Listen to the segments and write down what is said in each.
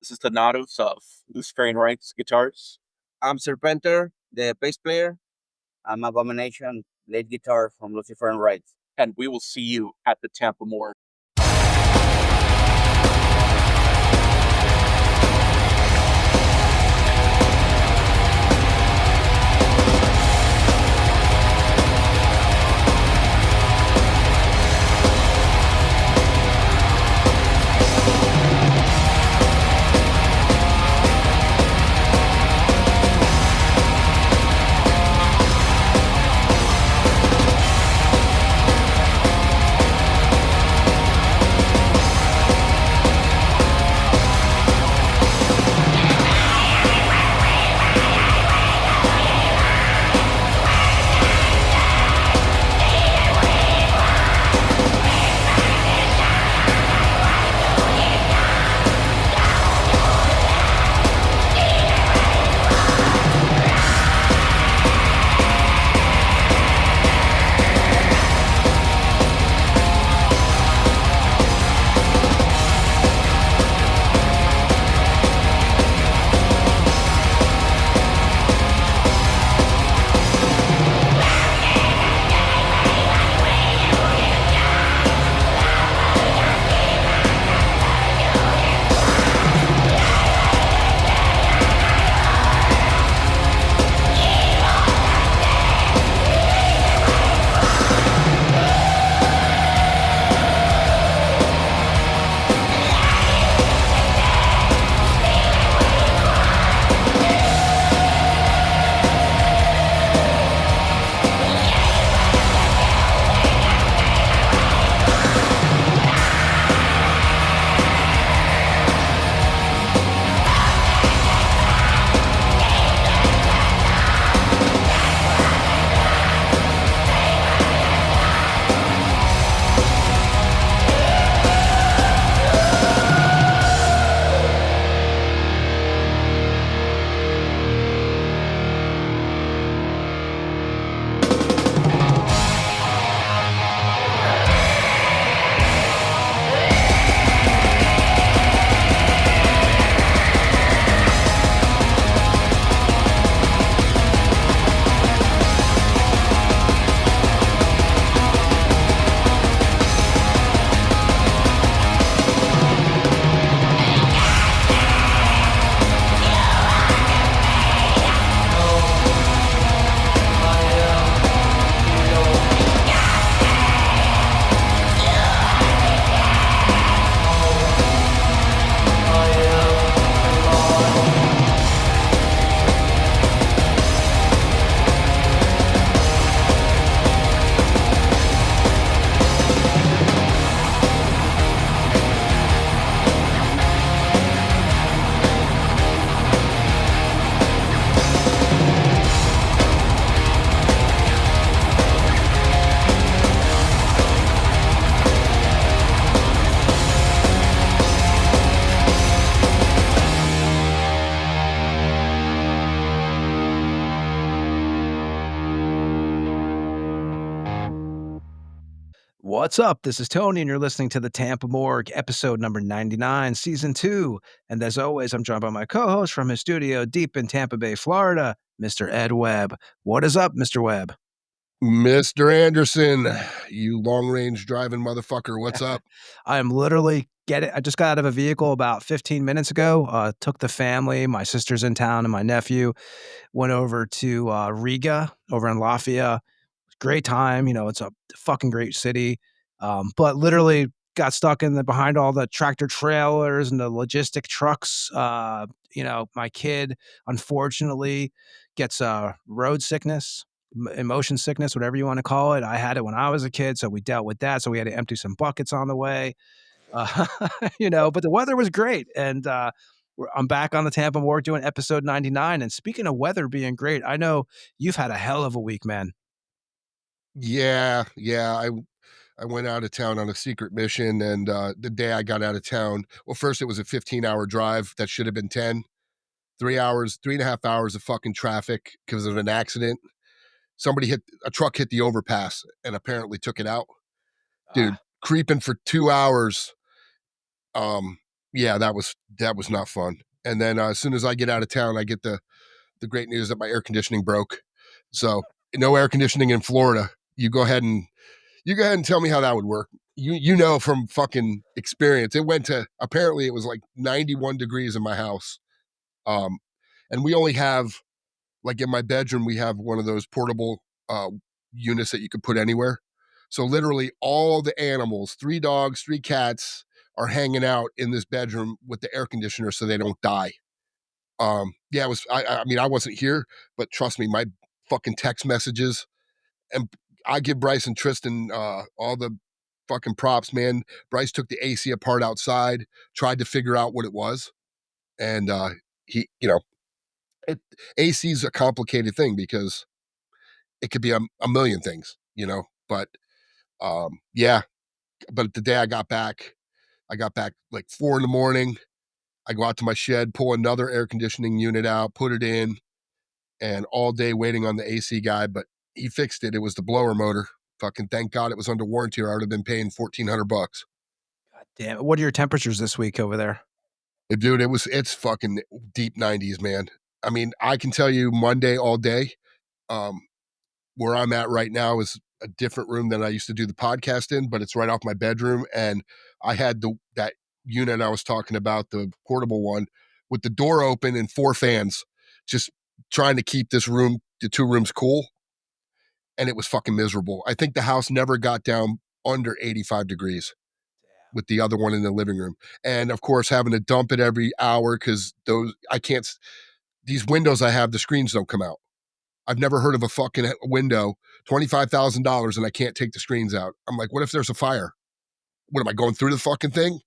This is Donatos of Luciferian Rites guitars. I'm Serpenter, the bass player. I'm Abomination, lead guitar from Luciferian Rites. And we will see you at the Tampa Morgue. What's up? This is Tony, and you're listening to the Tampa Morgue, episode number 99, season 2. And as always, I'm joined by my co-host from his studio deep in Tampa Bay, Florida, Mr. Ed Webb. What is up, Mr. Webb? Mr. Anderson, you long-range driving motherfucker, what's up? I am literally I just got out of a vehicle about 15 minutes ago, took the family, my sister's in town and my nephew, went over to Riga over in Latvia. Great time. It's a fucking great city. But literally got stuck behind all the tractor trailers and the logistic trucks. My kid, unfortunately, gets road sickness, emotion sickness, whatever you want to call it. I had it when I was a kid, so we dealt with that. So we had to empty some buckets on the way. But the weather was great. And I'm back on the Tampa Morgue doing episode 99. And speaking of weather being great, I know you've had a hell of a week, man. Yeah. I went out of town on a secret mission, and the day I got out of town, well, first it was a 15-hour drive that should have been 10. 3.5 hours of fucking traffic because of an accident. A truck hit the overpass and apparently took it out. Dude, creeping for 2 hours. yeah, that was not fun. And then as soon as I get out of town, I get the great news that my air conditioning broke. So no air conditioning in Florida. You go ahead and tell me how that would work. You know from fucking experience. It went to, apparently it was like 91 degrees in my house. Um, and we only have, like, in my bedroom, we have one of those portable units that you could put anywhere. So literally all the animals, 3 dogs, 3 cats, are hanging out in this bedroom with the air conditioner so they don't die. Yeah, it was. I mean, I wasn't here, but trust me, my fucking text messages, and I give Bryce and Tristan all the fucking props, man. Bryce took the AC apart outside, tried to figure out what it was, and he, it, AC is a complicated thing because it could be a million things, But yeah, but the day I got back like 4 in the morning. I go out to my shed, pull another air conditioning unit out, put it in, and all day waiting on the AC guy, but he fixed it. It was the blower motor. Fucking thank God it was under warranty, or I would have been paying $1,400. God damn it. What are your temperatures this week over there? Dude, it's fucking deep 90s, man. I mean, I can tell you Monday all day. Um, where I'm at right now is a different room than I used to do the podcast in, but it's right off my bedroom. And I had that unit I was talking about, the portable one, with the door open and 4 fans, just trying to keep the 2 rooms cool. And it was fucking miserable. I think the house never got down under 85 degrees with the other one in the living room. And of course, having to dump it every hour because these windows I have, the screens don't come out. I've never heard of a fucking window, $25,000, and I can't take the screens out. I'm like, what if there's a fire? What am I going through the fucking thing?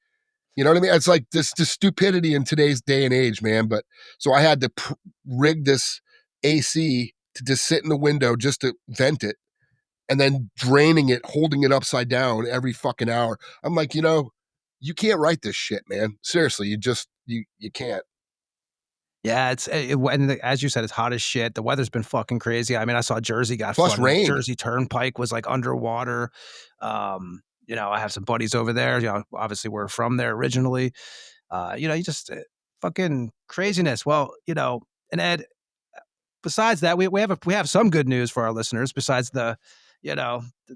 You know what I mean? It's like this stupidity in today's day and age, man. But so I had to rig this AC to just sit in the window just to vent it, and then draining it, holding it upside down every fucking hour. I'm like, you can't write this shit, man. Seriously, you can't. Yeah, as you said, it's hot as shit. The weather's been fucking crazy. I mean, I saw Jersey got Plus flooded. The rain. Jersey Turnpike was like underwater. I have some buddies over there. Obviously we're from there originally. You just fucking craziness. Well, and Ed, besides that, we have some good news for our listeners. Besides the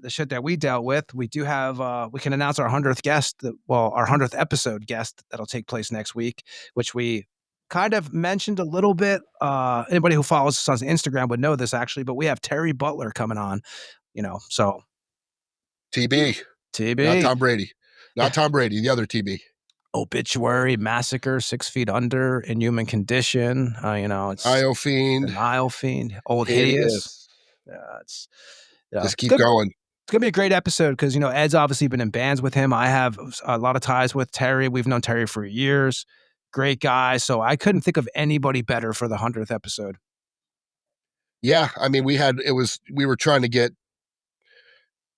shit that we dealt with, we do have we can announce our 100th guest. Our 100th episode guest that'll take place next week, which we kind of mentioned a little bit. Anybody who follows us on Instagram would know this actually, but we have Terry Butler coming on. So TB, not TB, Tom Brady, not Tom Brady, the other TB. Obituary, Massacre, 6 Feet Under, Inhuman Condition. It's IO Fiend, the Nile Fiend, Old Hideous. Hideous. It's Just it's keep good. going. It's gonna be a great episode because Ed's obviously been in bands with him. I have a lot of ties with Terry. We've known Terry for years. Great guy. So I couldn't think of anybody better for the 100th episode. Yeah, I mean, we were trying to get,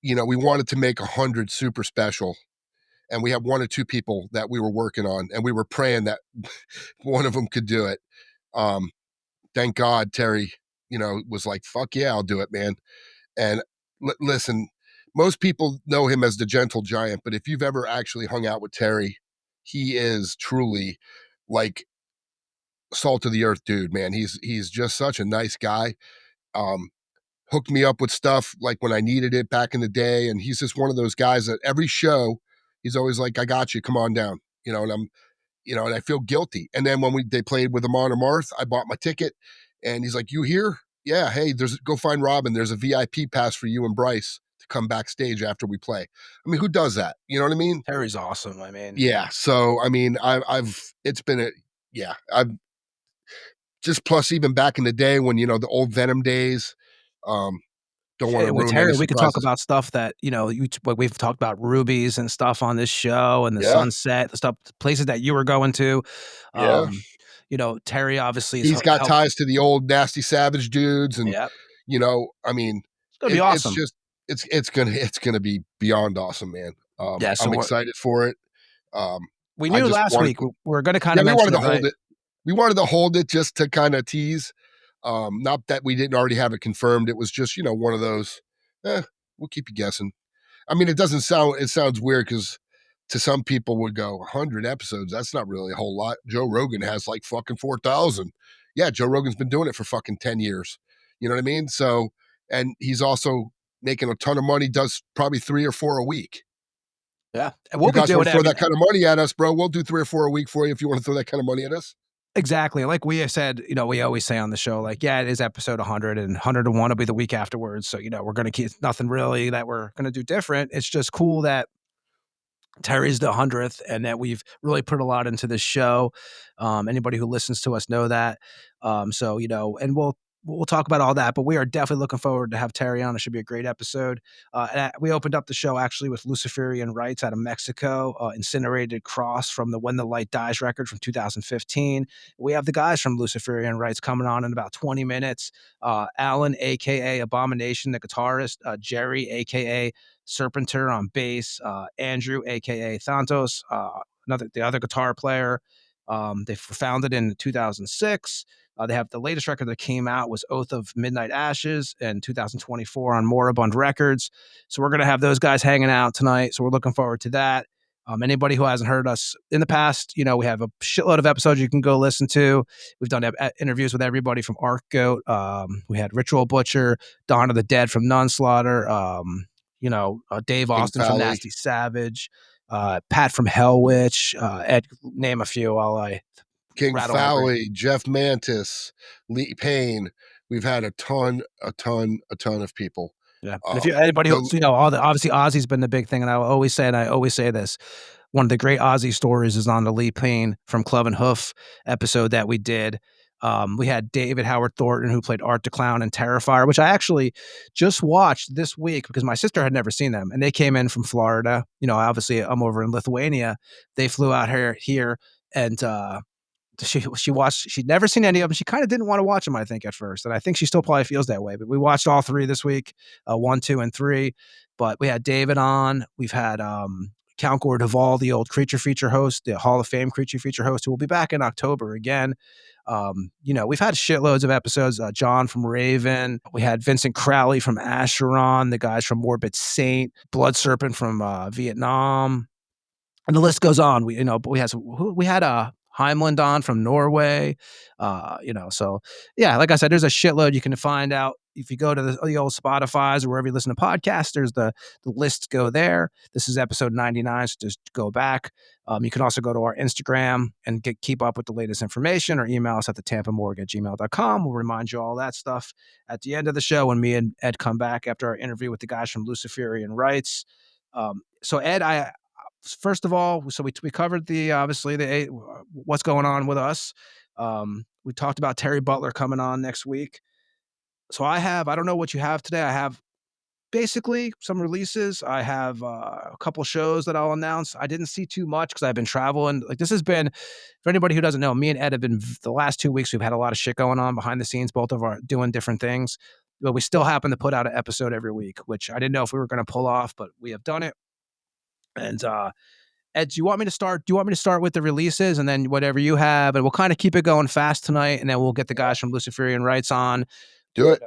we wanted to make 100 super special, and we had 1 or 2 people that we were working on, and we were praying that one of them could do it. Um, thank God Terry, was like, "Fuck yeah, I'll do it, man." And listen, most people know him as the gentle giant, but if you've ever actually hung out with Terry, he is truly like salt of the earth dude, man. He's just such a nice guy. Um, Hooked me up with stuff like when I needed it back in the day, and he's just one of those guys that every show he's always like, "I got you, come on down," and and I feel guilty. And then when they played with Amon Amarth, I bought my ticket, and he's like, "You here? Yeah, hey, go find Robin. There's a VIP pass for you and Bryce to come backstage after we play." I mean, who does that? You know what I mean? Terry's awesome. I mean, Yeah. So I mean, it's been I've just, plus even back in the day when the old Venom days. Um, don't want to shit, with ruin any Terry, we could talk surprises. about stuff that we've talked about rubies and stuff on this show and the Yeah, sunset, the stuff, places that you were going to. yeah. Um, Terry obviously is He's got helped. ties to the old Nasty Savage dudes, and Yeah, I mean, it's gonna be it's awesome. just it's gonna be beyond awesome, man. Yeah, so I'm excited for it. Um, we I knew just last wanted week to, we were going to kind yeah, of we wanted mention to it, hold right? it. We wanted to hold it just to kind of tease. Not that we didn't already have it confirmed. It was just one of those. We'll keep you guessing. I mean, it sounds weird because to some people would go 100 episodes. That's not really a whole lot. Joe Rogan has like fucking 4,000. Yeah, Joe Rogan's been doing it for fucking 10 years. You know what I mean? So, and he's also making a ton of money, does probably 3 or 4 a week. Yeah. And You what we guys do want it, to throw that kind of money at us, bro? We'll do 3 or 4 a week for you if you want to throw that kind of money at us. exactly. Like we have said, we always say on the show, like, yeah, it is episode 100 and 101 will be the week afterwards. So, we're going to keep nothing really that we're going to do different. It's just cool that Terry's the 100th and that we've really put a lot into this show. Anybody who listens to us know that. So, and we'll talk about all that, but we are definitely looking forward to have Terry on. It should be a great episode. We opened up the show actually with Luciferian Rites out of Mexico, Incinerated Cross from the When the Light Dies record from 2015. We have the guys from Luciferian Rites coming on in about 20 minutes. Alan, aka Abomination, the guitarist, Jerry, aka Serpenter on bass, Andrew, aka Thantos, the other guitar player. They were founded in 2006. They have the latest record that came out was Oath of Midnight Ashes in 2024 on Moribund Records. So we're gonna have those guys hanging out tonight. So we're looking forward to that. Anybody who hasn't heard us in the past, we have a shitload of episodes you can go listen to. We've done interviews with everybody from Arc Goat. We had Ritual Butcher, Dawn of the Dead from Nunslaughter. Dave King Austin from Pally. Nasty Savage, Pat from Hell Witch, Ed, name a few while I King rattle my brain. Fowley, Jeff Mantis, Lee Payne. We've had a ton of people. Yeah. And if anybody who, obviously Ozzy's been the big thing. And I always say this, one of the great Ozzy stories is on the Lee Payne from Club and Hoof episode that we did. We had David Howard Thornton, who played Art the Clown and Terrifier, which I actually just watched this week because my sister had never seen them. And they came in from Florida. Obviously I'm over in Lithuania. They flew out here and she watched. She'd never seen any of them. She kind of didn't want to watch them, I think, at first, and I think she still probably feels that way. But we watched all 3 this week, 1, 2, and 3. But we had David on. We've had Count Gore Duvall, the old Creature Feature host, the Hall of Fame Creature Feature host, who will be back in October again. We've had shitloads of episodes. John from Raven. We had Vincent Crowley from Acheron, the guys from Morbid Saint, Blood Serpent from Vietnam, and the list goes on. We had Heimland on from Norway, so yeah, like I said, there's a shitload you can find out if you go to the old Spotify's or wherever you listen to podcasts. There's the lists go there. This is episode 99, so just go back. You can also go to our Instagram and keep up with the latest information, or email us at thetampamorgue@gmail.com. We'll remind you all that stuff at the end of the show when me and Ed come back after our interview with the guys from Luciferian Rites. So Ed, first of all, so we covered obviously the what's going on with us. We talked about Terry Butler coming on next week. So I don't know what you have today. I have basically some releases. I have a couple shows that I'll announce. I didn't see too much because I've been traveling. Like this has been, for anybody who doesn't know, me and Ed have been the last 2 weeks. We've had a lot of shit going on behind the scenes. Both of our doing different things, but we still happen to put out an episode every week, which I didn't know if we were going to pull off, but we have done it. And Ed, do you want me to start? Do you want me to start with the releases and then whatever you have, and we'll kind of keep it going fast tonight, and then we'll get the guys from Luciferian Rites on. Do it.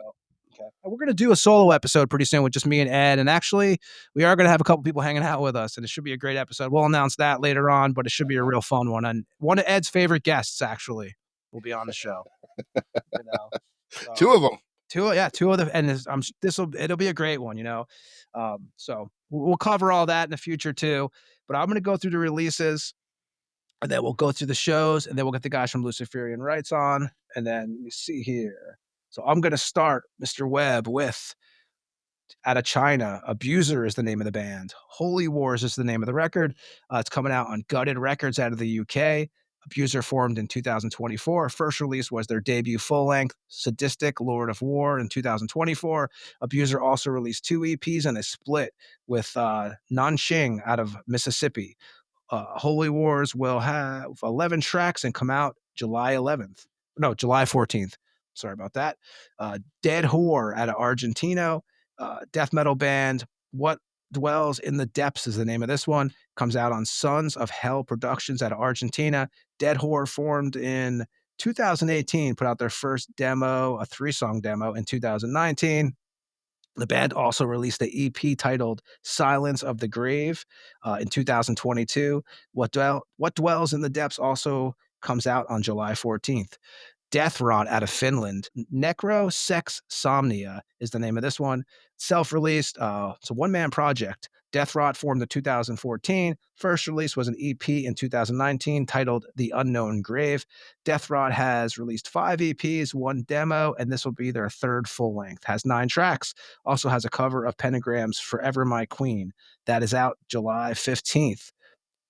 Okay. And we're gonna do a solo episode pretty soon with just me and Ed, and actually, we are gonna have a couple people hanging out with us, and it should be a great episode. We'll announce that later on, but it should be a real fun one. And one of Ed's favorite guests actually will be on the show. So, 2 of them. Two of the, and it'll be a great one, so we'll cover all that in the future too. But I'm going to go through the releases, and then we'll go through the shows, and then we'll get the guys from Luciferian Rites on, and then let me see here. So I'm going to start, Mr. Webb, with out of China. Abuser is the name of the band. Holy Wars is the name of the record. It's coming out on Gutted Records out of the UK. Abuser formed in 2024. First release was their debut full-length, Sadistic Lord of War, in 2024. Abuser also released 2 EPs and a split with Nanxing out of Mississippi. Holy Wars will have 11 tracks and come out July 14th. Sorry about that. Dead Whore out of Argentina. Death metal band. What Dwells in the Depths is the name of this one. Comes out on Sons of Hell Productions out of Argentina. Dead Whore formed in 2018, put out their first demo, a 3-song demo in 2019. The band also released the EP titled Silence of the Grave in 2022. What Dwells in the Depths also comes out on July 14th. Death Rot out of Finland. Necro Sex Somnia is the name of this one. Self-released. It's a one-man project. Death Rot formed in 2014. First release was an EP in 2019 titled The Unknown Grave. Death Rot has released 5 EPs, 1 demo, and this will be their 3rd full length. Has 9 tracks. Also has a cover of Pentagram's Forever My Queen. That is out July 15th.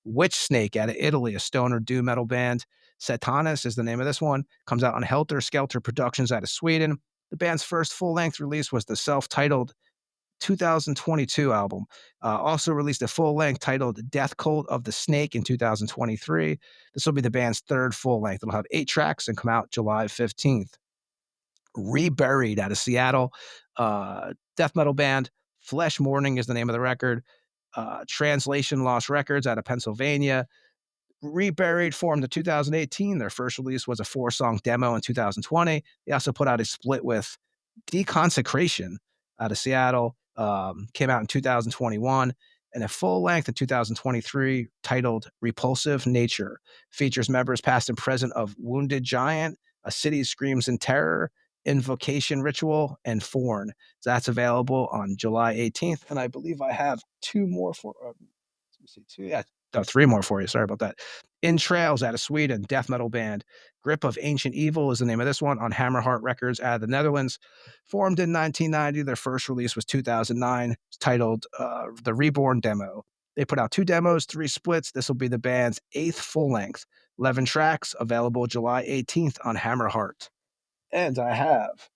Witch Snake out of Italy, a stoner doom metal band. Satanas is the name of this one. Comes out on Helter Skelter Productions out of Sweden. The band's first full-length release was the self-titled 2022 album. Also released a full-length titled Death Cult of the Snake in 2023. This will be the band's 3rd full-length. It'll have 8 tracks and come out July 15th. Reburied out of Seattle, death metal band. Flesh Mourning is the name of the record. Translation Lost Records out of Pennsylvania. Reburied formed in 2018. Their first release was a 4-song demo in 2020. They also put out a split with Deconsecration out of Seattle. Came out in 2021. And a full length in 2023 titled Repulsive Nature. Features members past and present of Wounded Giant, A City Screams in Terror, Invocation Ritual, and Forn. So that's available on July 18th. And I believe I have 2 more for, let me see, 2, yeah, 3 more for you. Sorry about that. In Trails out of Sweden, death metal band. Grip of Ancient Evil is the name of this one on Hammerheart Records out of the Netherlands. Formed in 1990, their first release was 2009. It's titled The Reborn Demo. They put out 2 demos, 3 splits. This will be the band's 8th full length. 11 tracks, available July 18th on Hammerheart. And I have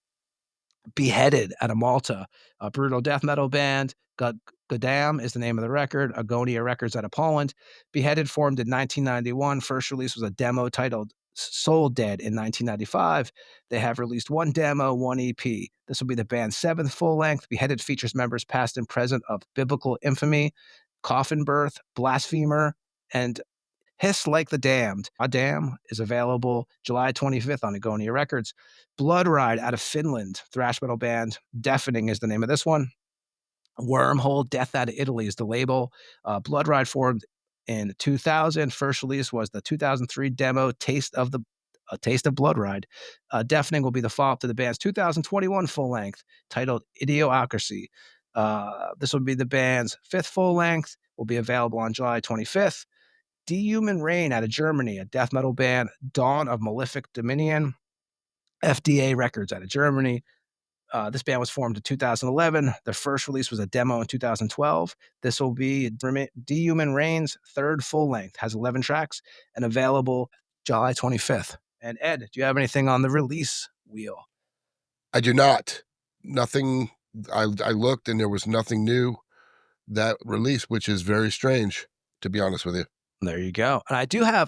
Beheaded out of Malta, a brutal death metal band. Godam is the name of the record. Agonia Records out of Poland. Beheaded formed in 1991. First release was a demo titled Soul Dead in 1995. They have released 1 demo, 1 EP. This will be the band's 7th full length. Beheaded features members past and present of Biblical Infamy, Coffin Birth, Blasphemer, and Hiss Like the Damned. A Dam is available July 25th on Agonia Records. Blood Ride out of Finland, thrash metal band. Deafening is the name of this one. Wormhole Death out of Italy is the label. Blood Ride formed in 2000. First release was the 2003 demo Taste of Blood Ride. Deafening will be the follow-up to the band's 2021 full length titled Idiocracy. This will be the band's 5th full length. Will be available on July 25th. Dehuman Rain out of Germany, a death metal band. Dawn of Malefic Dominion, FDA Records out of Germany. This band was formed in 2011. Their first release was a demo in 2012. This will be Dehuman Rain's 3rd full length. Has 11 tracks and available July 25th. And Ed, do you have anything on the release wheel? I do not. Nothing. I looked and there was nothing new that released, which is very strange, to be honest with you. There you go. And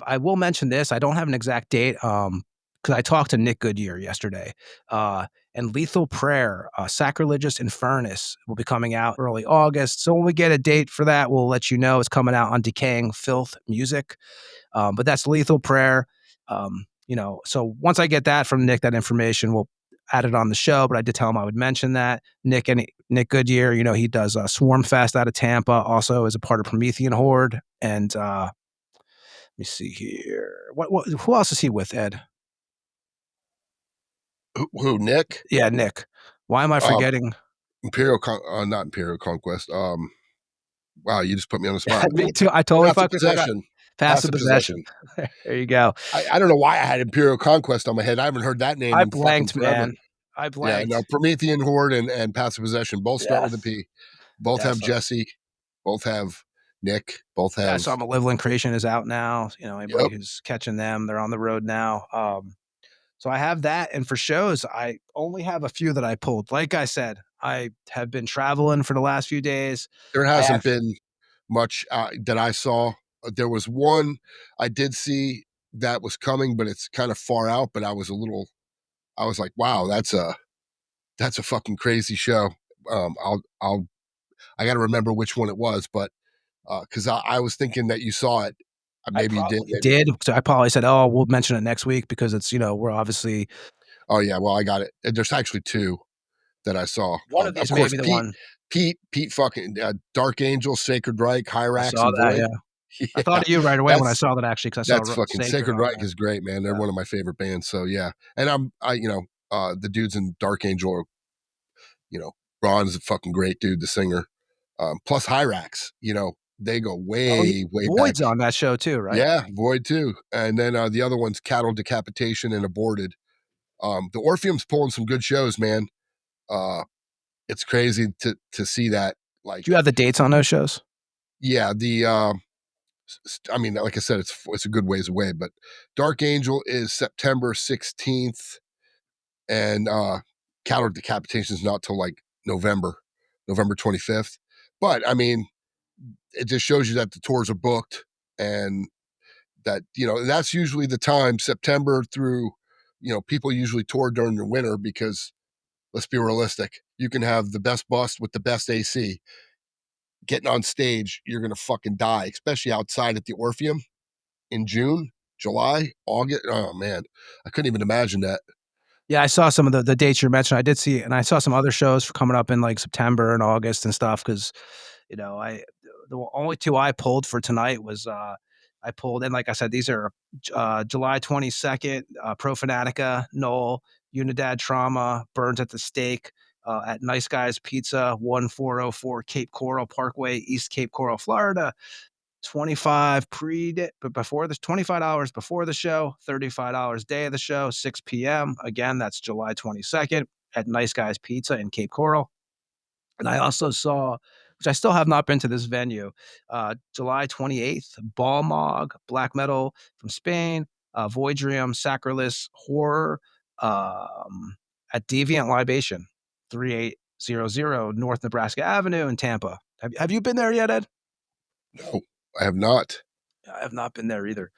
I will mention this. I don't have an exact date because I talked to Nick Goodyear yesterday. And Lethal Prayer, Sacrilegious Infernus will be coming out early August. So when we get a date for that, we'll let you know. It's coming out on Decaying Filth Music. But that's Lethal Prayer. So once I get that from Nick, that information, we'll add it on the show. But I did tell him I would mention that. Nick Goodyear, he does Swarm Fest out of Tampa, also is a part of Promethean Horde. And let me see here. Who else is he with, Ed? Who, Nick? Yeah, Nick. Why am I forgetting? Not Imperial Conquest. Wow, you just put me on the spot. Me too. I totally Passive Possession. Passive Possession. There you go. I don't know why I had Imperial Conquest on my head. I haven't heard that name I in blanked, fucking forever. man. I blanked. Yeah, no, Promethean Horde and Passive Possession both start with a P. Both have Jesse. Both have Nick. Both have. So Malevolent Creation is out now. Anybody who's catching them, they're on the road now. So I have that. And for shows, I only have a few that I pulled. Like I said, I have been traveling for the last few days. There hasn't been much that I saw. There was one I did see that was coming, but it's kind of far out. But I was like, wow, that's a fucking crazy show. I got to remember which one it was, but because I was thinking that you saw it. Maybe you did. Did. So I probably said, oh, we'll mention it next week because it's, we're obviously. Oh, yeah. Well, I got it. There's actually 2. that I saw. One of Of these may course, be the one. Pete fucking Dark Angel, Sacred Reich, I Hyrax, saw and that, Void. yeah. I Yeah, thought of you right away when I that's saw that actually, 'cause I saw that's fucking Sacred Sacred on Reich there. is great, man. They're Yeah. one of my favorite bands. So yeah, and the dudes in Dark Angel are, Ron's a fucking great dude, the singer. Plus Hyrax, they go Oh, yeah. way back. Void's on that show too, right? Yeah, Void too. And then the other one's Cattle Decapitation and Aborted. The Orpheum's pulling some good shows, man. It's crazy to see that. Do you Like, have the dates on those shows? yeah, I mean, like I said, it's a good ways away, but Dark Angel is September 16th, and Cattle Decapitation is not till like November 25th. But I mean, it just shows you that the tours are booked, and that that's usually the time, September through, people usually tour during the winter because, let's be realistic, you can have the best bus with the best AC. Getting on stage, you're gonna fucking die, especially outside at the Orpheum in June, July, August. Oh man, I couldn't even imagine that. Yeah, I saw some of the dates you mentioned. I did see, and I saw some other shows coming up in like September and August and stuff. Because, I the only 2 I pulled for tonight was, I pulled, and like I said, these are July 22nd, Pro Fanatica, Knoll, Unidad Trauma, Burns at the Stake, at Nice Guys Pizza, 1404 Cape Coral Parkway, East Cape Coral, Florida. 25 but before this, $25 before the show, $35 day of the show, 6 p.m. Again, that's July 22nd at Nice Guys Pizza in Cape Coral. And I also saw, which I still have not been to this venue, July 28th, Ball Mog, black metal from Spain, Voidrium, Sacrilus, Horror, at Deviant Libation, 3800 North Nebraska Avenue in Tampa. Have you been there yet, Ed? No, I have not. I have not been there either.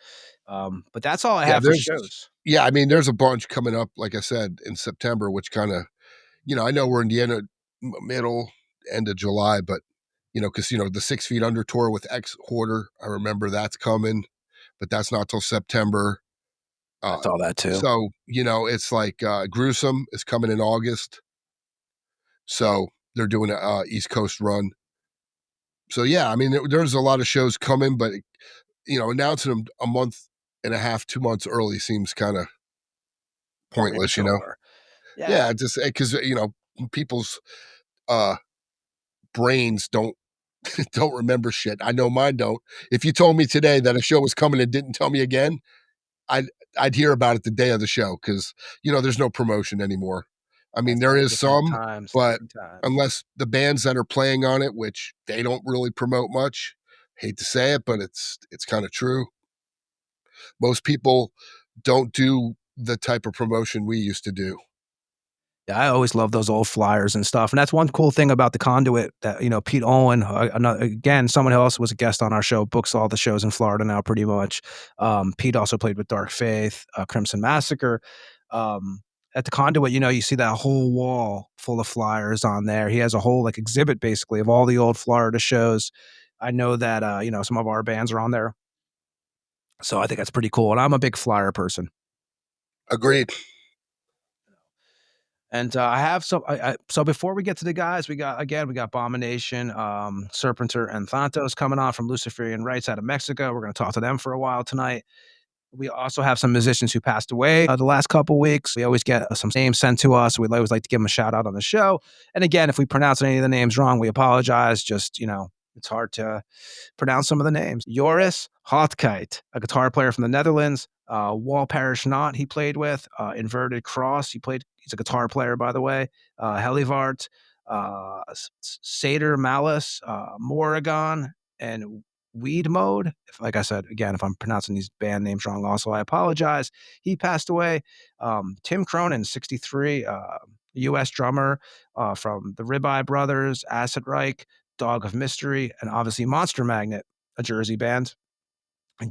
But that's all I Yeah, have for shows. I mean, there's a bunch coming up, like I said, in September, which kind of, I know we're in the middle, end of July, but, because, the 6 Feet Under tour with Ex Hoarder, I remember that's coming, but that's not till September. I saw that too. So, it's like Gruesome is coming in August. So they're doing a East Coast run. So, yeah, I mean, there's a lot of shows coming, but, announcing them a month and a half, 2 months early seems kind of pointless, Premature. Yeah. Yeah, just because, people's uh, brains don't remember shit. I know mine don't. If you told me today that a show was coming and didn't tell me again, I'd I'd hear about it the day of the show because, there's no promotion anymore. I mean, That's there right. is some, but Different times. unless the bands that are playing on it, which they don't really promote much, hate to say it, but it's kind of true. Most people don't do the type of promotion we used to do. Yeah, I always love those old flyers and stuff, and that's one cool thing about the Conduit that, Pete Owen, again, someone who also was a guest on our show, books all the shows in Florida now pretty much. Pete also played with Dark Faith, Crimson Massacre. At the Conduit, you see that whole wall full of flyers on there. He has a whole, like, exhibit basically of all the old Florida shows. I know that, some of our bands are on there, so I think that's pretty cool, and I'm a big flyer person. Agreed. And I have some. So before we get to the guys, we got Abomination, Serpenter, and Thanatos coming on from Luciferian Rites out of Mexico. We're going to talk to them for a while tonight. We also have some musicians who passed away the last couple weeks. We always get some names sent to us. We'd always like to give them a shout out on the show. And again, if we pronounce any of the names wrong, we apologize. Just, it's hard to pronounce some of the names. Joris Hotkite, a guitar player from the Netherlands. Wall Parish Knot, he played with. Inverted Cross, he's a guitar player, by the way. Helivart, Seder Malice, Morrigan, and Weed Mode. Like I said, again, if I'm pronouncing these band names wrong, also, I apologize. He passed away. Tim Cronin, 63, U.S. drummer from the Ribeye Brothers, Acid Reich, Dog of Mystery, and obviously Monster Magnet, a Jersey band.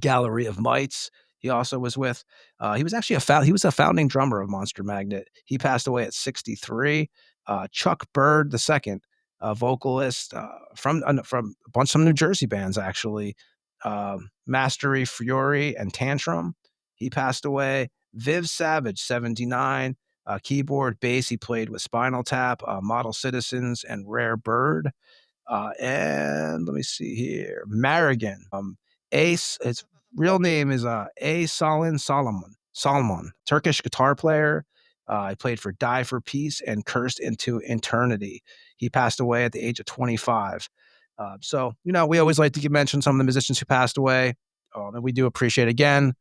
Gallery of Mites. He also was with. He was actually he was a founding drummer of Monster Magnet. He passed away at 63. Chuck Bird II, a vocalist from a bunch of some New Jersey bands actually. Mastery, Fury, and Tantrum. He passed away. Viv Savage, 79. Keyboard, bass, he played with Spinal Tap, Model Citizens, and Rare Bird. And let me see here, Marigan. Ace, his real name is A. Solomon, Turkish guitar player. He played for Die for Peace and Cursed into Eternity. He passed away at the age of 25. So, we always like to mention some of the musicians who passed away. And we do appreciate, again,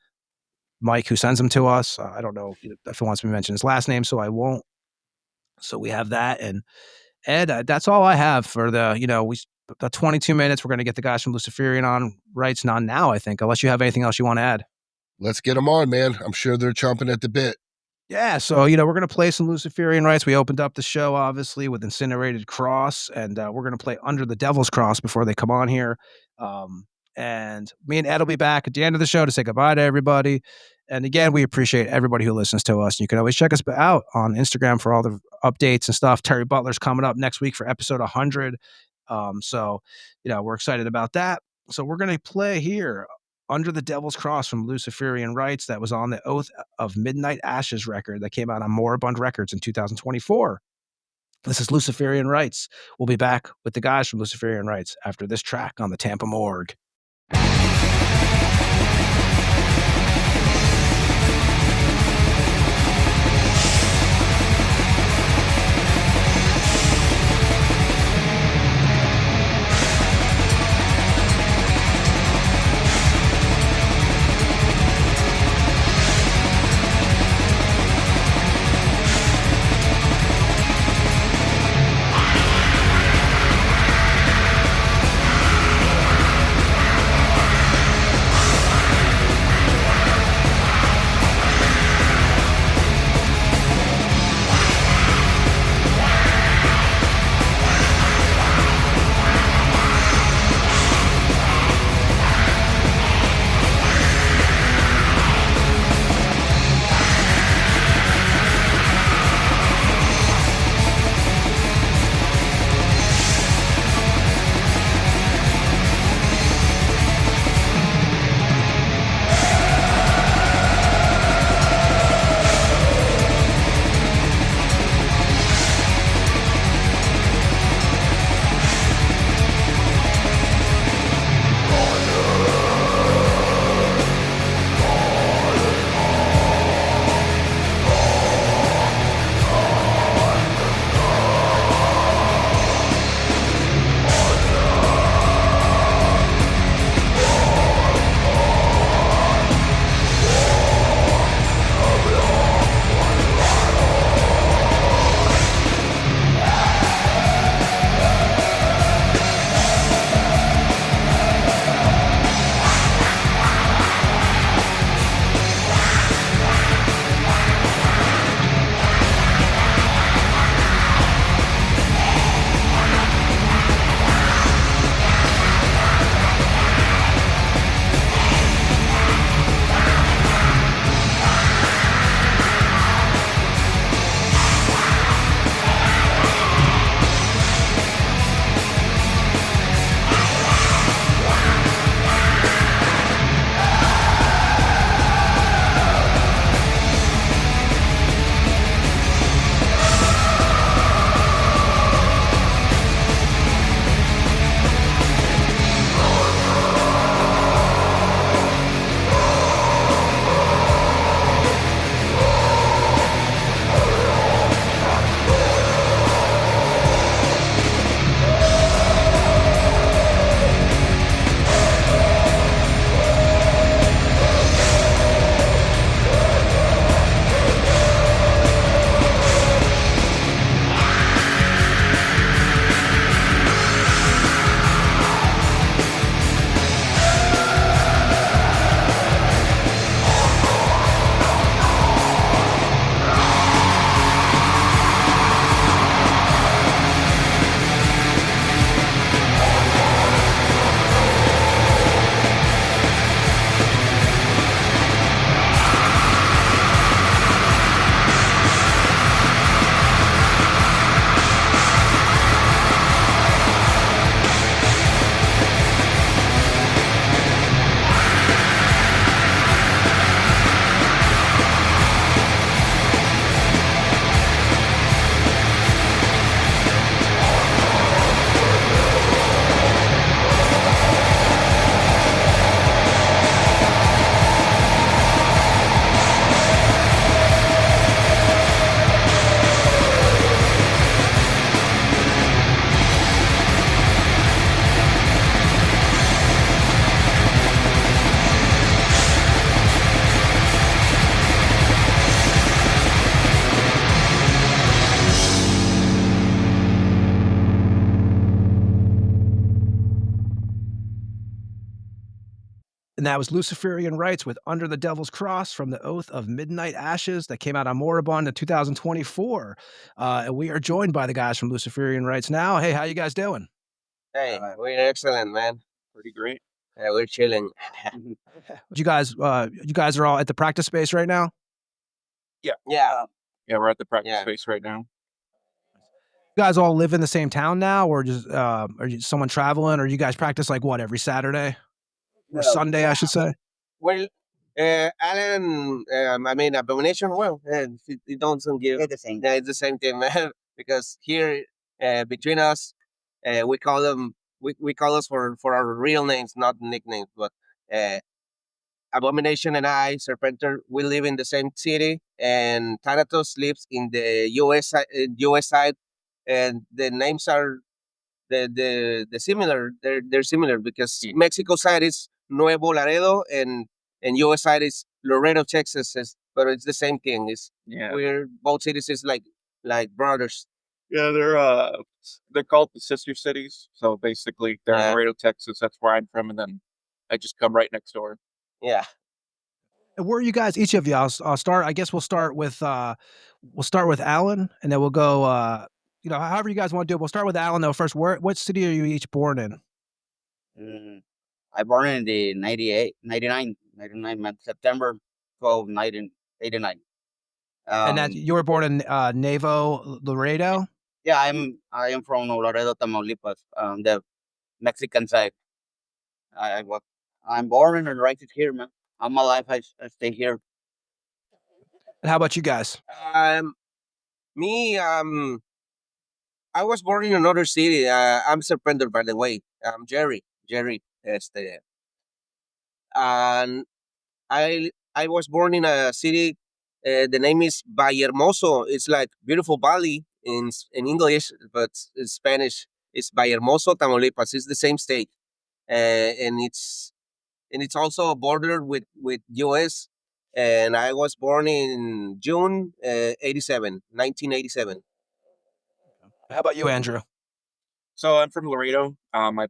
Mike, who sends them to us. I don't know if he wants me to mention his last name, so I won't. So we have that. And Ed, that's all I have for the 22 minutes. We're going to get the guys from Luciferian on Rites on now, I think, unless you have anything else you want to add. Let's get them on, man. I'm sure they're chomping at the bit. Yeah, so, we're going to play some Luciferian Rites. We opened up the show, obviously, with Incinerated Cross, and we're going to play Under the Devil's Cross before they come on here. And me and Ed will be back at the end of the show to say goodbye to everybody. And again, we appreciate everybody who listens to us. You can always check us out on Instagram for all the updates and stuff. Terry Butler's coming up next week for episode 100. So, we're excited about that. So we're going to play here Under the Devil's Cross from Luciferian Rites. That was on the Oath of Midnight Ashes record that came out on Moribund Records in 2024. This is Luciferian Rites. We'll be back with the guys from Luciferian Rites after this track on the Tampa Morgue. And that was Luciferian Rites with Under the Devil's Cross from the Oath of Midnight Ashes that came out on Moribund in 2024. And we are joined by the guys from Luciferian Rites now. Hey, how you guys doing? Hey, we're excellent, man. Pretty great. We're chilling. You guys are all at the practice space right now? Yeah. Yeah, we're at the practice Yeah. space right now. You guys all live in the same town now, or just are you someone traveling, or you guys practice like what, every Saturday? Or Sunday, I should say. Well, Alan, I mean, Abomination, well, it doesn't give. It's the same. Yeah, it's the same thing, man. Because here, between us, we call them, we call us for our real names, not nicknames. But Abomination and I, Serpenter, we live in the same city, and Thanatos lives in the US side, and the names are the similar. They're similar because Mexico side is Nuevo Laredo and US side is Laredo, Texas. But it's the same thing. It's we're both cities is like brothers. Yeah, they're called the sister cities. So basically, they're in Laredo, Texas. That's where I'm from, and then I just come right next door. Yeah. And where are you guys? Each of you. I'll start. I guess we'll start with Alan, and then we'll go. However you guys want to do it. We'll start with Alan though first. What city are you each born in? I born in the 99 month, September 12, 1989. And that you were born in Navo, Laredo. Yeah, I am from Laredo, Tamaulipas, the Mexican side. I'm born and raised here, man. All my life I stay here. And how about you guys? Me, I was born in another city. I'm Serpenter, by the way. I'm Jerry. And I was born in a city. The name is Vallehermoso. It's like beautiful valley in English, but in Spanish it's Vallehermoso, Tamaulipas. It's the same state, and it's also bordered with U.S. And I was born in June 1987. How about you, Andrew? So I'm from Laredo. I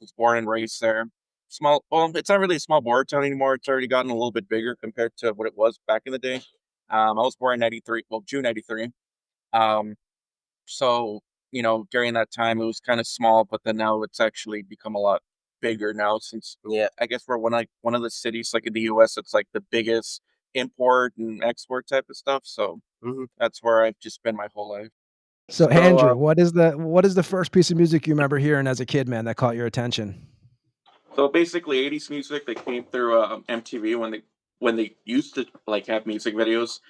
was born and raised there. Small. Well, it's not really a small border town anymore. It's already gotten a little bit bigger compared to what it was back in the day. I was born in '93. Well, June '93. Um, so during that time it was kind of small, but then now it's actually become a lot bigger now. Since I guess we're one of the cities like in the U.S. It's like the biggest import and export type of stuff. So that's where I've just been my whole life. So Andrew, what is the first piece of music you remember hearing as a kid, man, that caught your attention? So basically, '80s music that came through MTV when they used to like have music videos,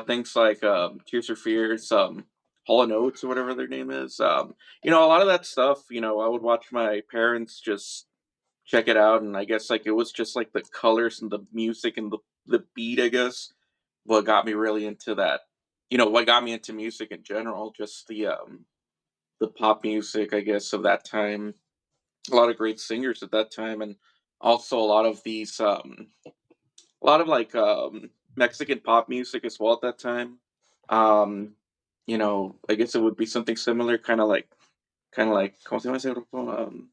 things like Tears for Fears, Hall and Oates or whatever their name is. A lot of that stuff. I would watch my parents just check it out, and I guess like it was just like the colors and the music and the beat. I guess what got me really into that. What got me into music in general, just the pop music, I guess, of that time. A lot of great singers at that time, and also a lot of these a lot of like Mexican pop music as well at that time. I guess it would be something similar, kind of like ¿cómo se llama ese grupo?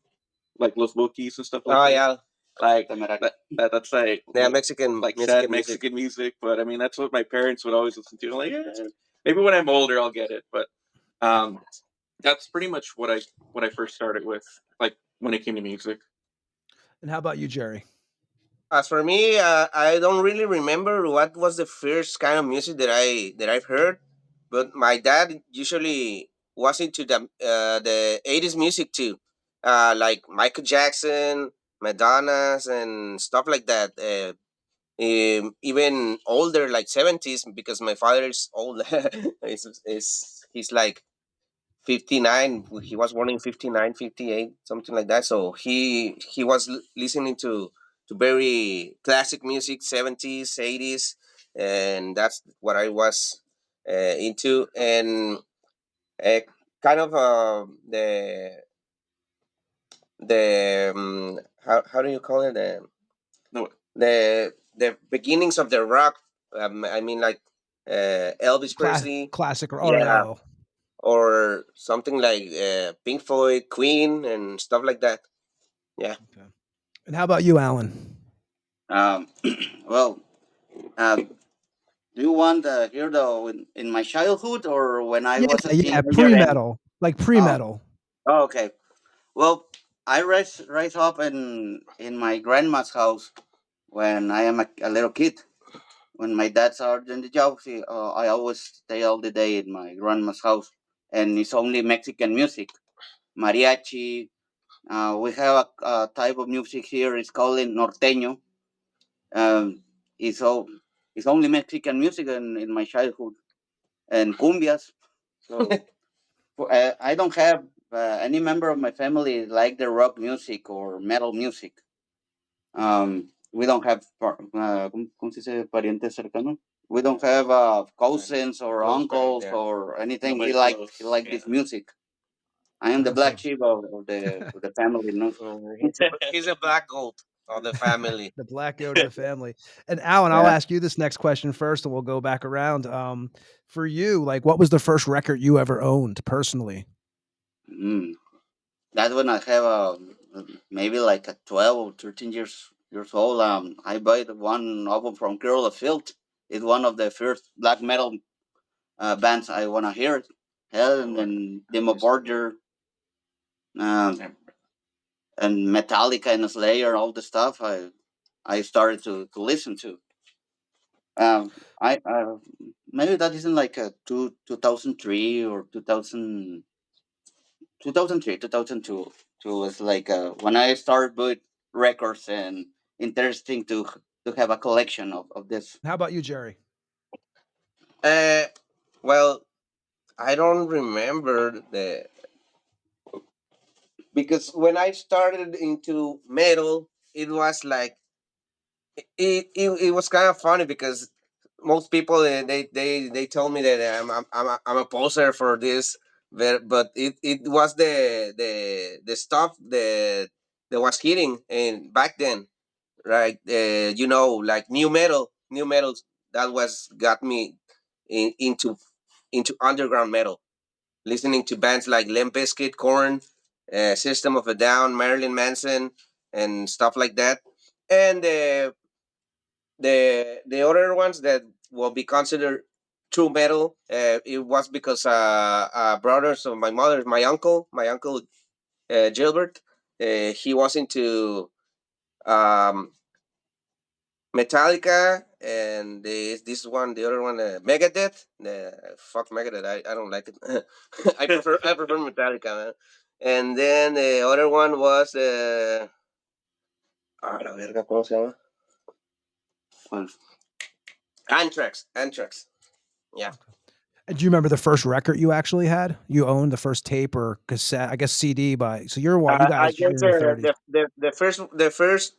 Like Los Bookies and stuff like that. Yeah. Like Temerarios. that's like Mexican like Mexican sad music. Mexican music. But I mean that's what my parents would always listen to. Like, maybe when I'm older I'll get it. But that's pretty much what I first started with, like when it came to music. And how about you, Jerry? As for me, I don't really remember what was the first kind of music that I've heard, but my dad usually was into the '80s music too, like Michael Jackson, Madonna's, and stuff like that. Even older, like '70s, because my father is old. He's like 59. He was born in 59, 58, something like that. So he was listening to very classic music, 70s, 80s, and that's what I was into. And uh, kind of how do you call it, No, the beginnings of the rock. I mean, like Elvis Presley. Classic. Yeah. Or something like Pink Floyd, Queen, and stuff like that. Yeah. Okay. And how about you, Alan? Um, well, do you want to hear in my childhood or when I Yeah, was a yeah, teenager? And pre-metal, like oh, pre-metal. oh, okay. Well, I rise up in my grandma's house when I am a little kid. When my dad's out in the job, I always stay all the day in my grandma's house, and it's only Mexican music, mariachi. We have a type of music here. It's called norteño. Um, it's all it's only Mexican music in my childhood and cumbias. So I don't have any member of my family like the rock music or metal music. We don't have ¿cómo se dice parientes cercanos? We don't have cousins or Close friends, uncles yeah. or anything. Nobody He close. like Yeah. this music. I am the black Awesome. sheep of the family, no? He's a black goat of the family. The black goat of the family. And Alan, I'll Yeah. ask you this next question first, and we'll go back around. For you, like, what was the first record you ever owned personally? Mm. That when I have maybe like a 12 or 13 years old. I bought one album from Girl of Filth. It's one of the first black metal bands I wanna hear. Hell, and then Demo Border, um, and Metallica and Slayer, all the stuff I started to listen to. I maybe that isn't like a 2003 or 2003 2002. It was like when I started with records and interesting to have a collection of this. How about you, Jerry? Uh, well, I don't remember the because when I started into metal, it was like it was kind of funny because most people they told me that I'm a poser for this, but it was the stuff that was hitting and back then, right? Like new metals that was got me into underground metal, listening to bands like Limp Bizkit, Korn, System of a Down, Marilyn Manson, and stuff like that. And the other ones that will be considered true metal, it was because brothers of my mother, my uncle Gilbert, he was into um, Metallica, and this one, the other one, Megadeth. Fuck Megadeth, I don't like it. I prefer Metallica, man. And then the other one was la verga, ¿cómo se llama? Well, Anthrax. Yeah. And do you remember the first record you actually had? You owned the first tape or cassette? I guess CD by. So you're what? You I guys, you're guess in your 30s. the first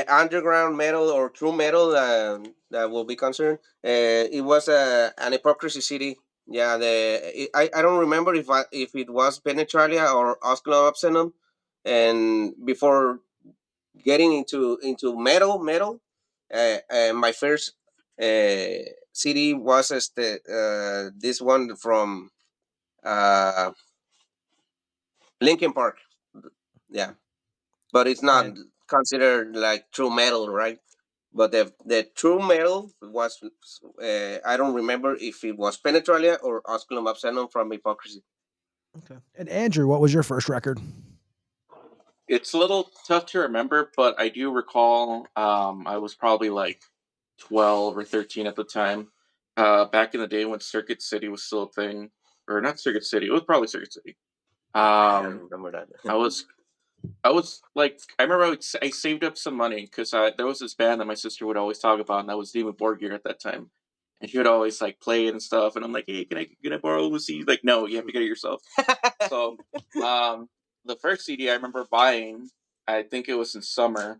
underground metal or true metal that will be concerned. It was an Hypocrisy CD. Yeah, I don't remember if it was Penetralia or Osculum Obscenum, and before getting into metal, my first CD was this one from uh, Linkin Park. Yeah, but it's not And considered like true metal, right? But the true metal was I don't remember if it was Penetralia or Osculum Obscenum from Hypocrisy. okay. And Andrew, what was your first record? It's a little tough to remember, but I do recall I was probably like 12 or 13 at the time. Back in the day when Circuit City was still a thing, or not Circuit City, it was probably Circuit City. I don't remember that. I was I was like, I remember I saved up some money because there was this band that my sister would always talk about, and that was Demon Board Gear at that time. And she would always like play it and stuff, and I'm like, hey, can I borrow Lucy? Like, no, you have to get it yourself. So, the first CD I remember buying, I think it was in summer.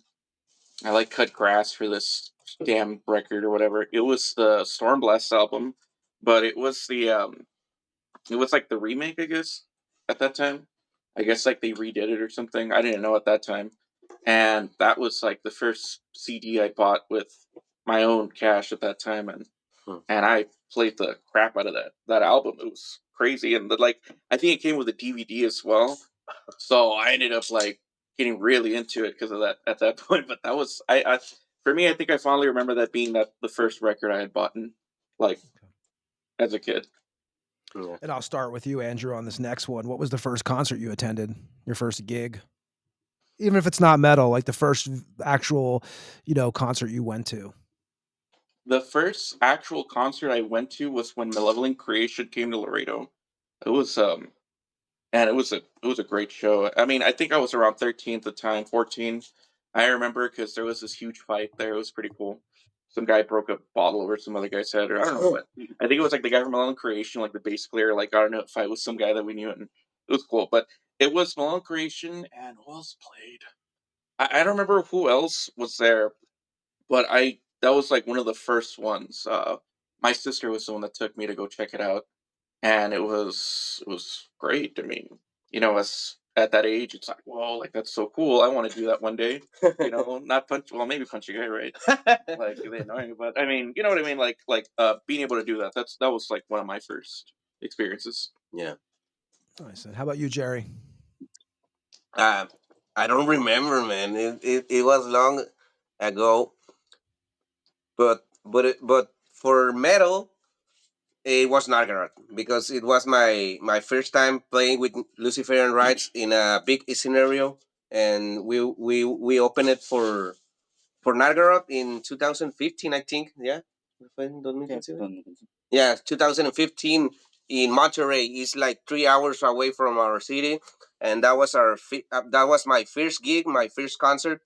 I like cut grass for this damn record or whatever. It was the Stormblast album, but it was like the remake, I guess, at that time. I guess like they redid it or something. I didn't know at that time. And that was like the first CD I bought with my own cash at that time, and I played the crap out of that album. It was crazy, and like I think it came with a DVD as well. So I ended up like getting really into it because of that at that point. But that was I For me, I think I fondly remember that being the first record I had bought in, like as a kid. Yeah. And I'll start with you, Andrew, on this next one. What was the first concert you attended? Your first gig? Even if it's not metal, like the first actual, concert you went to. The first actual concert I went to was when Malevolent Creation came to Laredo. It was and it was a great show. I mean, I think I was around 13 at the time, 14. I remember because there was this huge fight there. It was pretty cool. Some guy broke a bottle over some other guy's head, or I don't know what. I think it was like the guy from Malevolent Creation, like the bass player, like got into a fight with some guy that we knew, and it was cool. But it was Malevolent Creation, and who else played? I don't remember who else was there, but I that was like one of the first ones. My sister was the one that took me to go check it out, and it was great. I mean, as at that age, it's like, whoa, like that's so cool. I want to do that one day. Not punch. Well, maybe punch a guy, right? Like they annoy you, but I mean, you know what I mean. Like being able to do that. That was like one of my first experiences. Yeah. Nice. And how about you, Jerry? Uh, I don't remember, man. It was long ago, but for metal, it was Nargaroth because it was my first time playing with Luciferian Rites in a big scenario, and we opened it for Nargaroth in 2015, I think. Yeah, fue en 2015. Yeah, 2015 in Monterey. It's like 3 hours away from our city, and that was my first gig, my first concert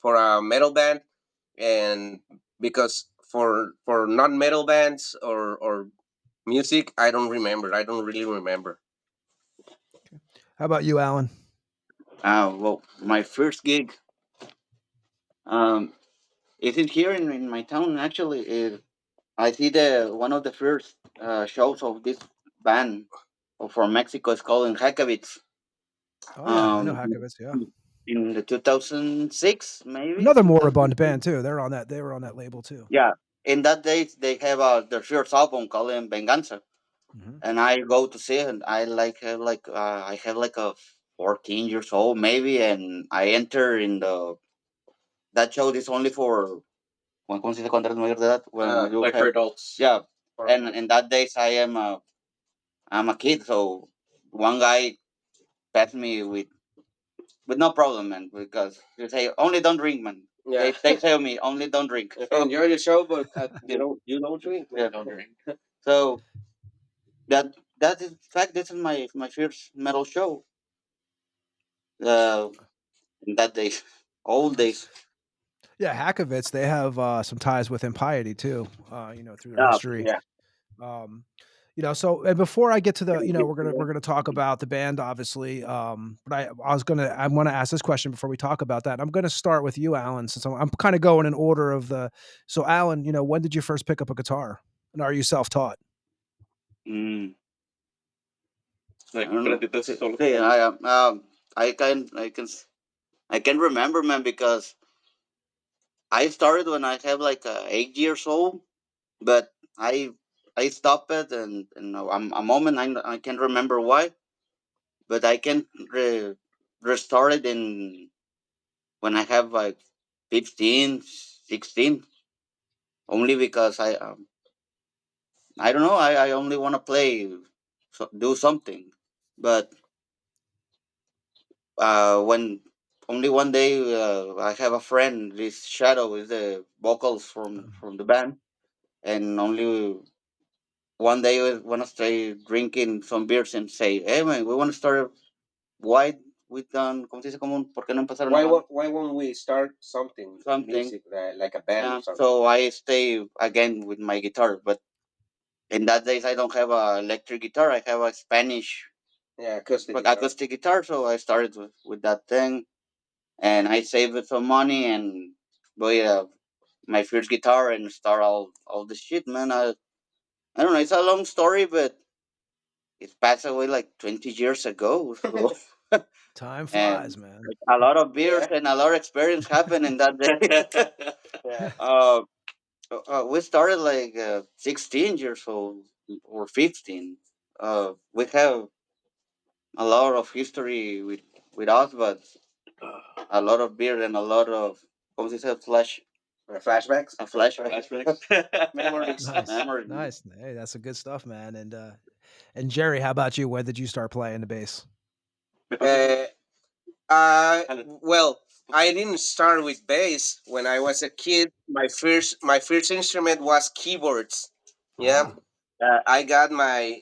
for a metal band, and because for non metal bands or music, I don't remember. I don't really remember. How about you, Alan? Well, my first gig um, isn't here in my town. Actually, I see the one of the first shows of this band from Mexico. It's called in Hakavits. Oh yeah, I know Um, Hakovitz. Yeah, in the 2006, maybe another 2000. moribund band too. They're on that. They were on that label too. Yeah, in that days they have their first album called Venganza, Hmm. and I go to see it. And I I have like a 14 years old maybe, and I enter in the that show is only for ¿cómo se dice cuando eres mayor de edad? When you Like for have, adults. yeah, and in that days I'm a kid, so one guy passed me with no problem, man, because they say only don't drink, man. Yeah. They tell me only don't drink. Enjoy the show, but Yeah. you don't drink. Yeah. Don't drink. So that is in fact this is my first metal show. Uh, in that days, old Nice. days. Yeah, Hakovitz. They have some ties with impiety too. Through their Yeah, history. yeah. Um, so and before I get to the, we're gonna talk about the band, obviously. But I want to ask this question before we talk about that. I'm gonna start with you, Alan, since I'm kind of going in order of the. So, Alan, when did you first pick up a guitar, and are you self-taught? Mm, I Like, don't know. this solo. See, I I can remember, man, because I started when I have like 8 years old, but I I stopped it, and a moment I can't remember why, but I can restart it in when I have like 15, 16. Only because I don't know, I only want to play, do something, but when only one day I have a friend, this Shadow is the vocals from the band, and only one day we want to stay drinking some beers and say, hey man, we want to start. Why we done? ¿Cómo se dice común? ¿Por qué no empezaron Why a why won't we start something something? music like a band Yeah. or something? So I stay again with my guitar, but in that days I don't have a electric guitar. I have a Spanish Yeah, acoustic. acoustic guitar. So I started with that thing, and I saved some money and buy my first guitar and start all the shit, man. I don't know. It's a long story, but it passed away like 20 years ago. So Time and flies, man. a lot of beers Yeah. and a lot of experience happened in that day. Yeah. We started like 16 years old or 15. We have a lot of history with us, but a lot of beer and a lot of, ¿cómo se dice? Flesh. Flashbacks. A flashback. Flashbacks. Memories. Nice, Memory. nice. Hey, that's a good stuff, man. And Jerry, how about you? When did you start playing the bass? Uh, well, I didn't start with bass when I was a kid. My first instrument was keyboards. Yeah, Ah, I got my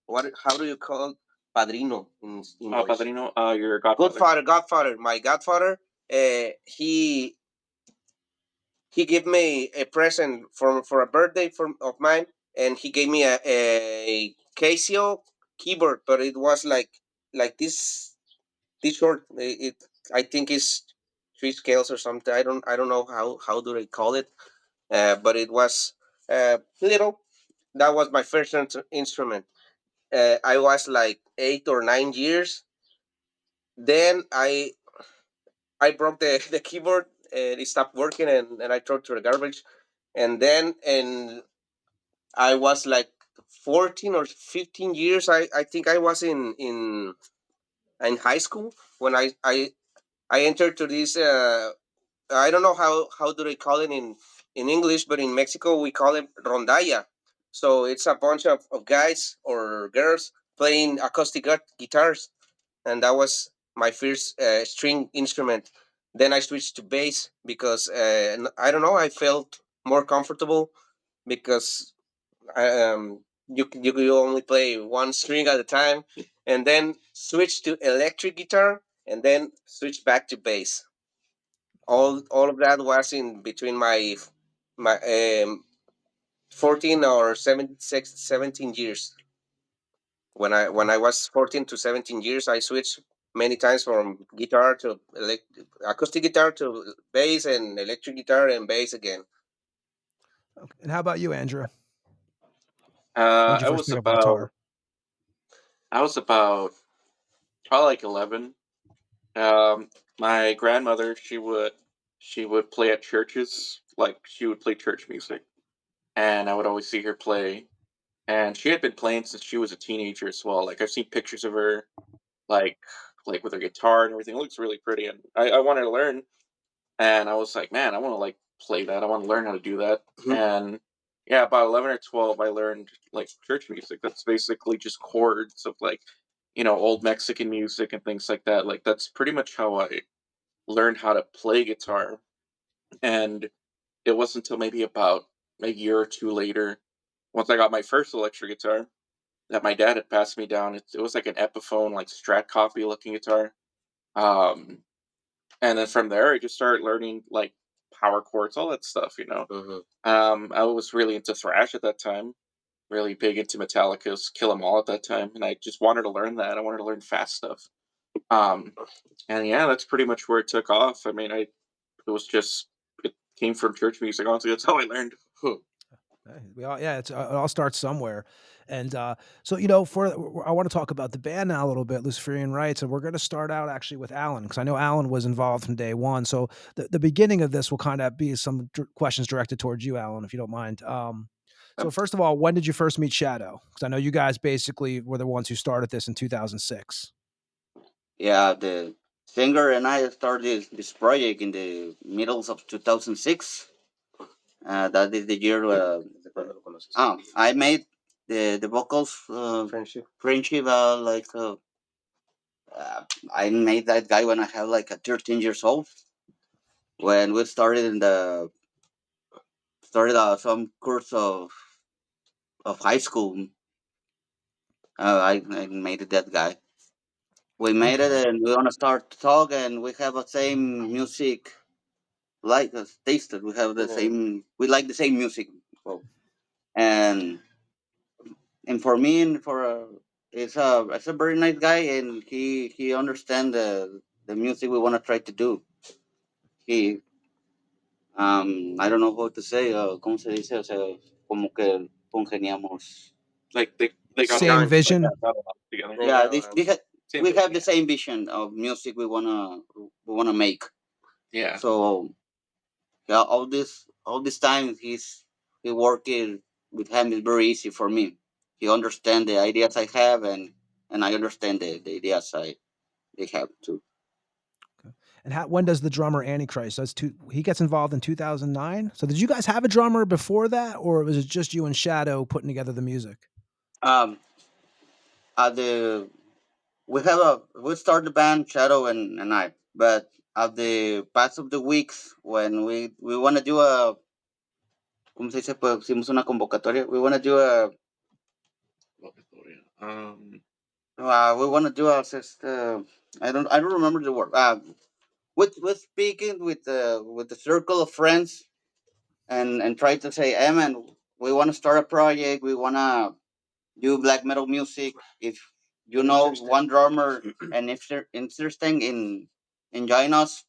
what? How do you call it? Padrino in English? Padrino, your godfather. Godfather. My godfather. He gave me a present for a birthday of mine, and he gave me a Casio keyboard, but it was like this short. I think is 3 scales or something. I don't know how do they call it. But it was little. That was my first instrument. I was like 8 or 9 years. Then I broke the keyboard and it stopped working, and I threw it to the garbage. And I was like 14 or 15 years. I think I was in high school when I entered to this. I don't know how do they call it in English, but in Mexico we call it rondalla. So it's a bunch of guys or girls playing acoustic guitars, and that was my first string instrument. Then I switched to bass because I don't know, I felt more comfortable because you only play one string at a time, and then switch to electric guitar, and then switch back to bass. All of that was in between my 14 or 17 years. When I was 14 to 17 years, I switched many times from guitar to acoustic guitar to bass, and electric guitar and bass again. okay. And how about you, Andrew? When did you I first was pick up a about guitar? I was about probably like 11. Um, my grandmother, she would play at churches, like she would play church music, and I would always see her play. And she had been playing since she was a teenager as well. Like I've seen pictures of her, like like with her guitar and everything. It looks really pretty, and I wanted to learn. And I was like, man, I want to like play that. I want to learn how to do that. Mhm. And yeah, about 11 or 12, I learned like church music. That's basically just chords of like, old Mexican music and things like that. Like that's pretty much how I learned how to play guitar. And it wasn't until maybe about a year or two later, once I got my first electric guitar, that my dad had passed me down. It was like an Epiphone, like Strat copy looking guitar. Um, and then from there, I just started learning like power chords, all that stuff. Mhm. I was really into thrash at that time, really big into Metallica's Kill 'Em All at that time, and I just wanted to learn that. I wanted to learn fast stuff. Um, and yeah, that's pretty much where it took off. I mean, it was just it came from church music. Honestly, that's how I learned. Hey, yeah, it all starts somewhere, and so I want to talk about the band now a little bit, Luciferian Rites, and we're going to start out actually with Alan because I know Alan was involved from day one. So the beginning of this will kind of be some questions directed towards you, Alan, if you don't mind. So first of all, when did you first meet Shadow? Because I know you guys basically were the ones who started this in 2006. Yeah, the singer and I started this project in the middles of 2006. That is the year I made the vocals. Friendship. Friendship, I made that guy when I had like a 13 years old. When we started in the started some course of high school, I made it that guy. We made it, Okay. and we want to start to talk, and we have the same music like us tasted. We have the Yeah. same. We like the same music. Well, and for me and for it's a very nice guy, and he understand the music we want to try to do. He I don't know how to say, ¿cómo se dice? O sea, como que congeniamos. Like they got Same along, like vision. got along together. Yeah, Same we vision, have the yeah. same vision of music we wanna make. Yeah. So yeah, all this time he working with him is very easy for me. He understand the ideas I have, and I understand the ideas they have too. And when does the drummer Antichrist? He gets involved in 2009. So did you guys have a drummer before that, or was it just you and Shadow putting together the music? Um, at the we start the band Shadow and I, but at the past of the weeks when we want to do a ¿cómo se dice? Pues hicimos una convocatoria. We want to do a we want to do a I don't remember the word. With speaking with the circle of friends and try to say, hey man, we want to start a project. We want to do black metal music. If you know one drummer and if they're interesting in join us,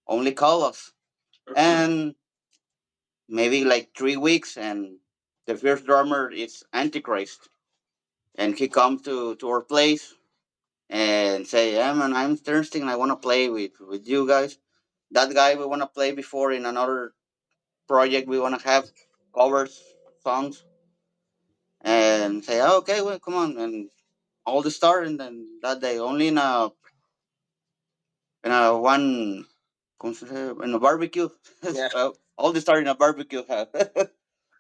only call us. And maybe like 3 weeks, and the first drummer is Antichrist, and he comes to our place and say, "Yeah, man, I'm thirsty and I want to play with you guys." That guy we want to play before in another project. We want to have covers songs and say, "Oh, okay, well, come on," and all the start, and then that day only in a one ¿cómo se dice? In a barbecue. Yeah. All the start in a barbecue.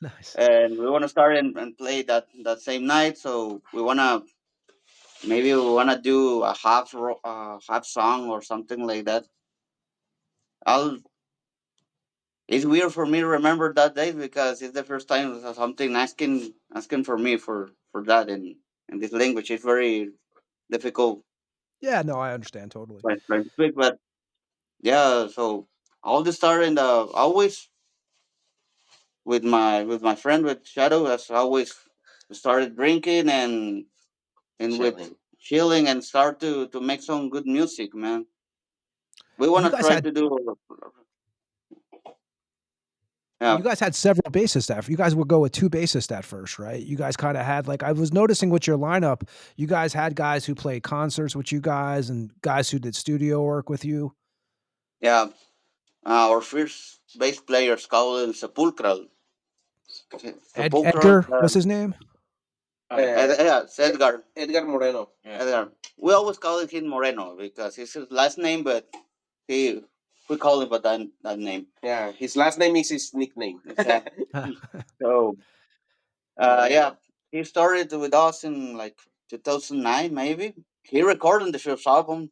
Nice. And we want to start and play that same night. So we want to maybe we want to do a half song or something like that. I'll. It's weird for me to remember that day because it's the first time that something asking for me for that in this language. It's very difficult Yeah, no, I understand totally. to speak, but yeah. So all the start and always with my friend with Shadow, as always, we started drinking and with Chilling. chilling and start to make some good music, man. We want You to guys try had to do, you yeah, guys had several bassists at you guys would go with two bassists at first, right? You guys kind of had like I was noticing with your lineup, you guys had guys who played concerts with you guys and guys who did studio work with you. yeah. Our first bass player is called Sepulchral. Sepulchral. Edgar, what's his name? Yeah, it's Edgar. Edgar Moreno. Edgar. We always call him Moreno because it's his last name, but he we call him by that name. Yeah, his last name is his nickname. Yeah. So yeah, he started with us in like 2009, maybe. He recorded the first album.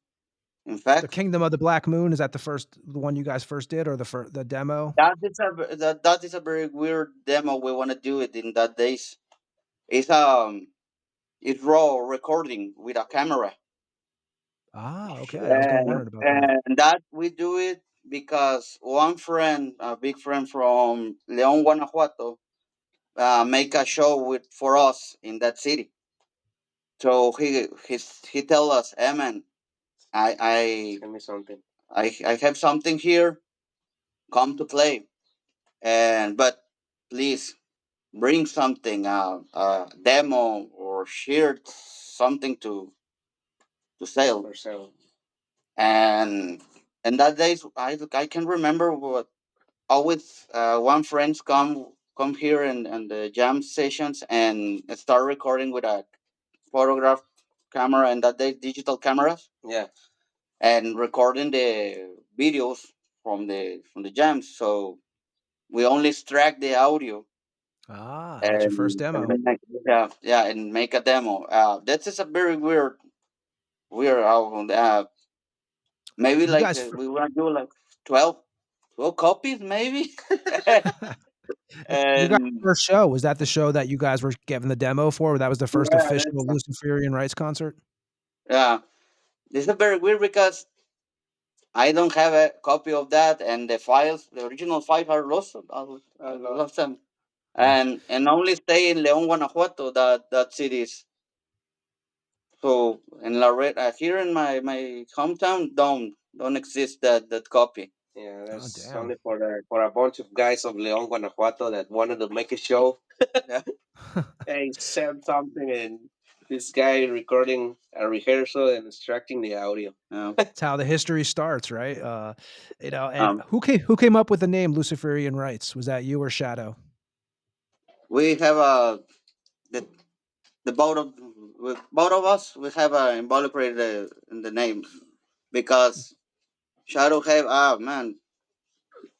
In The fact, Kingdom of the Black Moon, is that the one you guys first did or the demo? that is a very weird demo. We want to do it in that days. It's it's raw recording with a camera, Ah, okay. I was gonna wonder about that. and that we do it because one friend, a big friend from León, Guanajuato, make a show with for us in that city. So he tell us, "Hey man, Tell me something. I have something here. Come to play, and but please bring something, a demo or shared something to sell." For sale. And that days I can remember what always one friends come here and the jam sessions and start recording with a photograph camera and that day digital cameras Yeah. and recording the videos from the jams. So we only extract the audio Ah, and that's your first and demo. yeah, and make a demo. That is a very weird album. Maybe You like guys we want to do like 12 copies, maybe. You guys' And first show, was that the show that you guys were given the demo for? That was the first yeah, official Luciferian Rites concert? yeah. This is very weird because I don't have a copy of that, and the files, the original files, are lost. I lost them, Ah, and only stay in León, Guanajuato. That city is. So in here in my hometown, don't exist that copy. Yeah, oh, that's damn. only for a bunch of guys of León, Guanajuato that wanted to make a show. Yeah. Hey, send something, and this guy recording a rehearsal and extracting the audio. That's how the history starts, right? And Um, who came up with the name Luciferian Rites? Was that you or Shadow? we have the the both of us we have involucrated in the names because Shadow have, man,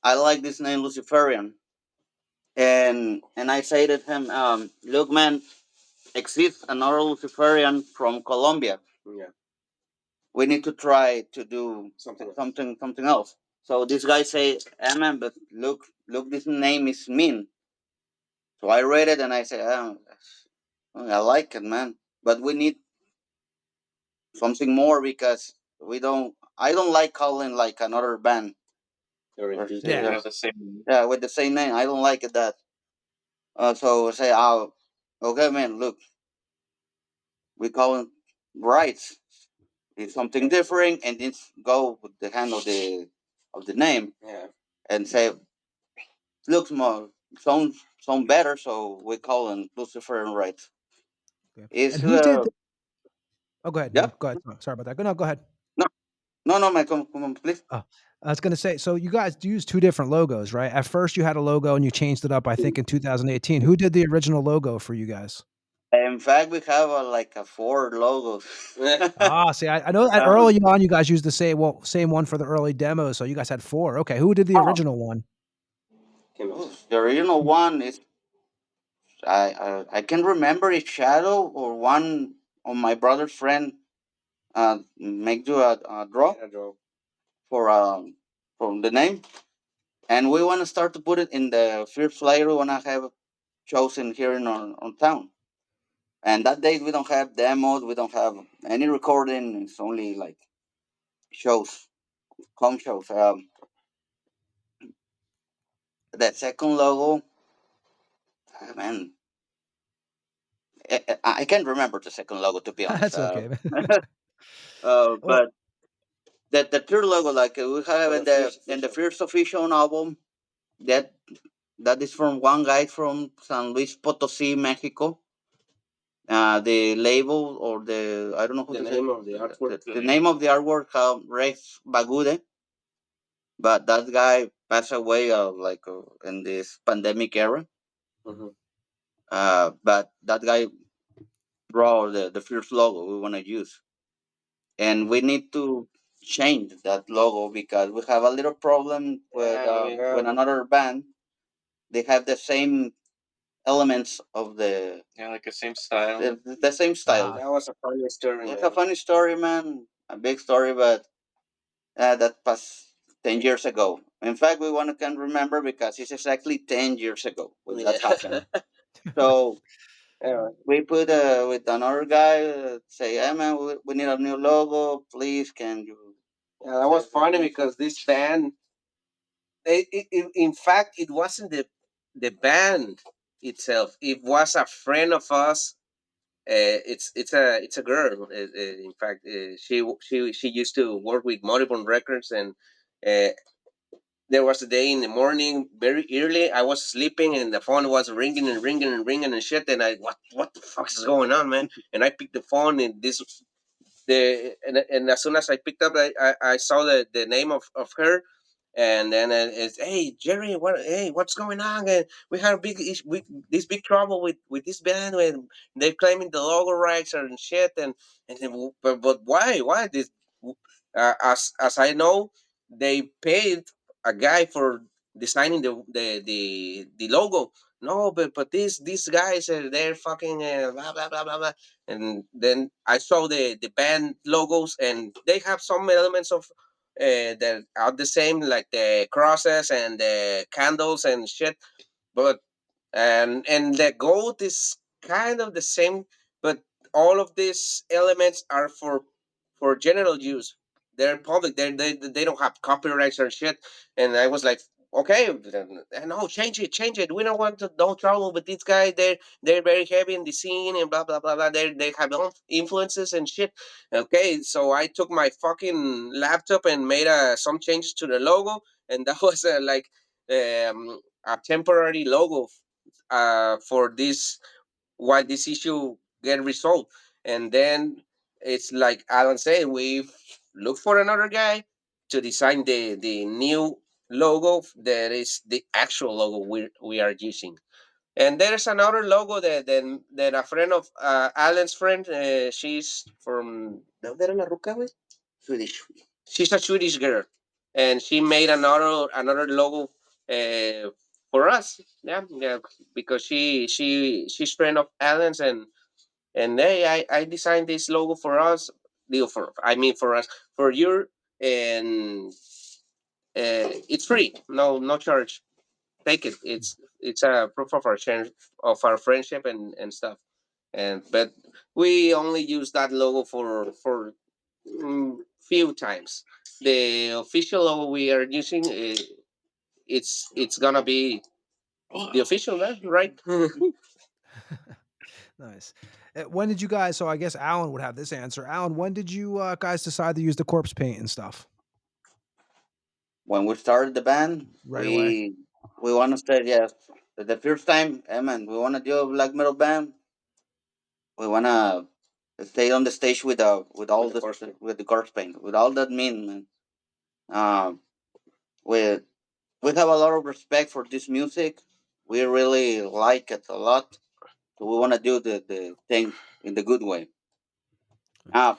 I like this name Luciferian. And I say to him, look, man, exists another Luciferian from Colombia. Yeah. We need to try to do something else. So this guy say, hey, man, but look, this name is mean. So I read it and I say, I like it, man. But we need something more because I don't like calling like another band. Yeah. Yeah, the same. Yeah, with the same name. I don't like it that. So I say, okay, man, look, we call it rights. It's something different, and it's go with the hand of the name. Yeah. And say looks more sound better, so we call it Luciferian Rites. Okay. It's And who did? Oh, go ahead. yeah. No, go ahead. Sorry about that. No, go ahead. No, no, man, come on, please. Oh, I was gonna say, so you guys use two different logos, right? At first, you had a logo and you changed it up, I think, in 2018. Who did the original logo for you guys? In fact, we have like a four logos. Ah, see, I know that um, early on you guys used the same one for the early demos, so you guys had 4. Okay, who did the oh, original one? the original one is I can remember it's Shadow or one of my brother's friend make you a draw for from the name, and we want to start to put it in the first flyer we want to have chosen here in on town. And that day we don't have demos, we don't have any recording. It's only like shows, home shows. That second logo, man, I can't remember the second logo to be honest. That's okay, man. Well, But the third logo, like we have in the first official album, that that is from one guy from San Luis Potosí, Mexico. The label or the I don't know who The to name say. of the artwork. The name of the artwork, Rex Bagude, but that guy passed away in this pandemic era. Mhm. But that guy draw the first logo we want to use, and we need to change that logo because we have a little problem with another band. They have the same elements of Yeah, like the same style. the same style. ah, That was a funny story, It's man. a funny story, man. A big story, but that passed 10 years ago. In fact, we want to can remember because it's exactly 10 years ago when that happened. So Yeah. we put with another guy say, "Hey man, we need a new logo. Please, can you?" Yeah, that was funny because this band, in fact, it wasn't the band itself. It was a friend of us. It's a girl. In fact, she used to work with Moribund Records, and uh, there was a day in the morning, very early. I was sleeping, and the phone was ringing and ringing and ringing and shit. And I, what the fuck is going on, man? And I picked the phone, and and as soon as I picked up, I saw the name of her, and then it's, hey Jerry, what's going on? And we had a this big trouble with this band when they're claiming the logo rights and shit, and then, but why this? As I know, they paid a guy for designing the logo. No, but these guys are they're fucking blah blah blah blah blah. And then I saw the band logos, and they have some elements of that are the same, like the crosses and the candles and shit. But and the gold is kind of the same, but all of these elements are for general use. They're public. They don't have copyrights or shit. And I was like, okay, no, change it. We don't want to no trouble with these guys. They're very heavy in the scene and blah blah blah blah. They have influences and shit. Okay, so I took my fucking laptop and made some changes to the logo, and that was a temporary logo for this while this issue get resolved. And then it's like Alan said, we look for another guy to design the new logo that is the actual logo we are using. And there's another logo that a friend of Alan's friend, she's from ¿De dónde era la ruca, güey? Swedish. She's a Swedish girl. and she made another logo for us. Yeah, yeah, because she's friend of Alan's, and hey, I designed this logo for us. Deal for I mean for us for you, and it's free, no charge. Take it. It's a proof of our friendship and stuff. And but we only use that logo for few times. The official logo we are using, it's gonna be the official, right? Nice. When did you guys? So I guess Alan would have this answer. Alan, when did you guys decide to use the corpse paint and stuff? When we started the band, Right away. we want to start. Yes, the first time, hey man, we want to do a black metal band. We want to stay on the stage with all with the corpse paint, with all that mean, man. Um, we we have a lot of respect for this music. We really like it a lot. So we want to do the thing in the good way. Uh,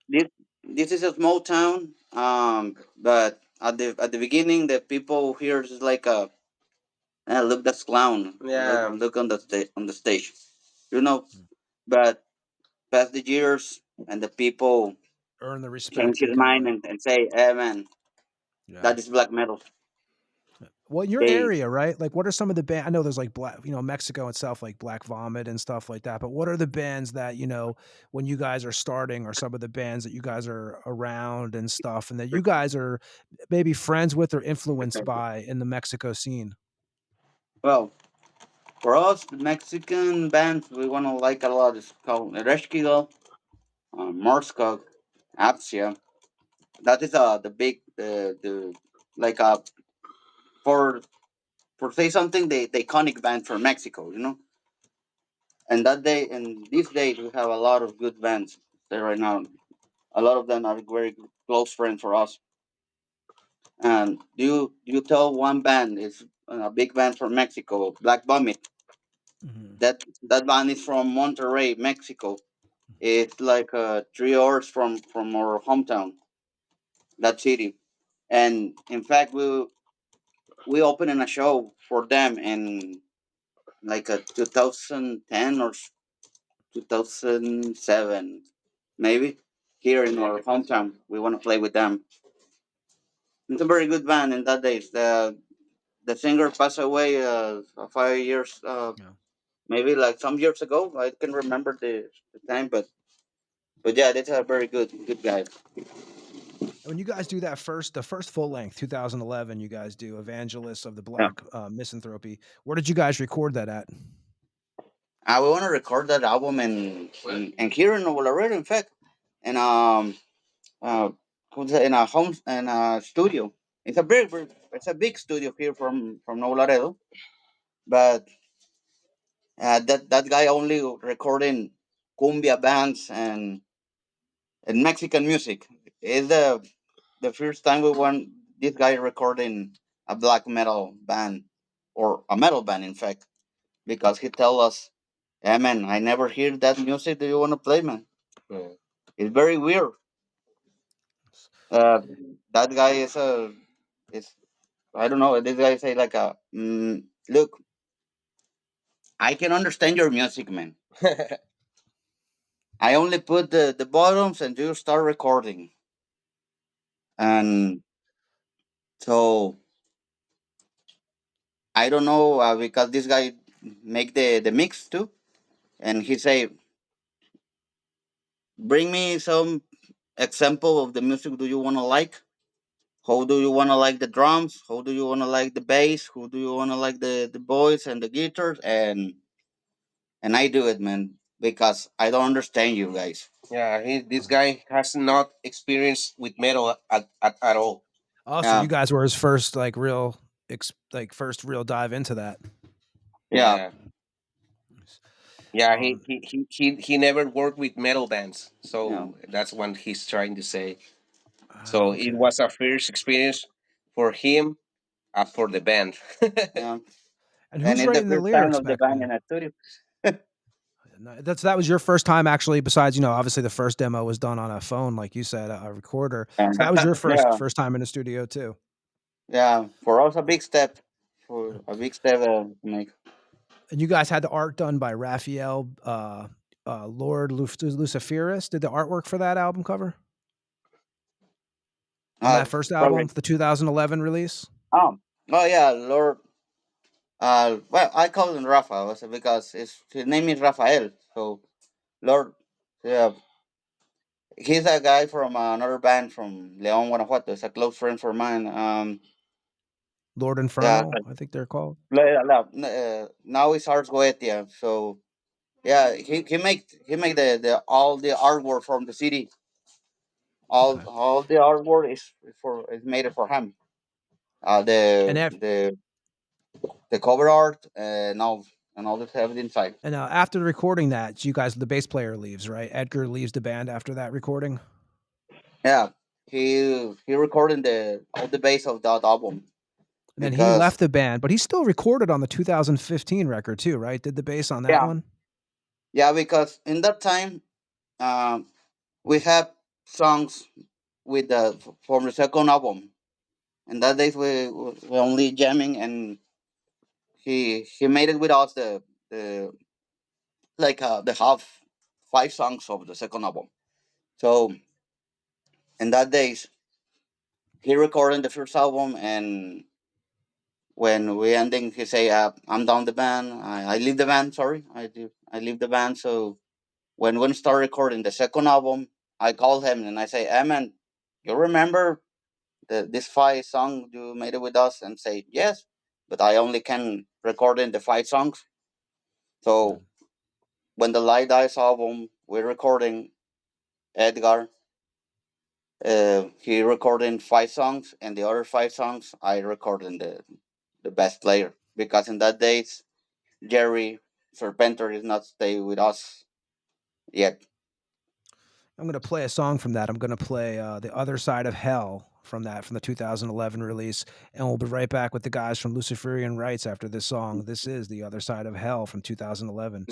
this this is a small town, but at the beginning, the people here is like look that's clown. Yeah. Look on on the stage, you know. But past the years, and the people Earn the change respect his and kind mind of and say, "Hey man, yeah. that is black metal." Well, your They area, right? Like, what are some of the band? I know there's like black, Mexico itself, like Black Vomit and stuff like that. But what are the bands that when you guys are starting, or some of the bands that you guys are around and stuff, and that you guys are maybe friends with or influenced by in the Mexico scene? well, for us, the Mexican bands we want to like a lot is called Ereshkigal, Morskog, Apsia. That is the big the like for for say something the iconic band for Mexico, you know. And that day and these days we have a lot of good bands there right now. A lot of them are very close friends for us. And you tell one band is a big band from Mexico, Black Vomit. Mhm. That band is from Monterrey, Mexico. It's like 3 hours from our hometown, that city. And in fact, we opened in a show for them in like a 2010 or 2007, maybe here in our hometown. We want to play with them. It's a very good band in that days. The singer passed away 5 years, Yeah. maybe like some years ago. I can remember the time, but yeah, that's a very good guy. And when you guys do the first full length, 2011, you guys do Evangelists of the Yeah. Black Misanthropy. Where did you guys record that at? I want to record that album in here in Nuevo Laredo, in fact, and uh, in a home in a studio. It's a it's a big studio here from Nuevo Laredo, but that guy only recording cumbia bands and Mexican music. Is the first time we want this guy recording a black metal band or a metal band, in fact, because he tell us, "Yeah, man, I never hear that music. Do you want to play, man?" Yeah. It's very weird. Uh, that guy is I don't know. This guy say like look, I can understand your music, man. I only put the bottoms and you start recording, and so I don't know because this guy make the mix too, and he say, bring me some example of the music do you want to like. How do you want to like the drums? How do you want to like the bass? Who do you want to like the voice and the guitars? And I do it, man, because I don't understand you guys. Yeah, this guy has not experience with metal at all. Oh, so Yeah, you guys were his first like real first real dive into that. yeah, Yeah, yeah. He Um, he he he, he never worked with metal bands, yeah, so that's what he's trying to say. So it okay. was a first experience for him, for the band. yeah. And And who's it's the writing the first time lyrics of the back band then? in a studio. no, that was your first time actually. Besides, obviously the first demo was done on a phone, like you said, a recorder. And So that was your yeah, first time in the studio too. yeah, for us a big step, for a big step to make. And you guys had the art done by Raphael, Lord Luciferus. Did the artwork for that album cover on that first album, Probably. the 2011 release? Oh, oh yeah, Lord. Well, I call him Rafa also because his name is Rafael. So Lord, yeah, he's a guy from another band from León, Guanajuato. It's a close friend for mine. Lord Yeah, Inferno, I think they're called. now it's Ars Goetia. So yeah, he make the all the artwork from the city. Okay. All the artwork is made for him. And The cover art and all the stuff inside. after recording that, you guys, the bass player leaves, right? Edgar leaves the band after that recording. Yeah, he recorded the all the bass of that album And then he because left the band, but he still recorded on the 2015 record too, right? Did the bass on that yeah, one? because in that time um, we have songs with the from the second album. In that days we only jamming, and he made it with us the the half 5 songs of the second album. So in that days he recorded the first album, and when we ending, he say, "I'm down the band. I leave the band. Sorry, I leave the band." So when we start recording the second album, I call him and I say, "Hey man, you remember this 5 song you made it with us?" And say, "Yes, but I only can record in the 5 songs." Yeah. So when the Light Dies album we're recording, Edgar, he recording 5 songs, and the other 5 songs I recording the best player, because in that days Jerry Serpenter is not stay with us yet. I'm going to play a song from that. I'm going to play The Other Side of Hell from the 2011 release. And we'll be right back with the guys from Luciferian Rites after this song. This is The Other Side of Hell from 2011.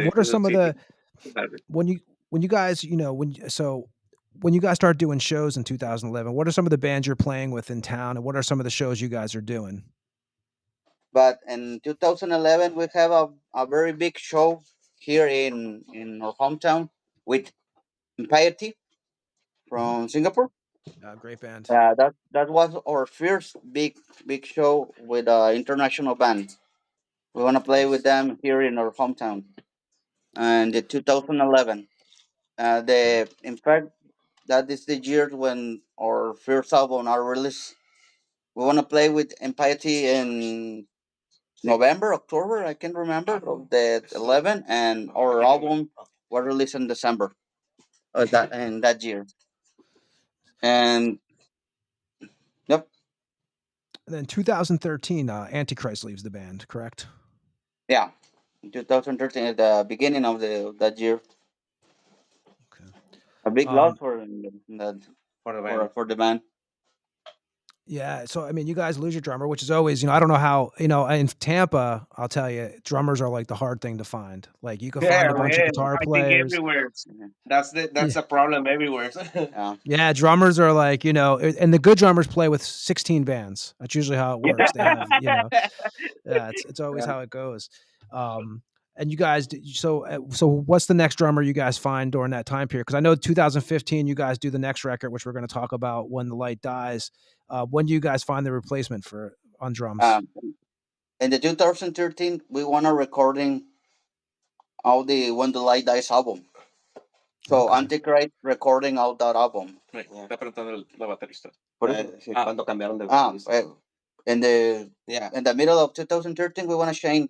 what are some of the when you guys, when you guys start doing shows in 2011, what are some of the bands you're playing with in town, and what are some of the shows you guys are doing? But in 2011, we have a very big show here in our hometown with Piety Mhm. from Singapore. Great band. That was our first big show with an international band. We want to play with Nice. them here in our hometown. And the 2011, the in fact that is the year when our first album are released. We want to play with Impiety in November, October, I can remember, of the 11, and our album was released in December of that year. And yep, And then 2013, Antichrist leaves the band, correct? yeah, in 2013, at the beginning of that year, Okay. a big loss Um, that For the band. for the band. yeah, so I mean, you guys lose your drummer, which is always, I don't know how, in Tampa, I'll tell you, drummers are like the hard thing to find. Like you can find Yeah, a bunch of man. guitar I think players. everywhere. Mhm. That's Yeah. a problem everywhere. Yeah, Yeah, drummers are like, and the good drummers play with 16 bands. That's usually how it works. They have, yeah, it's always yeah. how it goes. Um, and you guys, so what's the next drummer you guys find during that time period? Because I know 2015, you guys do the next record, which we're going to talk about, When the Light Dies. When do you guys find the replacement for on drums? Um, in the 2013, we want to recording all the When the Light Dies album. So Okay. Antichrist recording all that album. Está preguntando la baterista. Por eso. Sí, cuando cambiaron de Ah, vocalista. yeah, in the middle of 2013, we want to change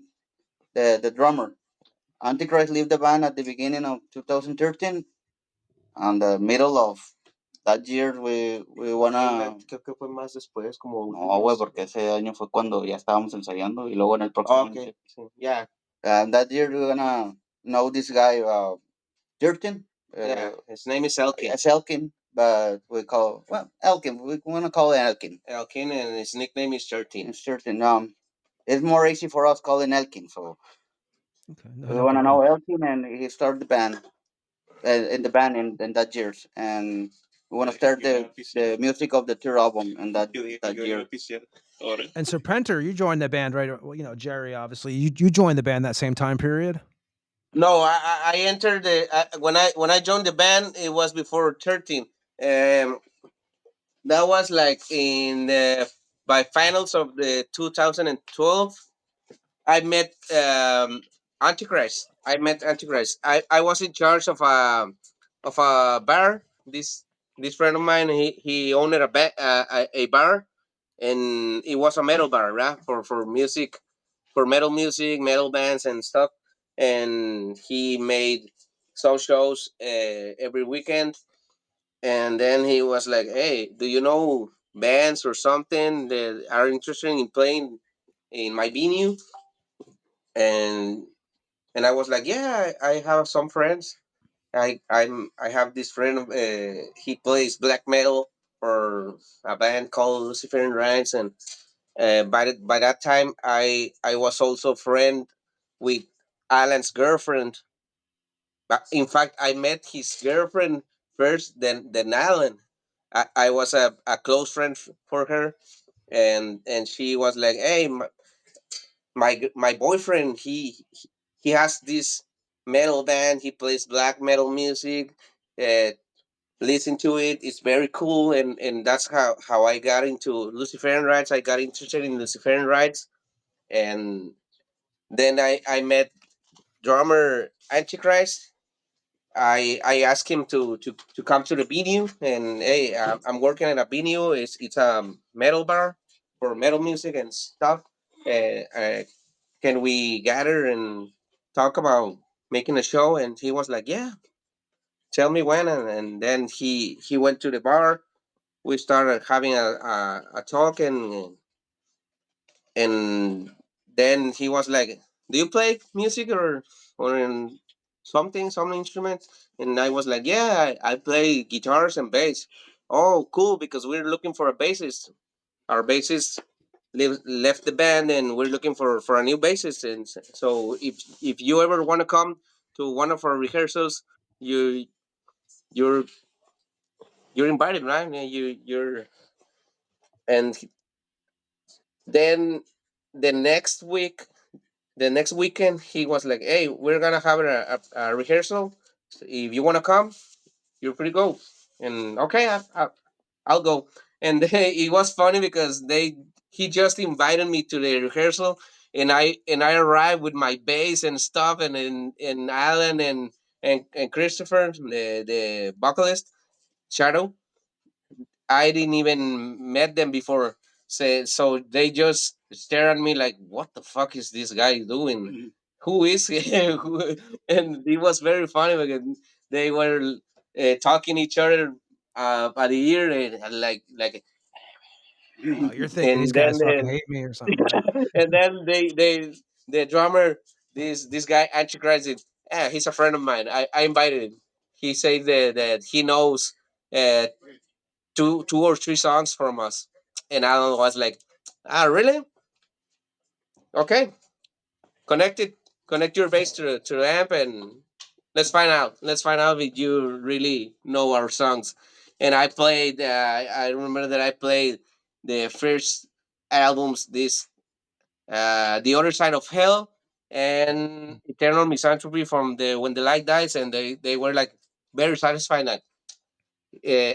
the drummer. Antichrist leave the band at the beginning of 2013. And the middle of that year, we wanna. Creo que fue más después, como No, güey, porque ese año fue cuando ya estábamos ensayando y luego en el próximo. Okay. Sí. Yeah. And that year we're gonna know this guy, 13. Yeah. His name is Elkin. It's Elkin, but we call Elkin. We wanna call it Elkin. Elkin, and his nickname is 13. It's 13. It's more easy for us calling Elkin, so Okay. No, we no wanna problem. know Elkin, and he started the band, in the band in that years, and we wanna start the music of the third album in that year. And so Prenter, you joined the band, right? Well, Jerry, obviously, you joined the band that same time period. No, I entered when I joined the band. It was before 13. Um, that was like in the by finals of the 2012. I met Antichrist. I met Antichrist. I was in charge of a bar. This friend of mine, he owned a bar, and it was a metal bar, right? For music, for metal music, metal bands and stuff. And he made some shows every weekend. And then he was like, "Hey, do you know bands or something that are interested in playing in my venue?" And I was like, "Yeah, I have some friends. I have this friend. He plays black metal for a band called Luciferian Rites, and by that time, I was also friend with Alan's girlfriend. But in fact, I met his girlfriend first, then Alan. I was a close friend for her, and she was like, "Hey, my boyfriend, he has this metal band. He plays black metal music. Uh, listen to it. It's very cool." And that's how I got into Luciferian Rites. I got interested in Luciferian Rites, and then I met drummer Antichrist. I asked him to come to the venue, and hey, I'm working at a venue. It's a metal bar for metal music and stuff. Can we gather and talk about making a show? And he was like, yeah, tell me when. And then he went to the bar. We started having a talk, and then he was like, do you play music or in some instrument? And I was like, yeah, I play guitars and bass. Oh, cool, because we're looking for a bassist. Our bassist left the band, and we're looking for a new bassist. And so if you ever want to come to one of our rehearsals, you you're you're invited, right? Yeah, you're and then the next week, the next weekend, he was like, "Hey, we're gonna have a rehearsal. If you wanna come, you're free to go." And okay, I'll go. And it was funny because he just invited me to the rehearsal, and I arrived with my bass and stuff, and Alan and Christopher, the vocalist, Shadow. I didn't even met them before. So they just stare at me like, "What the fuck is this guy doing? Who is he?" And it was very funny because they were talking each other by the ear, and like, You're thinking these and guys then fucking hate me or something, right? and then they the drummer, this guy Antichrist, he's a friend of mine. I invited him. He said that he knows uh, two or three songs from us, and Alan was like, "Ah, really? Okay, connect it, connect your bass to the amp, and let's find out if you really know our songs." And I played. I remember that I played the first albums. This The Other Side of Hell and Eternal Misanthropy from the When the Light Dies, and they were like very satisfied. Like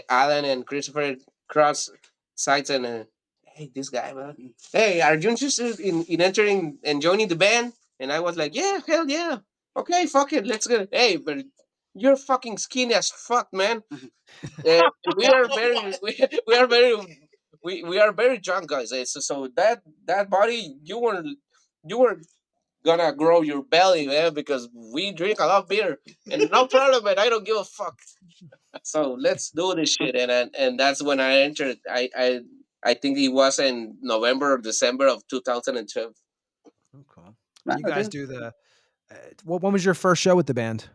Alan and Christopher cross sites and hey, this guy, man. Hey, are you interested in entering and joining the band? And I was like, yeah, hell yeah. Okay, fuck it, let's go. Hey, but you're fucking skinny as fuck, man. We are very, we are very, we are very drunk guys. So that body, you were gonna grow your belly, man, because we drink a lot of beer. And no problem, man. I don't give a fuck. So let's do this shit. And that's when I entered. I think it was in November or December of 2012. Okay. Ah, You guys okay. do the. When was your first show with the band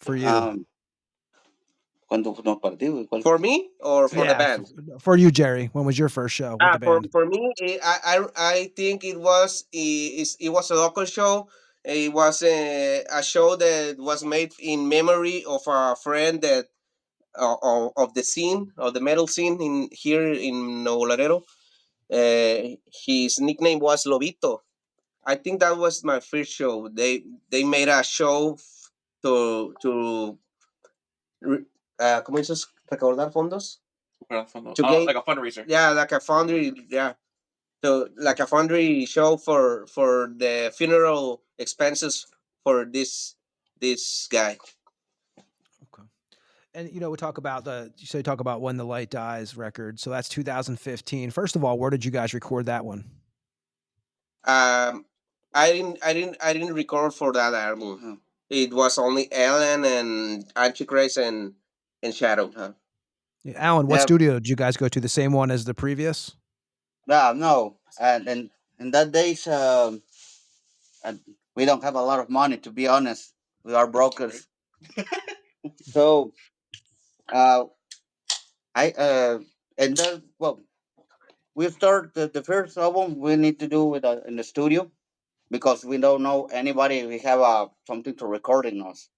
for you? ¿Cuándo nos partimos? ¿Cuál? For me or for the Yeah, band? for you, Jerry. When was your first show with the band? For me, I think it was a local show. It was a show that was made in memory of a friend that of the scene, of the metal scene in here in Nuevo Laredo. His nickname was Lobito. I think that was my first show. They made a show to ¿cómo dices? Recaudar fondos. To gain, Like a fundraiser. yeah, like a foundry, yeah. So like a foundry show for the funeral expenses for this guy. Okay. And we talk about talk about When the Light Dies record. So that's 2015. First of all, where did you guys record that one? Um, I didn't record for that album. Huh. It was only Ellen and Antichrist and Shadow. Huh? Yeah, Alan, what Yeah, studio did you guys go to? The same one as the previous? no. And in that days, and we don't have a lot of money, to be honest. We are brokers. So, uh, I and then well, we start the first album. We need to do with in the studio because we don't know anybody. We have something to record in us.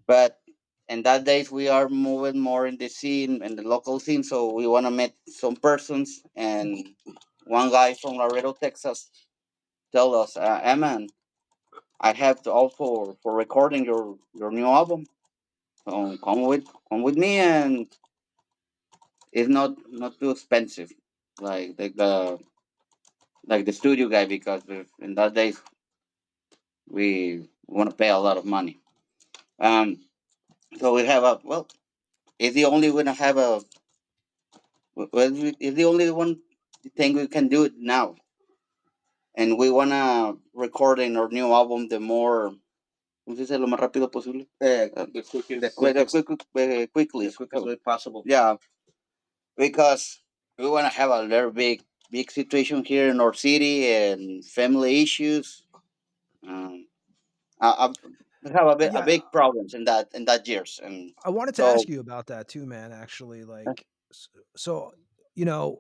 But in that days, we are moving more in the scene and the local scene. So we want to meet some persons. And one guy from Laredo, Texas, tell us, "Hey man, I have to all for recording your new album. So come with me, and it's not too expensive, like the studio guy, because in that days we want to pay a lot of money. Um, so we have a well, it's the only one I have a it's the only one thing we can do it now, and we wanna record in our new album the more. ¿Cómo se dice? Lo más rápido posible. Quickly. As quick as way possible. Yeah, because we want to have a very big situation here in our city and family issues. Um, we have a Yeah, big problems in that years, and I wanted to so ask you about that too, man. Actually, like, so you know,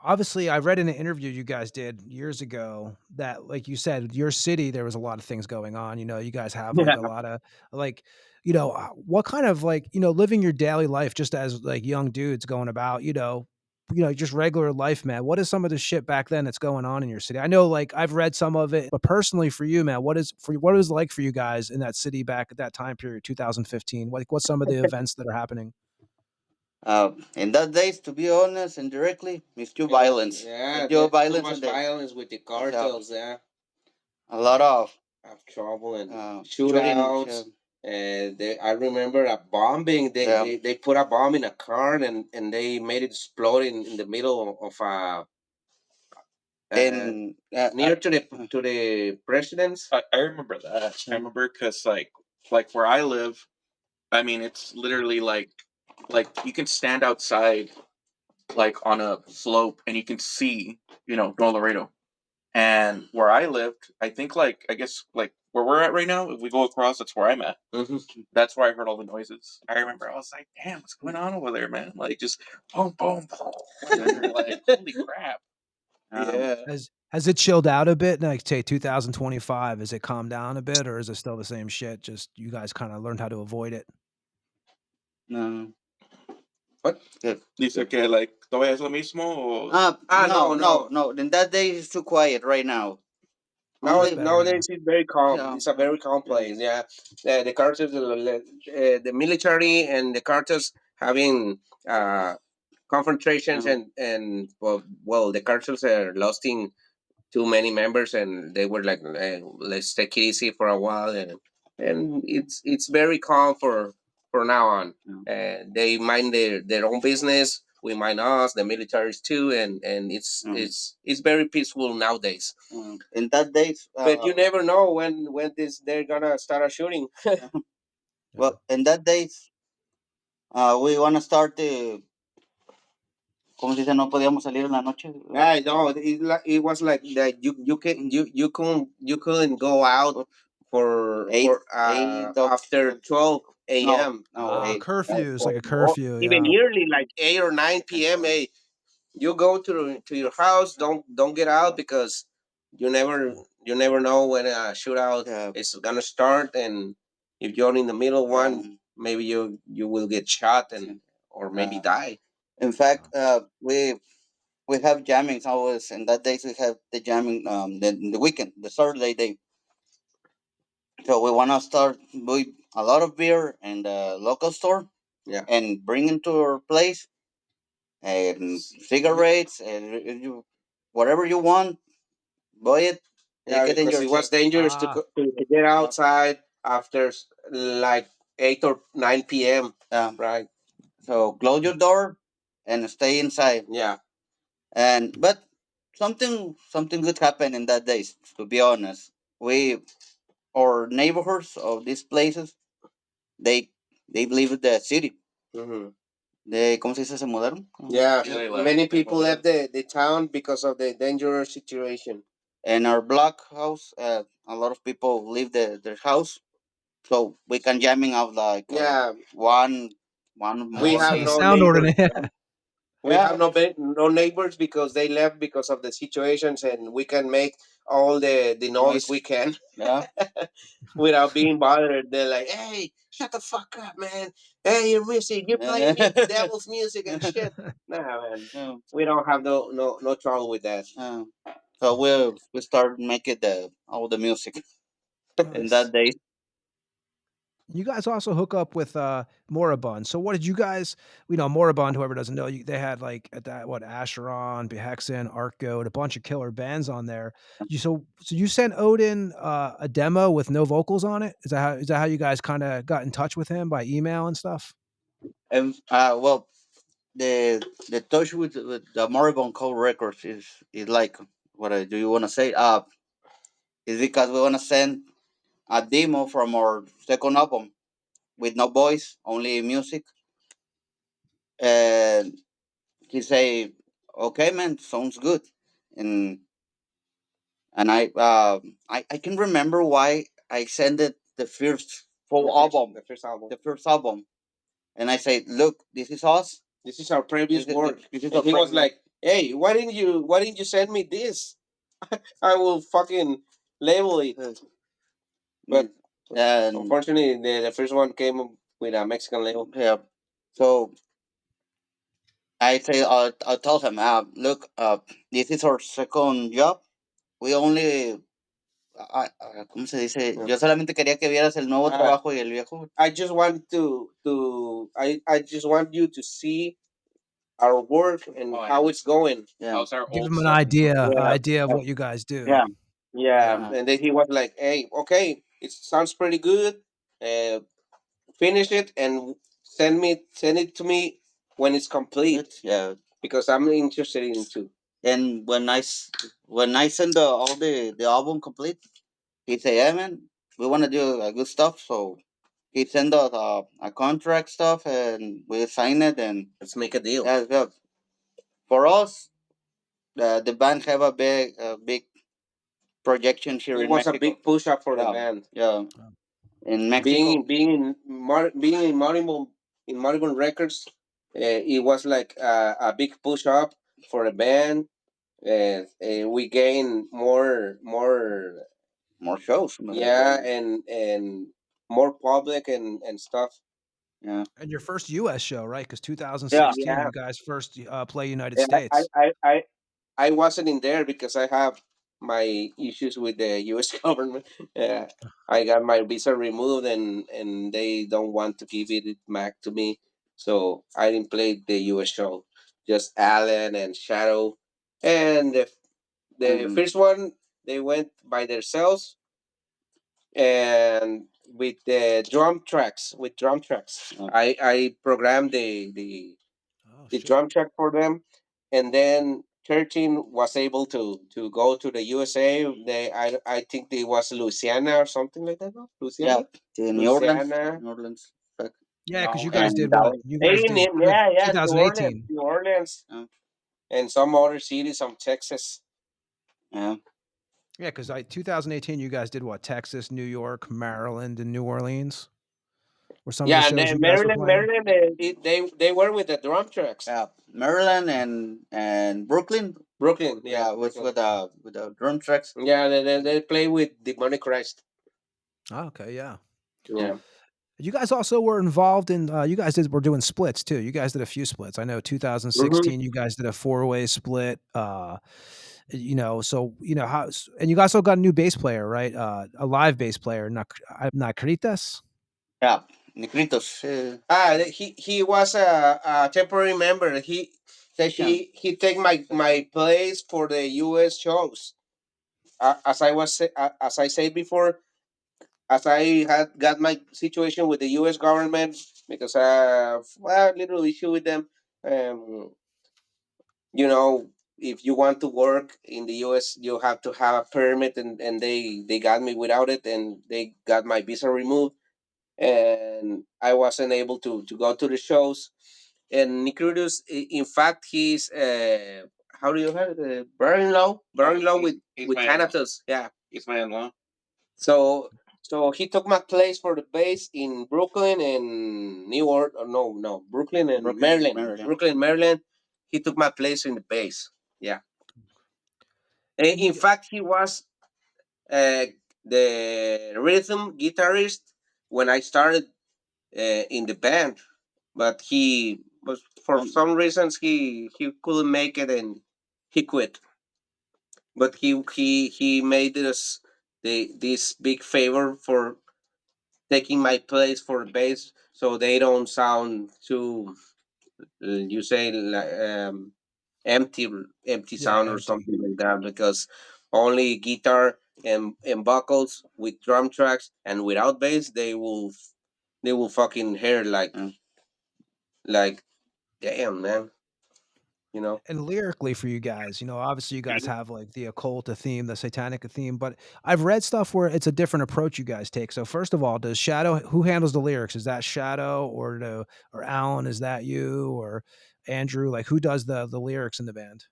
obviously, I read in an interview you guys did years ago that, like you said, your city, there was a lot of things going on. You guys have like Yeah. a lot of like, what kind of like, living your daily life just as like young dudes going about, just regular life, man. What is some of the shit back then that's going on in your city? I know, like, I've read some of it, but personally for you, man, what is it like for you guys in that city back at that time period, 2015? What's some of the events that are happening? In that days, to be honest, indirectly, it's too It was, violence. yeah, It's too there's too violence much and the, violence with the cartels. Yeah, a lot of have trouble and shootings. shootouts. And I remember a bombing. Yeah. They put a bomb in a car and they made it explode in the middle of And near to the presidents. I remember that. I remember because like where I live, I mean, it's literally like you can stand outside like on a slope and you can see North Laredo. And where I lived, I think like I guess like where we're at right now, if we go across, that's where I'm at. Mhm. That's where I heard all the noises. I remember I was like, "Damn, what's going on over there, man?" Like just boom, boom, boom. And you're like, "Holy crap!" Yeah. Has it chilled out a bit? Like, say 2025, has it calmed down a bit, or is it still the same shit? Just you guys kind of learned how to avoid it. no. What? Good. Dice que like todavía es lo mismo. O... No. In that day, it's too quiet right now. It's better now. Nowadays it's very calm. Yeah. It's a very calm place. Yeah, the cartels, the military and the cartels having confrontations and the cartels are losing too many members and they were like, let's take it easy for a while and it's very calm for now on. They mind their own business. We mind us, the militaries too, and it's very peaceful nowadays. In that days, But you never know when they're gonna start a shooting. well, in that days, we wanna start the. ¿Cómo se dice? No podíamos salir en la noche. I know it was like that. You couldn't go out for Eight- for eight of- after 12 a.m. No, eight. Curfew is like a or curfew, even yeah. early, like 8 or 9 p.m. Hey, you go to your house. Don't get out because you never know when a shootout is gonna start, and if you're in the middle one, maybe you will get shot and or maybe die. In fact, we have jammings always. In that days, we have the jamming the weekend, the Saturday day. So we wanna start with a lot of beer in the local store. Yeah. And bring into our place and cigarettes and whatever you want, buy it. Yeah, Take it in because your it was check. dangerous to get outside after like 8 or 9 p.m. Right. So close your door and stay inside. Yeah. And but something good happened in that days. To be honest, we our neighborhoods of these places they leave the city. Mm-hmm. They ¿cómo se dice? Se mudaron. Yeah, they left. many people left the town because of the dangerous situation. In our block house, a lot of people leave their house, so we can jamming out like Yeah, one we more. have The no sound neighbors. ordinance. We have no neighbors because they left because of the situations, and we can make all the noise we can Yeah. without being bothered. They're like, "Hey, shut the fuck up, man! Hey, you're music, you're playing devil's music and shit." Nah, man, Yeah. we don't have no trouble with that. So we start making the all the music in Nice. that day. You guys also hook up with Moribund. So what did you guys, Moribund, whoever doesn't know, they had like at that what Asheron, Behexen, Arcgoat, a bunch of killer bands on there. So you sent Odin a demo with no vocals on it? Is that how you guys kind of got in touch with him by email and stuff? And well, the touch with the Moribund Code Records is like what do you want to say? Is because we want to send a demo from our second album with no voice, only music. And he say, "Okay, man, sounds good." And I can remember why I sent it the first full album, the first album, and I say, "Look, this is us. This is our previous work." This is And he was like, hey, why didn't you send me this? I will fucking label it. But and unfortunately, the first one came with a Mexican label. yeah, so I told him, look, this is our second job. We only, ¿cómo se dice? Yeah. Yo solamente quería que vieras el nuevo trabajo y el viejo. I just want I just want you to see our work and how it's going. Yeah, How's our Give old him an stuff? idea of what you guys do. yeah, Yeah, and then he was like, "Hey, okay, it sounds pretty good. Uh, finish it and send it to me when it's complete yeah. because I'm interested in it too." And when I send all the album complete, he say, "Yeah, man, we want to do good stuff." So he send us a contract stuff, and we sign it, and Let's make a deal. yeah. For us, the band have a big projection here It in was a Mexico. big push up for the Yeah, band. yeah. In Mexico, Being in Moribund Records, it was like a big push up for the band. We gain more shows. yeah, and more public and stuff. Yeah, And your first U.S. show, right? Because yeah, 2016, Yeah, you guys first play United and States. I wasn't in there because I have my issues with the U.S. government. Uh, I got my visa removed, and they don't want to give it back to me, so I didn't play the U.S. show. Just Alan and Shadow, and the first one they went by themselves and with the drum tracks. With drum tracks, I programmed Oh the shit! drum track for them, and then 13 was able to go to the USA. I think it was Louisiana or something like that. No? yeah. Louisiana, To Louisiana, New Orleans. Yeah, because you guys And did what? Dallas. You hey, guys did yeah, two- New Orleans, Yeah, and some other cities, some Texas. yeah, Yeah, because 2018, you guys did what? Texas, New York, Maryland, and New Orleans. Were some of the Yeah, and shows then you guys were playing? Maryland, they were with the drum tracks. yeah. Maryland and Brooklyn. Brooklyn, yeah, Yeah, with Brooklyn. with the drum tracks. Yeah, they play with Demonic Christ. Oh, okay, yeah. Yeah. You guys also were involved in. You guys were doing splits too. You guys did a few splits. I know Mm-hmm. 2016, you guys did a four-way split. So how, and you also got a new bass player, right? A live bass player, not Critas. Yeah, Nikritos. He was a temporary member. Session. He take my place for the U.S. shows. As I said before, as I had got my situation with the U.S. government because I have a little issue with them. Um, you know, if you want to work in the U.S., you have to have a permit, and they got me without it, and they got my visa removed, and I wasn't able to go to the shows. And Nikrudus, in fact, he's how do you have it? Brother-in-law He's with my in-law. Thanatos. Yeah. He's my in-law. So he took my place for the base in Brooklyn and New York. No, Brooklyn and Maryland. Brooklyn, Maryland. He took my place in the base. Yeah. And And you in fact, he was uh, the rhythm guitarist when I started in the band, but he was for some reasons he couldn't make it and he quit. But he made us this big favor for taking my place for bass, so they don't sound too you say like empty yeah, sound or empty. something like that because only guitar and vocals with drum tracks and without bass they will fucking hear like damn man, you know. And lyrically for you guys, obviously you guys have like the occult theme, the satanic theme, but I've read stuff where it's a different approach you guys take. So first of all, does Shadow, who handles the lyrics? Is that Shadow or Alan? Is that you or Andrew? Like who does the lyrics in the band?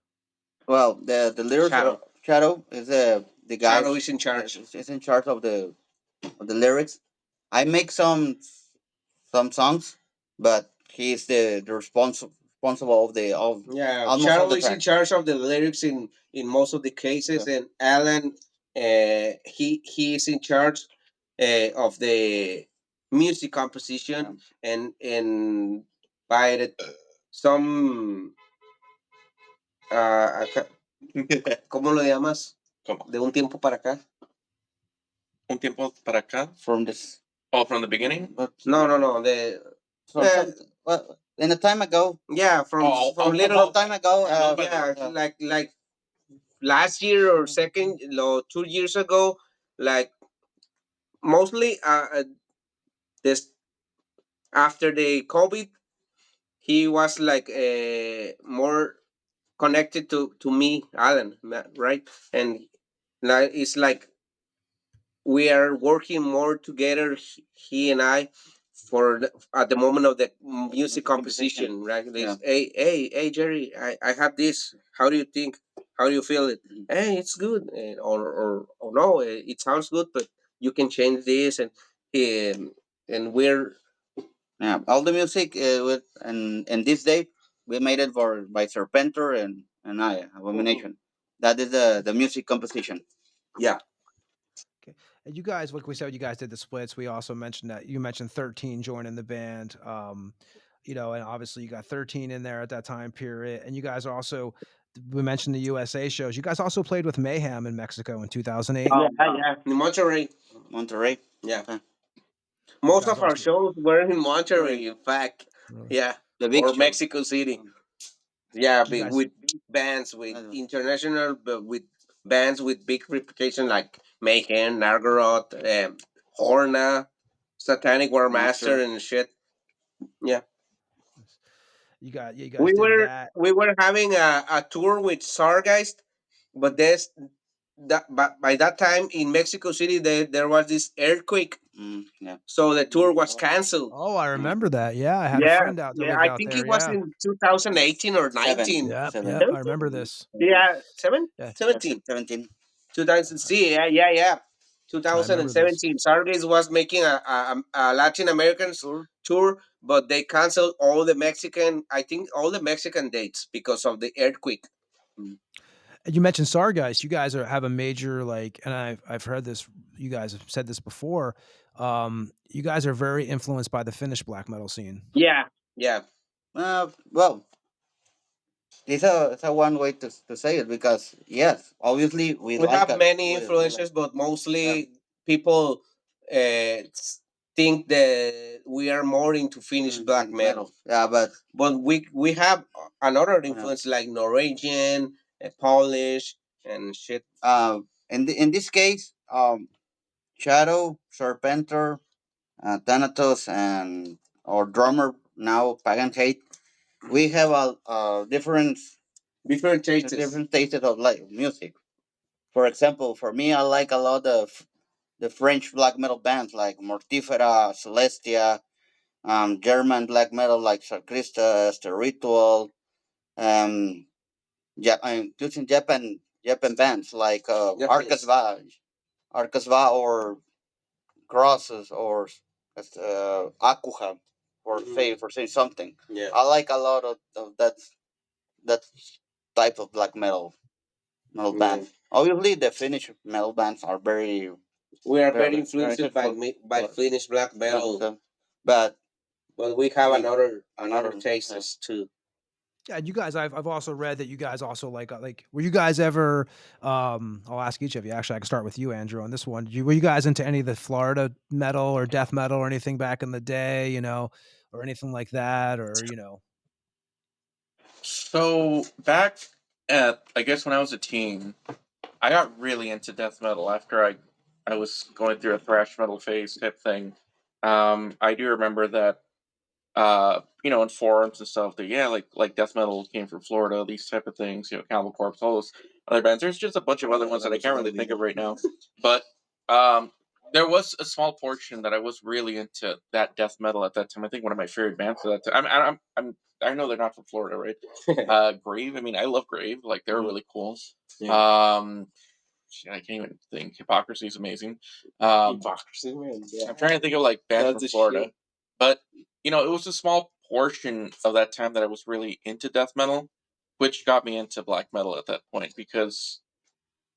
Well, the lyrics. Shadow is the guy. Shadow is in charge. Is in charge of the lyrics. I make some songs, but he's the responsible responsible of the Yeah, almost all Shadow the is in tracks. charge of the lyrics in most of the cases, and Alan, he is in charge of the music composition, and by the some ¿cómo lo llamas? ¿Cómo? De un tiempo para acá. Un tiempo para acá. From this. Oh, from the beginning. No. The From well, in a time ago. yeah, from little From time ago. like last year or 2 years ago, like mostly this after the COVID, he was like more connected to me, Alan, right? And like it's like we are working more together, he and I, at the moment of the music composition, right? Hey, Jerry, I have this. How do you think? How do you feel it? Hey, it's good, or no, it sounds good, but you can change this, and we're All the music with and this day we made it by Serpentor and I Abomination. That is the music composition. yeah. Okay. And you guys, like we said, you guys did the splits. We also mentioned that you mentioned 13 joining the band. And obviously you got 13 in there at that time period. And you guys also, we mentioned the USA shows. You guys also played with Mayhem in Mexico in 2008. Yeah, in Monterrey. Monterrey. Yeah. Okay. Most of our shows were in Monterrey, in fact. Really? Yeah. The big Or shows. Mexico City. Yeah, You guys- with big bands, with international, but with bands with big reputation like Mayhem, Nargoroth, Horna, Satanic War Master, and shit. Yeah. You guys We did were that. we were having a tour with Sargeist, but by that time in Mexico City there was this earthquake, Yeah. so the tour was canceled. Oh, I remember that. Yeah, I had a Yeah, friend that lived I out think there. it was Yeah. in 2018 or 19. Yep, Seven. yep. I remember this. Yeah, Yeah. 17. 17. 2000. See, yeah. I remember this. 2017. Sarges was making a Latin American tour, but they canceled all the Mexican. I think all the Mexican dates because of the earthquake. And you mentioned Sargeist. You guys have a major and I've heard this. You guys have said this before. You guys are very influenced by the Finnish black metal scene. Yeah. Well, it's a one way to say it because yes, obviously We have many influences, but mostly people think that we are more into Finnish black metal. Yeah, but we have another influence like Norwegian, Polish, and shit. in this case, Shadow, Serpentor, Thanatos, and our drummer now Pagan Hate, we have a different tastes. different tastes of like music. For example, for me, I like a lot of the French black metal bands like Mortifera, Celestia, German black metal like Sarkristas, The Ritual, including Japan bands like Arkasva or Crosses or Akuha for saying something. Yeah. I like a lot of that type of black metal bands. Obviously, the Finnish metal bands are very. We are very influenced by Finnish black metal, but we have another tastes too. Yeah, you guys. I've also read that you guys also like. Were you guys ever? I'll ask each of you. Actually, I can start with you, Andrew, on this one. Were you guys into any of the Florida metal or death metal or anything back in the day? Or anything like that, or So back at, I guess when I was a teen, I got really into death metal after I was going through a thrash metal phase type thing. I do remember that in forums and stuff that like death metal came from Florida, these type of things, Cannibal Corpse, all those other bands. There's just a bunch of other ones that I can't really think of right now. But there was a small portion that I was really into that death metal at that time. I think one of my favorite bands at that time. I know they're not from Florida, right? Grave. I mean, I love Grave. Like they're really cool. Yeah. I can't even think. Hypocrisy is amazing. Hypocrisy, man. Yeah. I'm trying to think of like bands from Florida, but it was a small portion of that time that I was really into death metal, which got me into black metal at that point because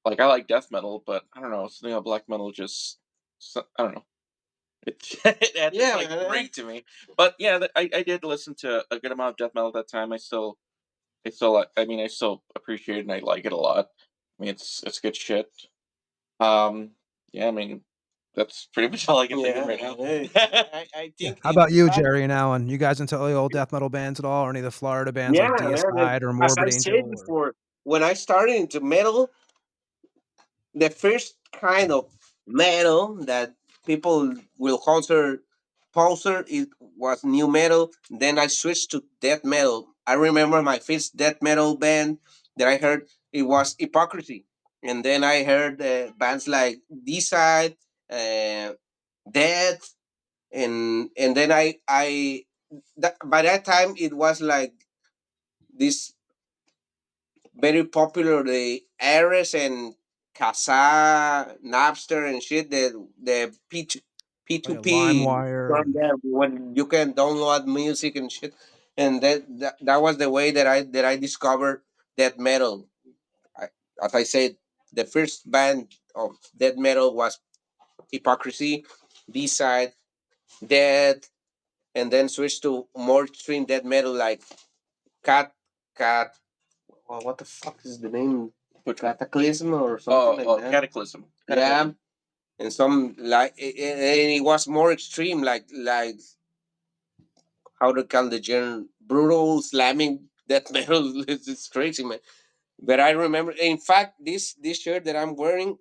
like I like death metal, but I don't know, something about black metal just I don't know. It, it had this like ring to me. But yeah, I did listen to a good amount of death metal at that time. I still I still appreciate it and I like it a lot. I mean it's good shit. Um yeah, I mean that's pretty much all I can think of right now. I Yeah. think How in about you, fact, Jerry and Alan? You guys into the old death metal bands at all, or any of the Florida bands yeah, like man. Deicide or As Morbid I Angel? said before, when I started into metal, the first kind of metal that people will consider poser it was new metal. Then I switched to death metal. I remember my first death metal band that I heard, it was Hypocrisy, and then I heard bands like D-Side, uh, Death, and then by that time it was like this very popular, the Ares and Casa, Napster and shit, the Oh, yeah, P2P LimeWire. from there when you can download music and shit. And that was the way that I discovered death metal. I, as I said, the first band of death metal was Hypocrisy, B side, Death, and then switched to more extreme death metal like Cat Cat. Well, what the fuck is the name? Which one? Cataclysm or something like that. Cataclysm. Yeah, and some like and it was more extreme, like how to call the genre, brutal slamming death metal. It's crazy, man. But I remember, in fact, this shirt that I'm wearing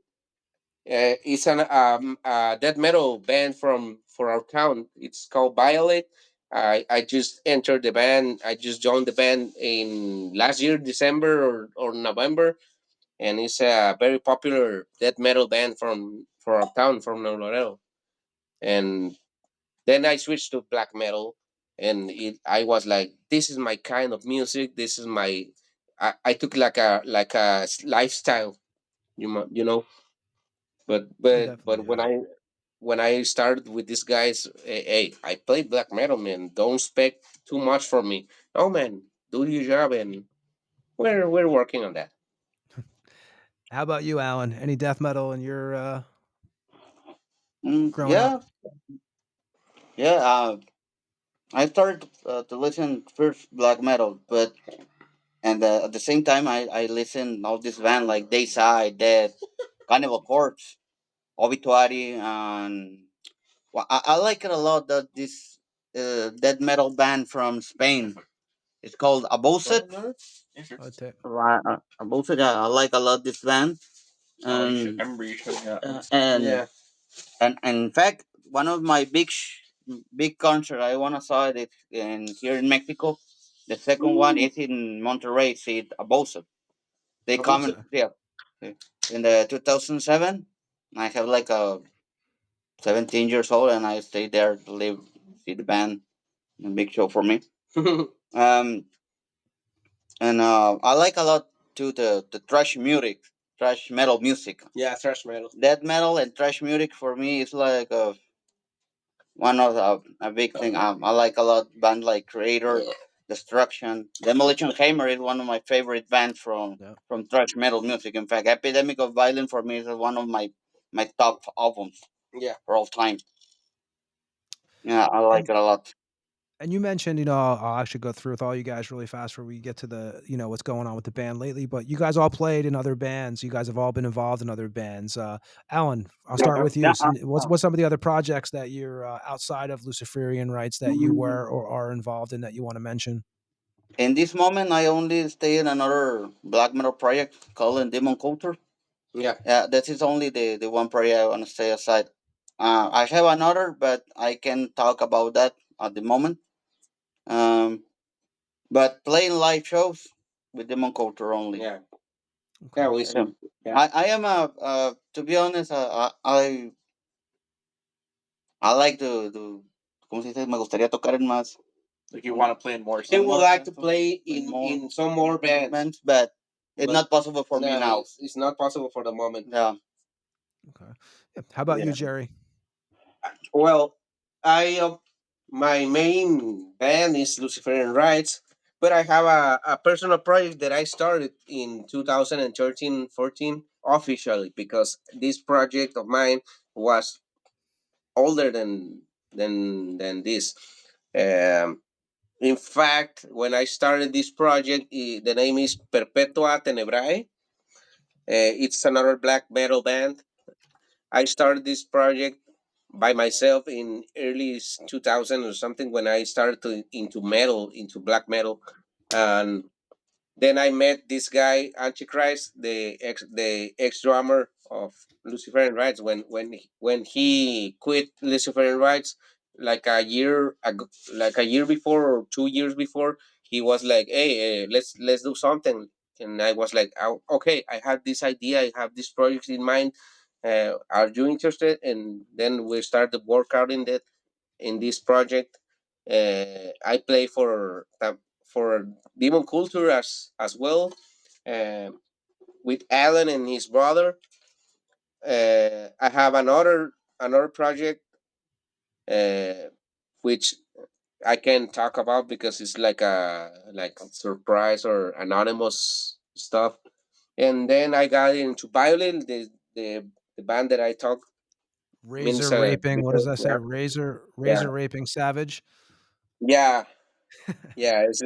is an death metal band from for our town. It's called Violet. I just entered the band. I just joined the band in last year, December or November, and it's a very popular death metal band from our town, from Laredo. And then I switched to black metal, and I was like, this is my kind of music. This is my. I took like a lifestyle, you know. Oh, But definitely. when I started with these guys, hey, I play black metal, man. Don't expect too much from me. No, man, do your job, and we're working on that. How about you, Alan? Any death metal in your growing up? Yeah, yeah. I started to listen first black metal, but and at the same time I listened all this band like Dayside, Death, Cannibal Corpse, Obituary, and well, I like it a lot. That this death metal band from Spain. It's called Aboset. Okay. Right, Aboset. Yeah, I like a lot this band. I remember you showing me that one. And Yeah. and in fact, one of my big concert I wanna saw it in here in Mexico. The second one is in Monterrey. It's at Aboset. They come Abusa. in, yeah, in the 2007. I have like a 17 years old, and I stayed there to live see the band. A big show for me. Um, and I like a lot too the thrash metal music. Yeah, thrash metal. Death metal and thrash music for me is like one of a big thing. I like a lot band like Creator, Destruction, Demolition Hammer is one of my favorite bands Yeah. from thrash metal music. In fact, Epidemic of Violence for me is one of my top albums Yeah. for all time. Yeah, I like And it a lot. and you mentioned, I'll actually go through with all you guys really fast before we get to the, what's going on with the band lately. But you guys all played in other bands. You guys have all been involved in other bands. Alan, I'll start with you. Yeah, What's some of the other projects that you're outside of Luciferian Rites that you were or are involved in that you want to mention? in this moment, I only stay in another black metal project called Demon Culture. Yeah. Yeah, that is only the one project I want to stay aside. I have another, but I can talk about that at the moment. Um, but playing live shows with Demon Culture only. Yeah. Okay. Yeah. We. Yeah. Yeah. I am a to be honest, I like to ¿cómo se dice? Me gustaría tocar en más Like you want to play in more He would songs. like to play in more in some more bands, bands, but it's but not possible for me no, now. it's not possible for the moment. Yeah. Okay. Yeah. How about you, Yeah. Jerry? Well, I my main band is Luciferian Rites, but I have a personal project that I started in 2013-14 officially, because this project of mine was older than this. Um, in fact, when I started this project, the name is Perpetua Tenebrae. It's another black metal band. I started this project by myself in early 2000 or something, when I started into metal, into black metal, and then I met this guy Antichrist, the ex drummer of Luciferian Rites. When he quit Luciferian Rites, like a year ago, like a year before or 2 years before, he was like, "Hey, let's do something." And I was like, "Oh, okay, I have this idea, I have this project in mind. Are you interested?" And then we started work out in this project. I play for Demon Culture as well, uh, with Alan and his brother. I have another project, uh, which I can talk about because it's like a surprise or anonymous stuff. And then I got into violin, the band that I talk means Razor raping. What does that say? yeah, yeah, Razor raping savage. yeah. Yeah, this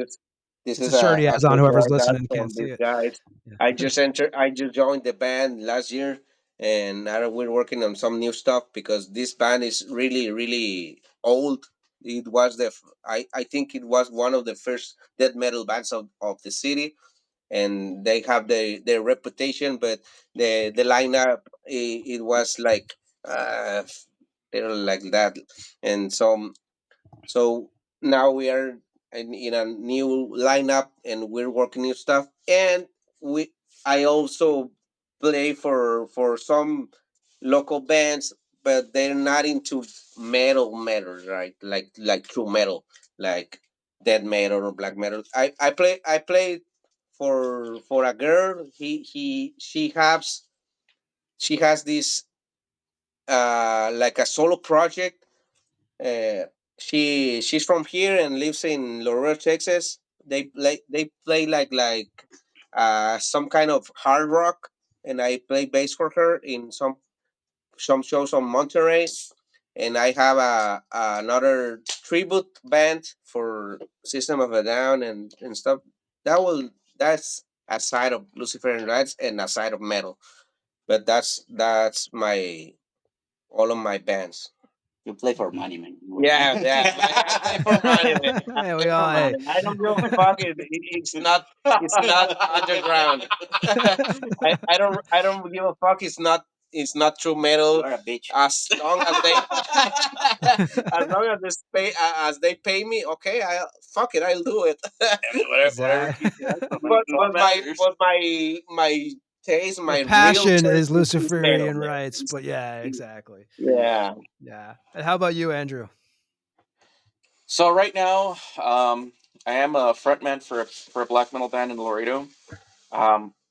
It's a is shirt he a has on. favor Whoever's I got listening from can't see these it. guys. Yeah. I just joined the band last year, and now we're working on some new stuff because this band is really really old. It was I think it was one of the first death metal bands of the city, and they have their reputation, but the lineup, it was like, uh they're like that. And so now we are in a new lineup, and we're working new stuff. And we I also play for some local bands, but they're not into metal, right? Like true metal, like death metal or black metal. I play for a girl. She has this, like a solo project. She's from here and lives in Laredo, Texas. They play some kind of hard rock, and I play bass for her in some shows on Monterey. And I have another tribute band for System of a Down and stuff. That's a side of Luciferian Rites and a side of metal. But that's my all of my bands. You play for money, man. Yeah, yeah. I play for money, man. I Yeah, play we for all. Hey. money. I don't give a fuck. It's not underground. I don't give a fuck. It's not true metal. You're a bitch. As long as they as long as they pay me, okay. I fuck it. I'll do it. Whatever Zach. keeps you happy, man. but That's all but that my matters. but my taste, Your my real passion taste is is metal, Luciferian man. rights, but yeah, exactly. Yeah. Yeah. And how about you, Andrew? So right now, I am a frontman for a black metal band in Laredo.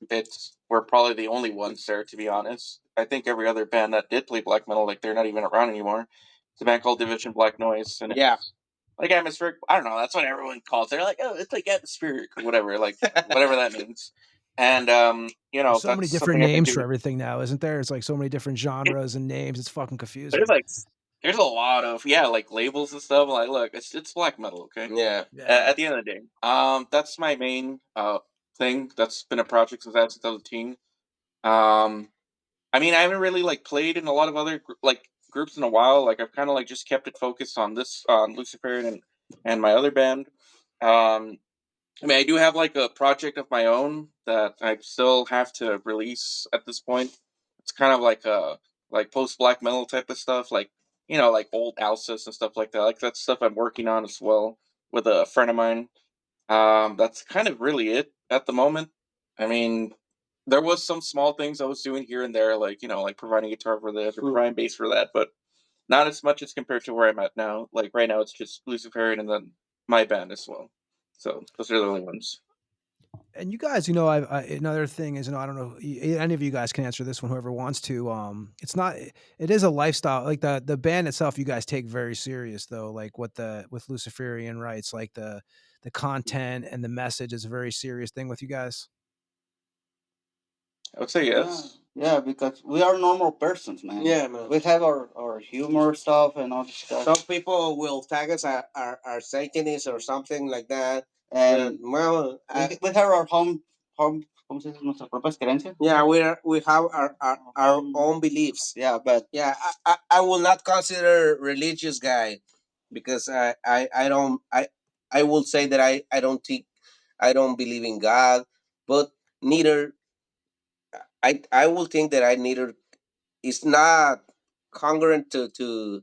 It's we're probably the only ones there, to be honest. I think every other band that did play black metal, like they're not even around anymore. It's a band called Division Black Noise, and Yeah. it's like atmospheric. I don't know. That's what everyone calls it. They're like, oh, it's like atmospheric or whatever, like whatever that means. And There's so many that's different something I've been names for doing. everything now, isn't there? It's like so many different genres and names. It's fucking confusing. There's like there's a lot of like labels and stuff. Like, look, it's black metal, okay. Yeah. Yeah. At the end of the day, that's my main thing. That's been a project since I was 2018. Um, I mean, I haven't really like played in a lot of other groups in a while. Like I've kind of like just kept it focused on this on Luciferian and my other band. Um, I mean, I do have like a project of my own that I still have to release at this point. It's kind of like like post black metal type of stuff, like like old Alcis and stuff like that. Like that stuff I'm working on as well with a friend of mine. That's kind of really it at the moment. I mean, there was some small things I was doing here and there, like like providing guitar for this or providing bass for that, but not as much as compared to where I'm at now. Like right now, it's just Luciferian and then my band as well. So those are the only ones. And you guys, another thing is, I don't know, any of you guys can answer this one, whoever wants to. It's not, it is a lifestyle. Like the band itself, you guys take very serious though. Like with Luciferian Rites, like the content and the message is a very serious thing with you guys. I would say yes. Yeah, because we are normal persons, man. Yeah, man. We have our humor stuff and all this stuff. Some people will tag us are Satanists or something like that. And Well, we have our home ¿cómo se dice? Nuestras propias creencias. yeah, we have our own beliefs. Yeah, but Yeah, I will not consider religious guy because I will say that I don't think I don't believe in God, but neither I will think that I neither it's not congruent to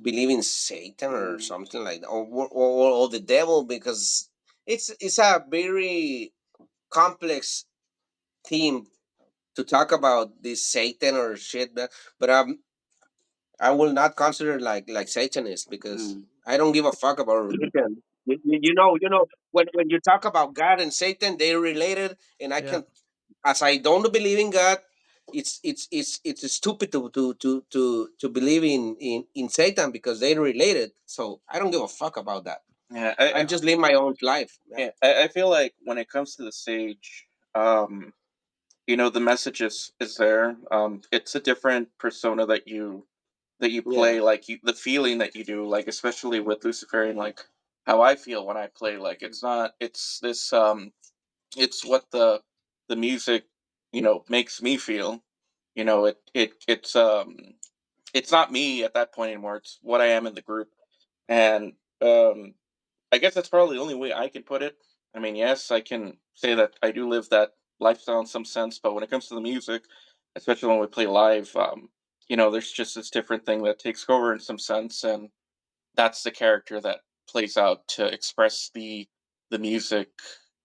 believe in Satan or something like that, or the devil, because it's a very complex theme to talk about this Satan or shit. But I will not consider like Satanist because I don't give a fuck about religion. You know, when you talk about God and Satan, they're related, and I Yeah. can, as I don't believe in God, it's stupid to believe in Satan because they're related. So I don't give a fuck about that. Yeah, I just live my own life. yeah, I feel like when it comes to the stage, the message is there. It's a different persona that you play, Yeah. like the feeling that you do, like especially with Luciferian, like how I feel when I play. Like it's not, it's this, it's what the music, makes me feel. It's not me at that point anymore. It's what I am in the group, and um, I guess that's probably the only way I can put it. I mean, yes, I can say that I do live that lifestyle in some sense, but when it comes to the music, especially when we play live, there's just this different thing that takes over in some sense, and that's the character that plays out to express the music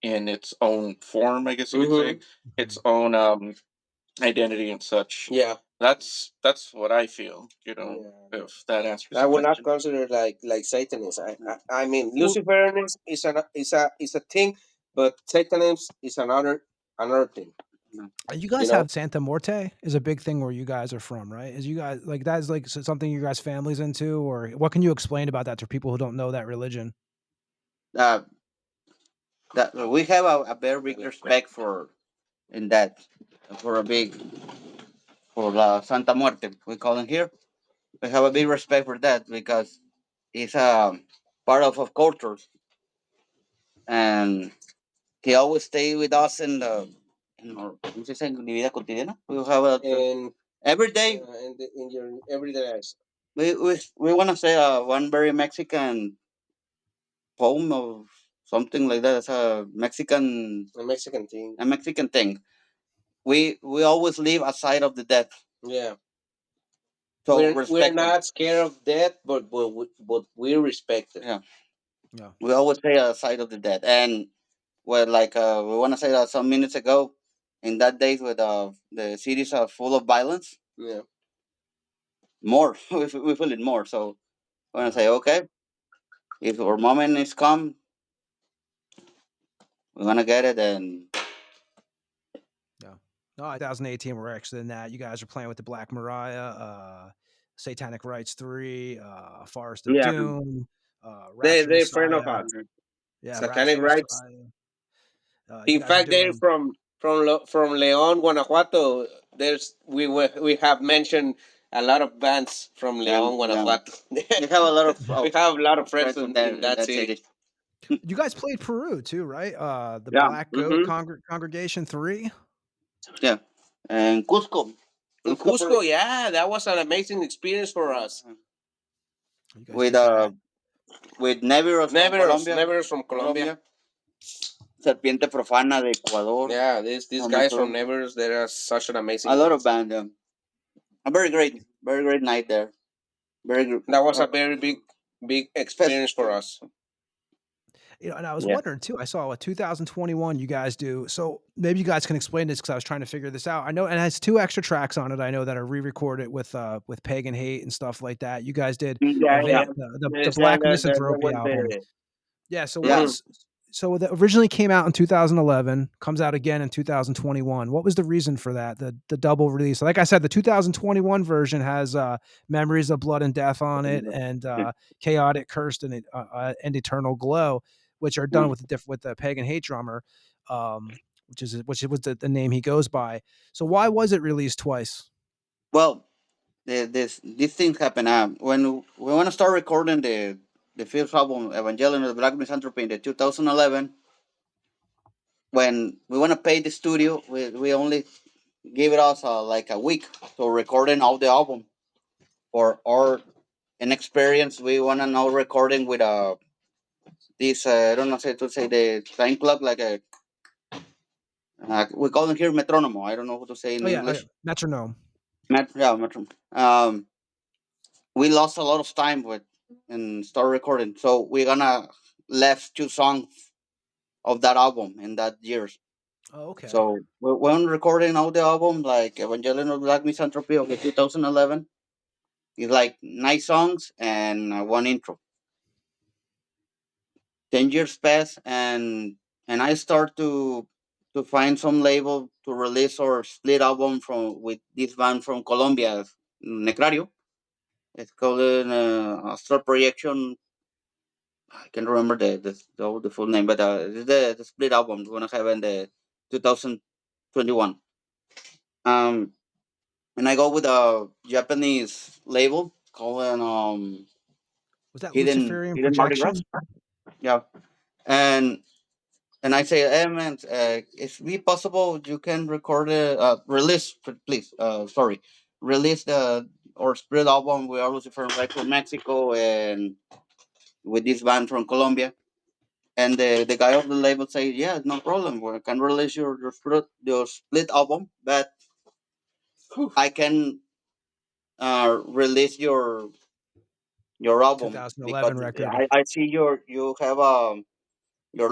in its own form, I guess you could say, its own identity and such. Yeah. That's what I feel. Yeah. If that answers I the would not question. consider like Satanist. I mean Luciferianism is a thing, but Satanism is another thing. You You guys know, have Santa Morte is a big thing where you guys are from, right? Is you guys like that is like something you guys families into, or what can you explain about that to people who don't know that religion? uh, that we have a very big respect for in that for a big for la Santa Muerte we call it here. We have a big respect for that because it's a part of culture, and he always stay with us in our ¿cómo se dice? En mi vida cotidiana. We have and every day. in your everyday lives. We want to say one very Mexican poem or something like that. It's A Mexican thing. a Mexican thing. We always live aside of the death. Yeah. So We're respect them. not scared of death, but we respect it. Yeah. Yeah. We always say aside of the death. And well, like we want to say that some minutes ago, in that days where the cities are full of violence, Yeah. more we feel it more. So we want to say, okay, if our moment is come, we're gonna get it. And Yeah. No, 2018, we're actually in that. You guys are playing with the Black Mariah, Satanic Rites 3, Forest of Yeah. Doom, They're Rapture they're friend of Messiah. us. Yeah, Satanic Rapture rights. Messiah. You In guys are fact, they're doing from León, Guanajuato. We have mentioned a lot of bands from León, Guanajuato. we have a lot of We have a lot of friends friends in that city. you guys played Peru too, right? The Yeah. Black Goat Congregation 3. yeah, and Cusco. In Cusco, yeah, that was an amazing experience for us. You guys with did that. with Neveros from Colombia. Neveros from Colombia. Serpiente Profana de Ecuador. Yeah, these From guys Ecuador. from Nevers, they are such an amazing. A lot of band. A very great night there. That was a very big experience for us. And I was Yeah. wondering too. I saw 2021 you guys do. So maybe you guys can explain this because I was trying to figure this out. I know, and it has 2 extra tracks on it. I know that are re-recorded with Pagan Hate and stuff like that. You guys did Yeah, the yeah. the It's Black that Misanthropy was album. the Yeah. So Yeah. what's So that originally came out in 2011, comes out again in 2021. What was the reason for that? The double release. Like I said, the 2021 version has Memories of Blood and Death on it, and Chaotic, Cursed, and Eternal Glow, which are done with the Pagan Hate drummer, which was the name he goes by. So why was it released twice? Well, these things happen. When we want to start recording the fifth album, Evangelion of the Black Misanthropy, in the 2011, when we want to pay the studio, we only give it us like a week to recording all the album for our inexperience. We want to know recording with this I don't know how to say the time clock, like a we call it here metronome. I don't know how to say in Oh yeah, English. metronome. Yeah, metronome. We lost a lot of time with and start recording, so we're gonna left two songs of that album in that years. Oh, okay. So when recording all the album, like Evangelion of Black Misanthropy of the 2011, it's like 9 songs and one intro. 10 years pass, and I start to find some label to release or split album from with this band from Colombia, Necrario. It's called Astral Projection. I can't remember the full name, but it's the split album we're gonna have in the 2021. Um, and I go with a Japanese label called Was that Luciferian Hidden Mardi Gras. Projection? Yeah, and I say, hey man, if be possible, you can record release, please. Sorry, release the or split album. We are Lucifer right from Mexico and with this band from Colombia. And the guy of the label say, yeah, no problem. We can release your split album, but I can release your album because 2011 record. I see you have your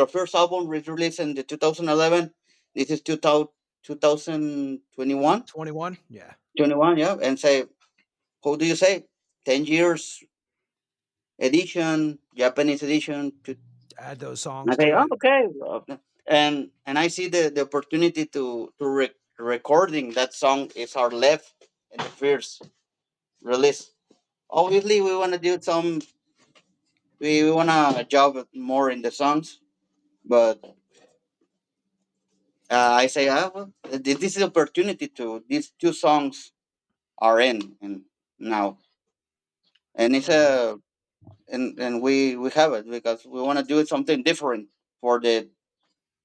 first album was released in the 2011. This is 2021, 21? Yeah. 21, yeah, and say, how do you say, 10 years edition, Japanese edition? Add those I songs say, to oh, it. okay, and I see the opportunity to recording that song is our left in the first release. Obviously, we want to do some. We want to job more in the songs, but I say, well, this is opportunity to these two songs are in and now, and it's Oh yeah. and we have it because we want to do something different for the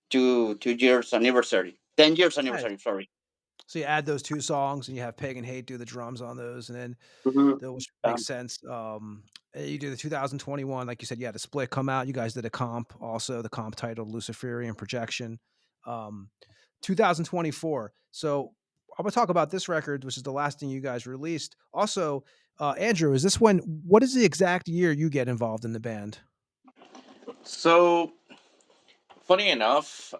2 years anniversary, 10 years Nice. anniversary. Sorry. So you add those two songs and you have Pagan Hate do the drums on those, and then which makes sense. You do the 2021, like you said, you had a split come out. You guys did a comp, also the comp titled Luciferian Projection. 2024. So I'm gonna talk about this record, which is the last thing you guys released. Also, Andrew, is this when? What is the exact year you get involved in the band? So funny enough,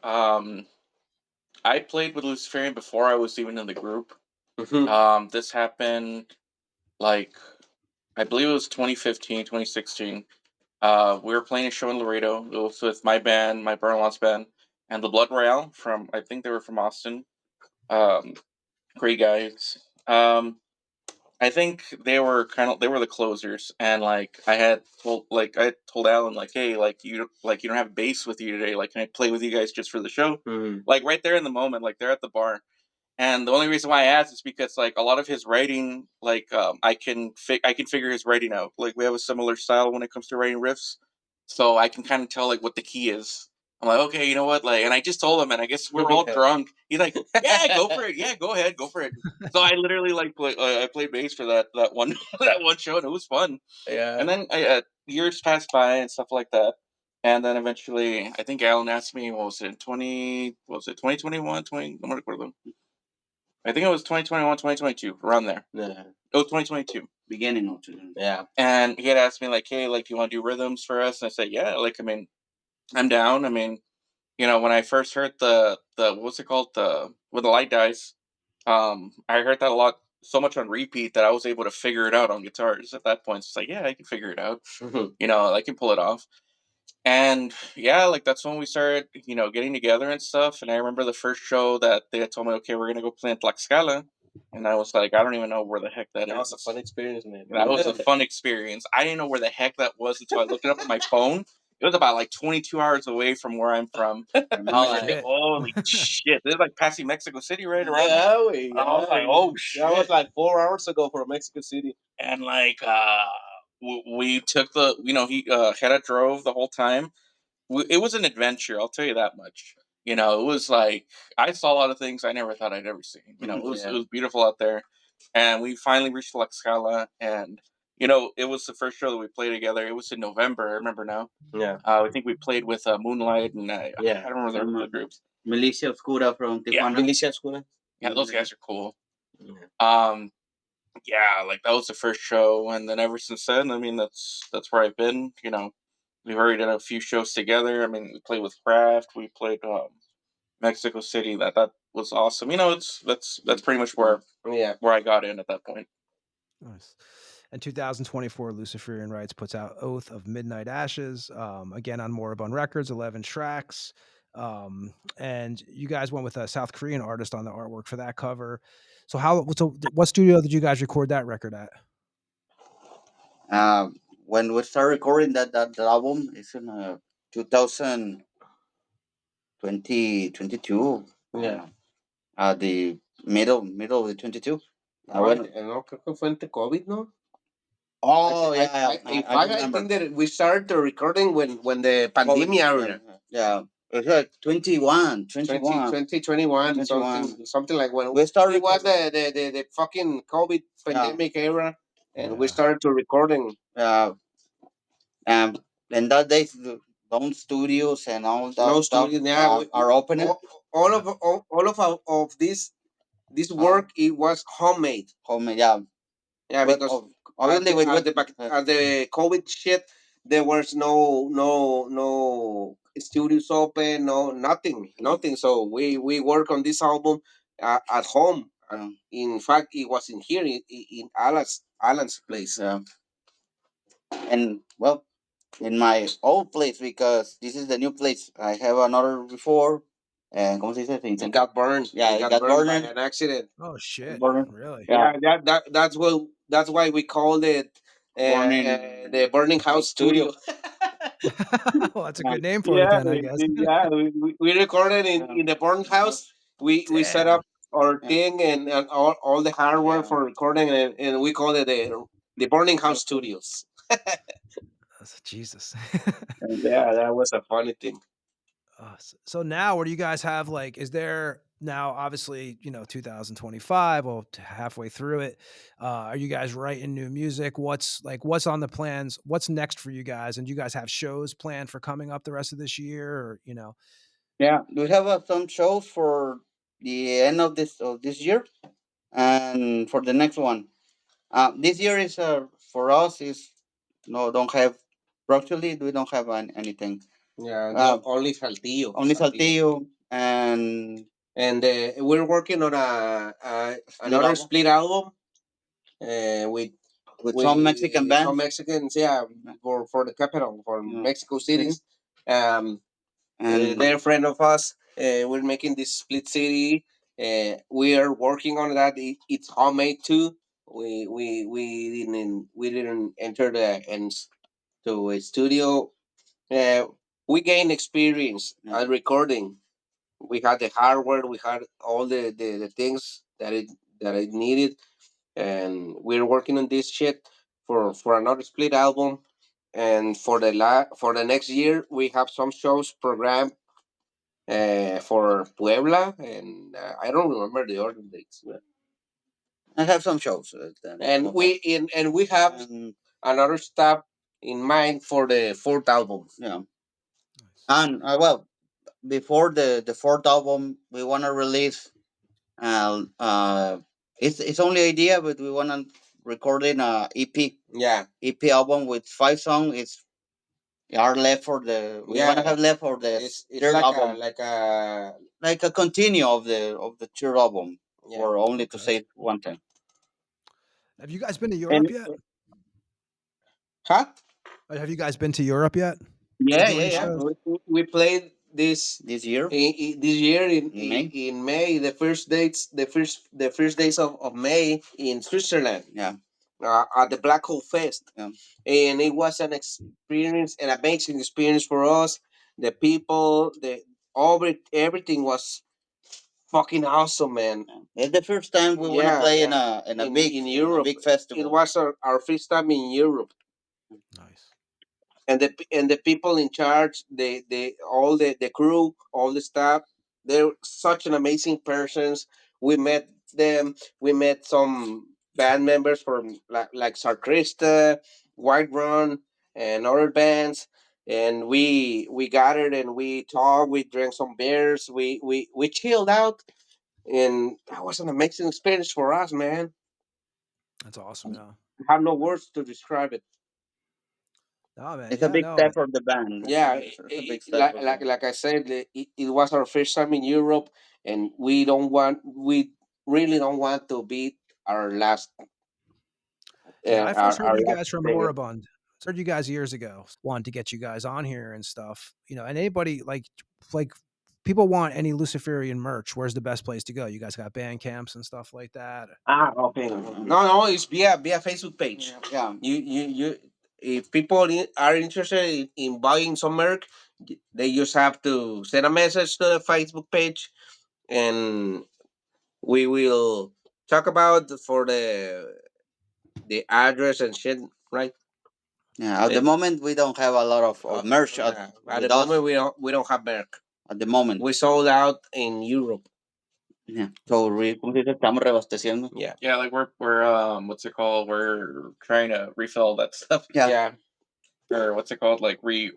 I played with Luciferian before I was even in the group. This happened like I believe it was 2015, 2016. We were playing a show in Laredo. It was with my band, my brother-in-law's band, and the Blood Royale from I think they were from Austin. Um, Great guys. I think they were the closers, and I had told Alan like, hey, you don't have bass with you today. Like, can I play with you guys just for the show? Like right there in the moment, like they're at the bar. And the only reason why I asked is because like a lot of his writing, I can figure his writing out. Like we have a similar style when it comes to writing riffs, so I can kind of tell like what the key is. I'm like, okay, you know what? Like, and I just told him, and I guess we're all drunk. He's like, yeah, go for it. Yeah, go ahead, go for it. So I literally I played bass for that one that one show, and it was fun. Yeah. And then years passed by and stuff like that. And then eventually, I think Alan asked me, what was it, 2021, 20, I'm gonna them. I think it was 2021, 2022, around there. Yeah. It was 2022. Beginning of 2000. Yeah. And he had asked me, like, hey, like, do you want to do rhythms for us? And I said, yeah, like, I mean, I'm down. I mean, when I first heard the what's it called? When the light dies, I heard that a lot, so much on repeat that I was able to figure it out on guitars at that point. It's like, yeah, I can figure it out. I can pull it off. And yeah, like that's when we started, getting together and stuff. And I remember the first show that they had told me, okay, we're gonna go play in Tlaxcala, and I was like, I don't even know where the heck that That was a is. fun experience, man. That was a fun experience. I didn't know where the heck that was until I looked it up on my phone. It was about like 22 hours away from where I'm from. I was like, Shit. holy shit! This is like passing Mexico City, right around. Yeah, I was like, oh shit! That was like 4 hours ago from Mexico City. And like, we took the, he had a drove the whole time. It was an adventure, I'll tell you that much. It was like I saw a lot of things I never thought I'd ever seen. It was beautiful out there, and we finally reached Tlaxcala, and it was the first show that we played together. It was in November. I remember now. Yeah. I think we played with Moonlight, and I don't remember the other groups. Milicia Oscura from Yeah. Tijuana. Milicia Oscura. Yeah, those guys are cool. Yeah. Yeah, like that was the first show, and then ever since then, I mean, that's where I've been. We've already done a few shows together. I mean, we played with Craft. We played Mexico City. That was awesome. That's pretty much where I got in at that point. Nice. In 2024, Luciferian Rites puts out Oath of Midnight Ashes, again on Moribund Records, 11 tracks. And you guys went with a South Korean artist on the artwork for that cover. So what studio did you guys record that record at? When we started recording that album, it's in 2022. Yeah. The middle of the 22. No, creo que fue entre COVID, ¿no? Oh, In fact, I think that we started the recording when the pandemic era. Yeah. It's like 2021. 2021, something like when We started. It was the fucking COVID pandemic era, and we started to recording. And that days, the own studios and all that No stuff studios, are open. All of this work, it was homemade. Homemade, yeah. Yeah, But because obviously at the COVID shit, there was no studios open, nothing. So we work on this album at home. In fact, it was in here in Alan's place. And well, in my old place, because this is the new place. I have another before, and ¿cómo se dice? It got burned. Yeah, it got burned by an accident. Oh shit! Burner. Really? Yeah, that's why we called it the Burning House Studio. Well, that's a good name for it then, I guess. We recorded in the burn house. We set up our thing and all the hardware for recording, and we called it the Burning House Studios. Jesus. Yeah, that was a funny thing. So now, what do you guys have? Like, is there now? Obviously, 2025. Well, halfway through it. Are you guys writing new music? What's on the plans? What's next for you guys? And do you guys have shows planned for coming up the rest of this year? Or Yeah, we have some shows for the end of this year, and for the next one. This year is for us is don't have virtually we don't have anything. Yeah, only Saltillo. Only Saltillo and we're working on another split album with some Mexican bands. Some Mexicans, for the capital, for Mexico City. And they're a friend of us. We're making this split city. We are working on that. It's homemade too. We didn't enter to a studio. We gained experience at recording. We had the hardware. We had all the things that it needed, and we're working on this shit for another split album. And for the next year, we have some shows programmed for Puebla, and I don't remember the other dates. I have some shows, And we have another stuff in mind for the fourth album. Yeah, and well, before the fourth album, we want to release. It's only idea, but we want to record in a EP. Yeah, EP album with 5 songs. It's are left for the we want to have left for the it's third like album, like a continue of the third album, or only to say one thing. have you guys been to Europe yet? Huh? Have you guys been to Europe yet? Yeah, doing yeah, yeah. shows? We played this year. this year In May? in May, the first dates, the first days of May in Switzerland. Yeah. At the Black Hole Fest. Yeah. And it was an experience, an amazing experience for us. The people, everything was fucking awesome, man. It's the first time we want to play in a in Europe. big festival. It was our first time in Europe. Nice. And the people in charge, all the crew, all the staff, they're such an amazing persons. We met them. We met some band members from like Sarkrista, White Run, and other bands. And we gathered and we talked. We drank some beers. We chilled out, and that was an amazing experience for us, man. That's awesome. Yeah. I have no words to describe it. Oh man. It's Yeah. a big No. step for the band. Yeah, It's a big step. like I said, it was our first time in Europe, and we really don't want to be our last. Yeah, I first heard Our you last guys from day. Moribund. I heard you guys years ago. Wanted to get you guys on here and stuff. You know, and anybody like people want any Luciferian merch. Where's the best place to go? You guys got band camps and stuff like that. Okay. No, it's via Facebook page. Yeah. You if people are interested in buying some merch, they just have to send a message to the Facebook page, and we will talk about for the address and shit, right? Yeah. At the moment, we don't have a lot of merch. At the moment, we don't have merch. At the moment, We sold out in Europe. yeah. So ¿cómo se dice? Estamos reabasteciendo. Yeah. Yeah, like we're what's it called? We're trying to refill all that stuff. Yeah. Or what's it called? Like re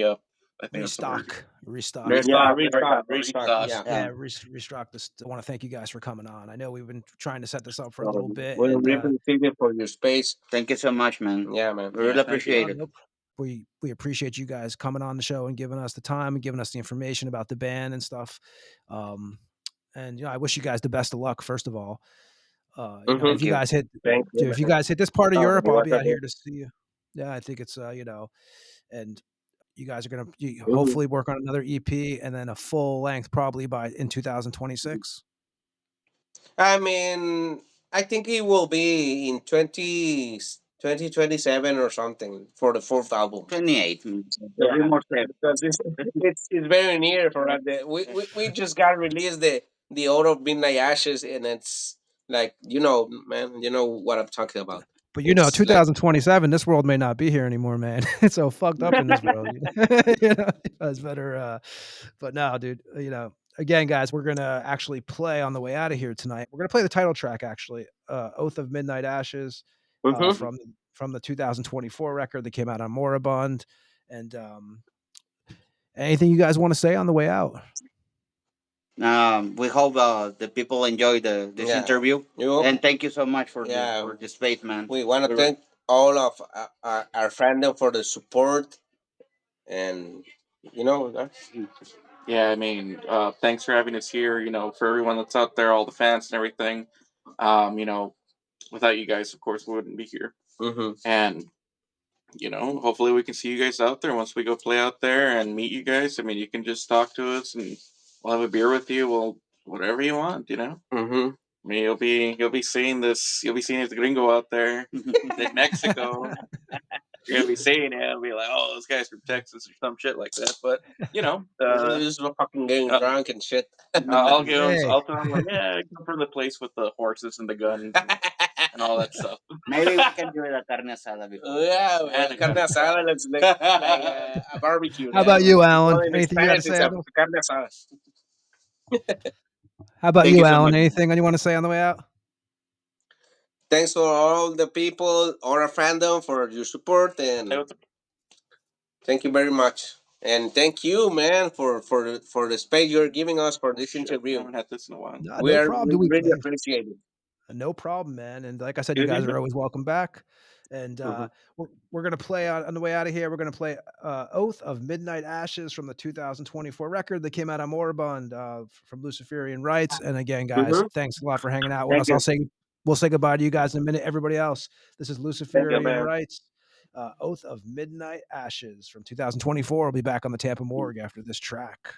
up. I think that's the word. Restock. Restock. Yeah. Yeah, restock this. I want to thank you guys for coming on. I know we've been trying to set this up for a little bit. We and, really appreciate it for your space. Thank you so much, man. Yeah, man. We really appreciate it. nope. We appreciate you guys coming on the show and giving us the time and giving us the information about the band and stuff. And I wish you guys the best of luck. First of all, if you guys hit, if you guys hit this part of Europe, I'll be out here to see you. Yeah, I think it's and you guys are gonna hopefully work on another EP and then a full length probably in 2026. I mean, I think it will be in 2027 or something for the fourth album. 28. Because it's very near for us. We just got released the Out of Midnight Ashes, and it's like man, you know what I'm talking about. But It's 2027, this world may not be here anymore, man. It's so fucked up in this world. It's better. But no, dude. Again, guys, we're gonna actually play on the way out of here tonight. We're gonna play the title track, actually, "Oath of Midnight Ashes," from the 2024 record that came out on Moribund. And anything you guys want to say on the way out? We hope the people enjoy this interview. And thank you so much for the space, man. We want to thank all of our fandom for the support, and Yeah, I mean, thanks for having us here. For everyone that's out there, all the fans and everything. Without you guys, of course, we wouldn't be here. And hopefully we can see you guys out there once we go play out there and meet you guys. I mean, you can just talk to us and we'll have a beer with you. We'll whatever you want. I mean, you'll be seeing this. You'll be seeing this gringo out there in Mexico. You're gonna be seeing it and be like, "Oh, those guys from Texas or some shit like that." But just fucking getting drunk and shit. I'll tell them like, "Yeah, I come from the place with the horses and the guns and all that stuff." Maybe we can do a carne asada before. Yeah, carne asada. Let's like a barbecue. How about you, Alan? Anything you got to say? Carne asada. How about you, Alan? Anything you want to say on the way out? Thanks for all the people, all our fandom for your support, and thank you very much. And thank you, man, for the space you're giving us for this interview. I haven't had this in a while. We really appreciate it. No problem, man. And like I said, you guys are always welcome back. And we're going to play on the way out of here. We're going to play Oath of Midnight Ashes from the 2024 record that came out on Moribund from Luciferian Rites. And again, guys, thanks a lot for hanging out with us. We'll say goodbye to you guys in a minute. Everybody else, this is Luciferian Rites. Oath of Midnight Ashes from 2024. We'll be back on the Tampa Morgue after this track.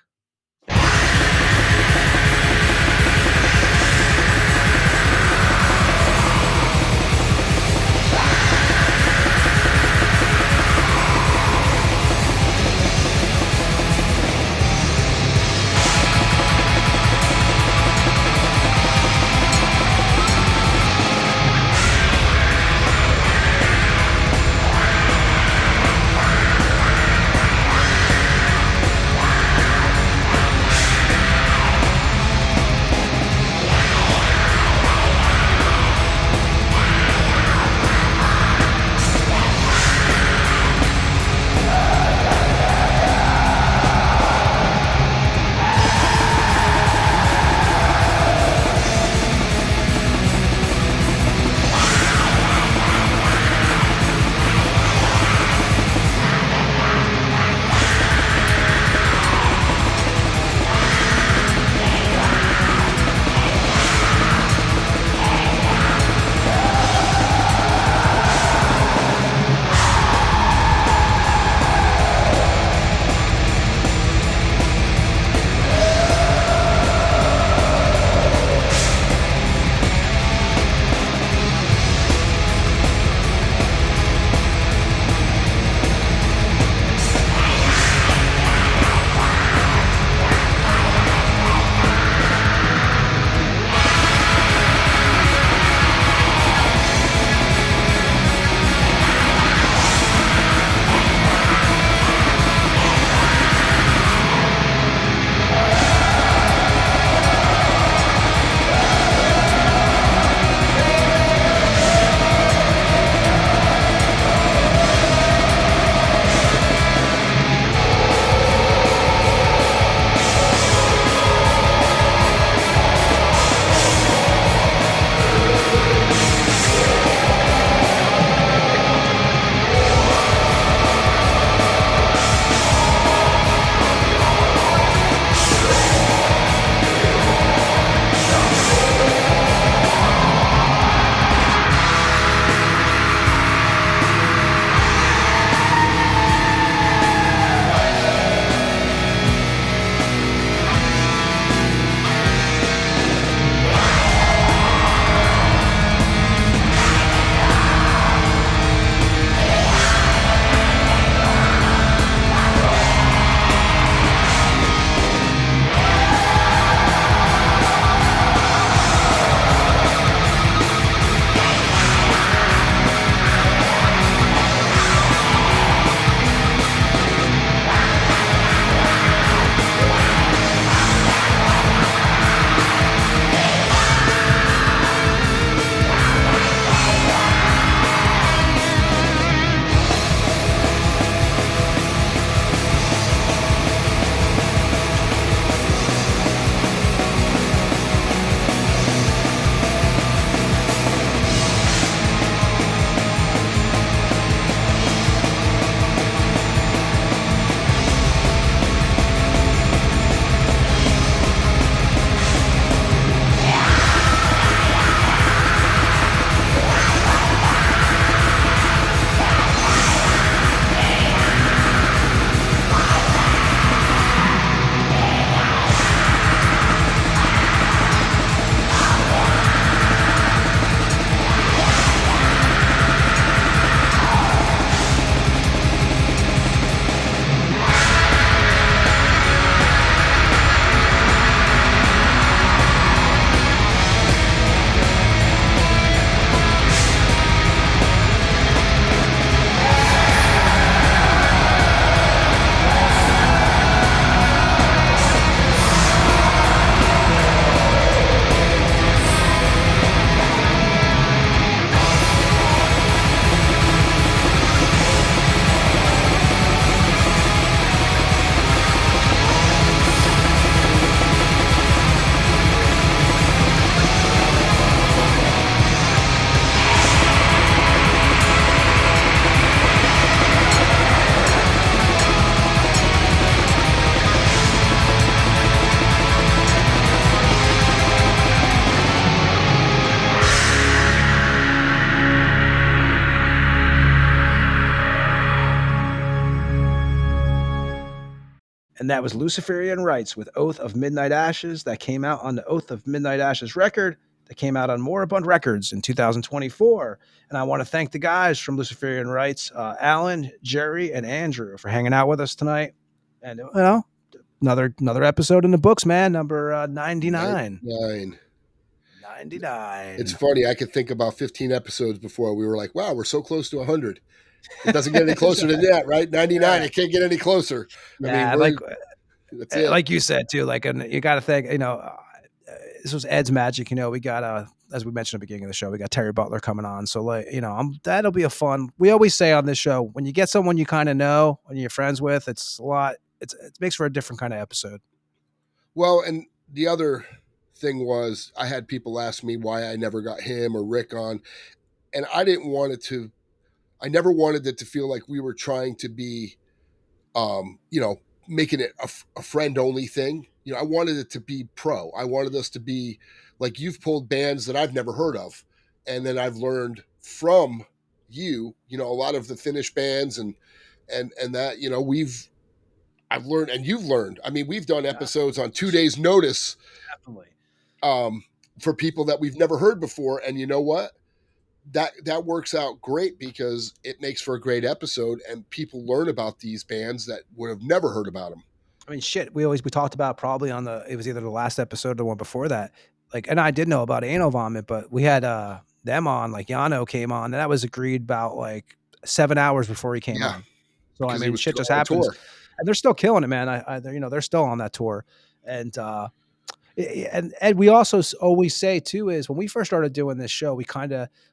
And that was Luciferian Rites with Oath of Midnight Ashes. That came out on the Oath of Midnight Ashes record. That came out on Moribund Records in 2024. And I want to thank the guys from Luciferian Rites, Alan, Jerry, and Andrew for hanging out with us tonight. And, you know, another episode in the books, man. Number 99. 99. 99. It's funny. I could think about 15 episodes before we were like, wow, we're so close to 100. It doesn't get any closer than that, right? 99. It can't get any closer. Yeah, I mean, that's it. Like you said too, like, and you got to think, this was Ed's magic. We got, as we mentioned at the beginning of the show, we got Terry Butler coming on. So like, that'll be a fun. We always say on this show, when you get someone you kind of know and you're friends with, it's a lot. It makes for a different kind of episode. Well, and the other thing was, I had people ask me why I never got him or Rick on, and I didn't want it to. I never wanted it to feel like we were trying to be, making it a friend only thing. I wanted it to be pro. I wanted us to be like, you've pulled bands that I've never heard of, and then I've learned from you. A lot of the Finnish bands and that I've learned and you've learned. I mean, we've done episodes on 2 days' notice, definitely, for people that we've never heard before, and you know what? That works out great because it makes for a great episode and people learn about these bands that would have never heard about them. I mean, shit, we talked about probably it was either the last episode or the one before that. Like, and I did know about Anal Vomit, but we had them on, like Yano came on, and that was agreed about like 7 hours before he came on. So I mean, shit just happens, and they're still killing it, man. They're still on that tour, and we also always say too is when we first started doing this show,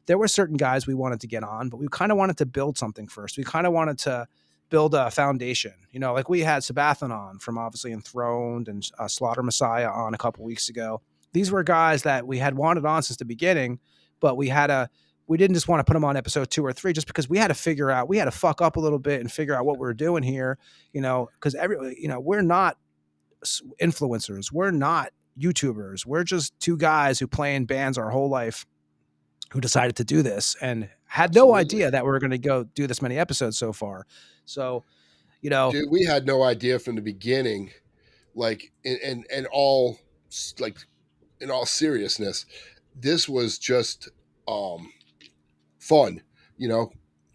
there were certain guys we wanted to get on, but we kind of wanted to build something first. We kind of wanted to build a foundation, like we had Sabathan on from obviously Enthroned and Slaughter Messiah on a couple weeks ago. These were guys that we had wanted on since the beginning, but we didn't just want to put them on episode 2 or 3 just because we had to fuck up a little bit and figure out what we were doing here, because we're not influencers. We're not YouTubers. We're just two guys who play in bands our whole life who decided to do this and had no idea that we were going to go do this many episodes so far. So, dude, we had no idea from the beginning, like, in all seriousness, this was just fun.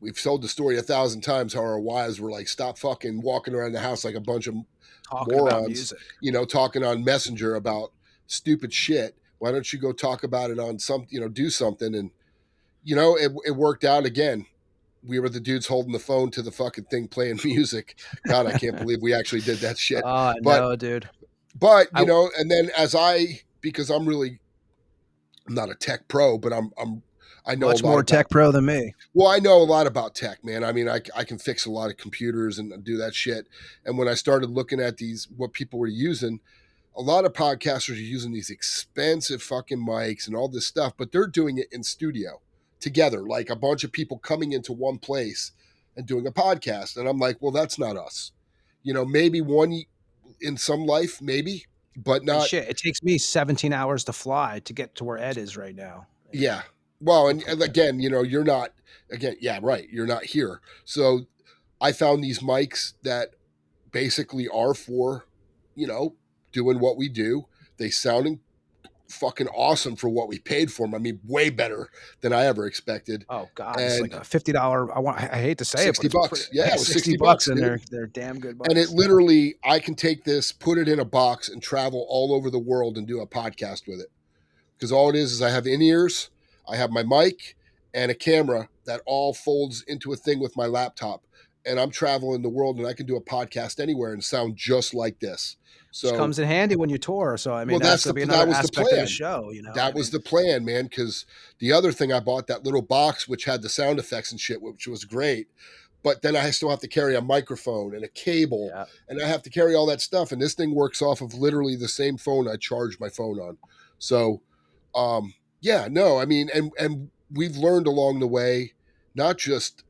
We've told the story 1,000 times how our wives were like, stop fucking walking around the house like a bunch of talking morons, about music. Talking on Messenger about stupid shit. Why don't you go talk about it on do something? And, it worked out again. We were the dudes holding the phone to the fucking thing playing music. God, I can't believe we actually did that shit. Oh, no, dude. But, and then because I'm not a tech pro, but I know much more tech pro than me. Well, I know a lot about tech, man. I mean, I can fix a lot of computers and do that shit. And when I started looking at what people were using, a lot of podcasters are using these expensive fucking mics and all this stuff, but they're doing it in studio together, like a bunch of people coming into one place and doing a podcast. And I'm like, well, that's not us. Maybe one in some life, maybe, but not. Shit, it takes me 17 hours to fly to get to where Ed is right now. Yeah. Well, and again, you're not, yeah, right. You're not here. So I found these mics that basically are for, doing what we do. They sounding fucking awesome for what we paid for them. I mean, way better than I ever expected. Oh God, it's like a $50. I hate to say $60 it, but $60. Yeah, it was $60, and they're damn good bucks. And it literally, I can take this, put it in a box, and travel all over the world and do a podcast with it. Because all it is I have in-ears, I have my mic, and a camera that all folds into a thing with my laptop. And I'm traveling the world, and I can do a podcast anywhere and sound just like this. So which comes in handy when you tour. So I mean, that's going to be another aspect of the show. That was the plan, man. Because the other thing I bought, that little box which had the sound effects and shit, which was great. But then I still have to carry a microphone and a cable, and I have to carry all that stuff. And this thing works off of literally the same phone I charge my phone on. So, I mean, and we've learned along the way, not just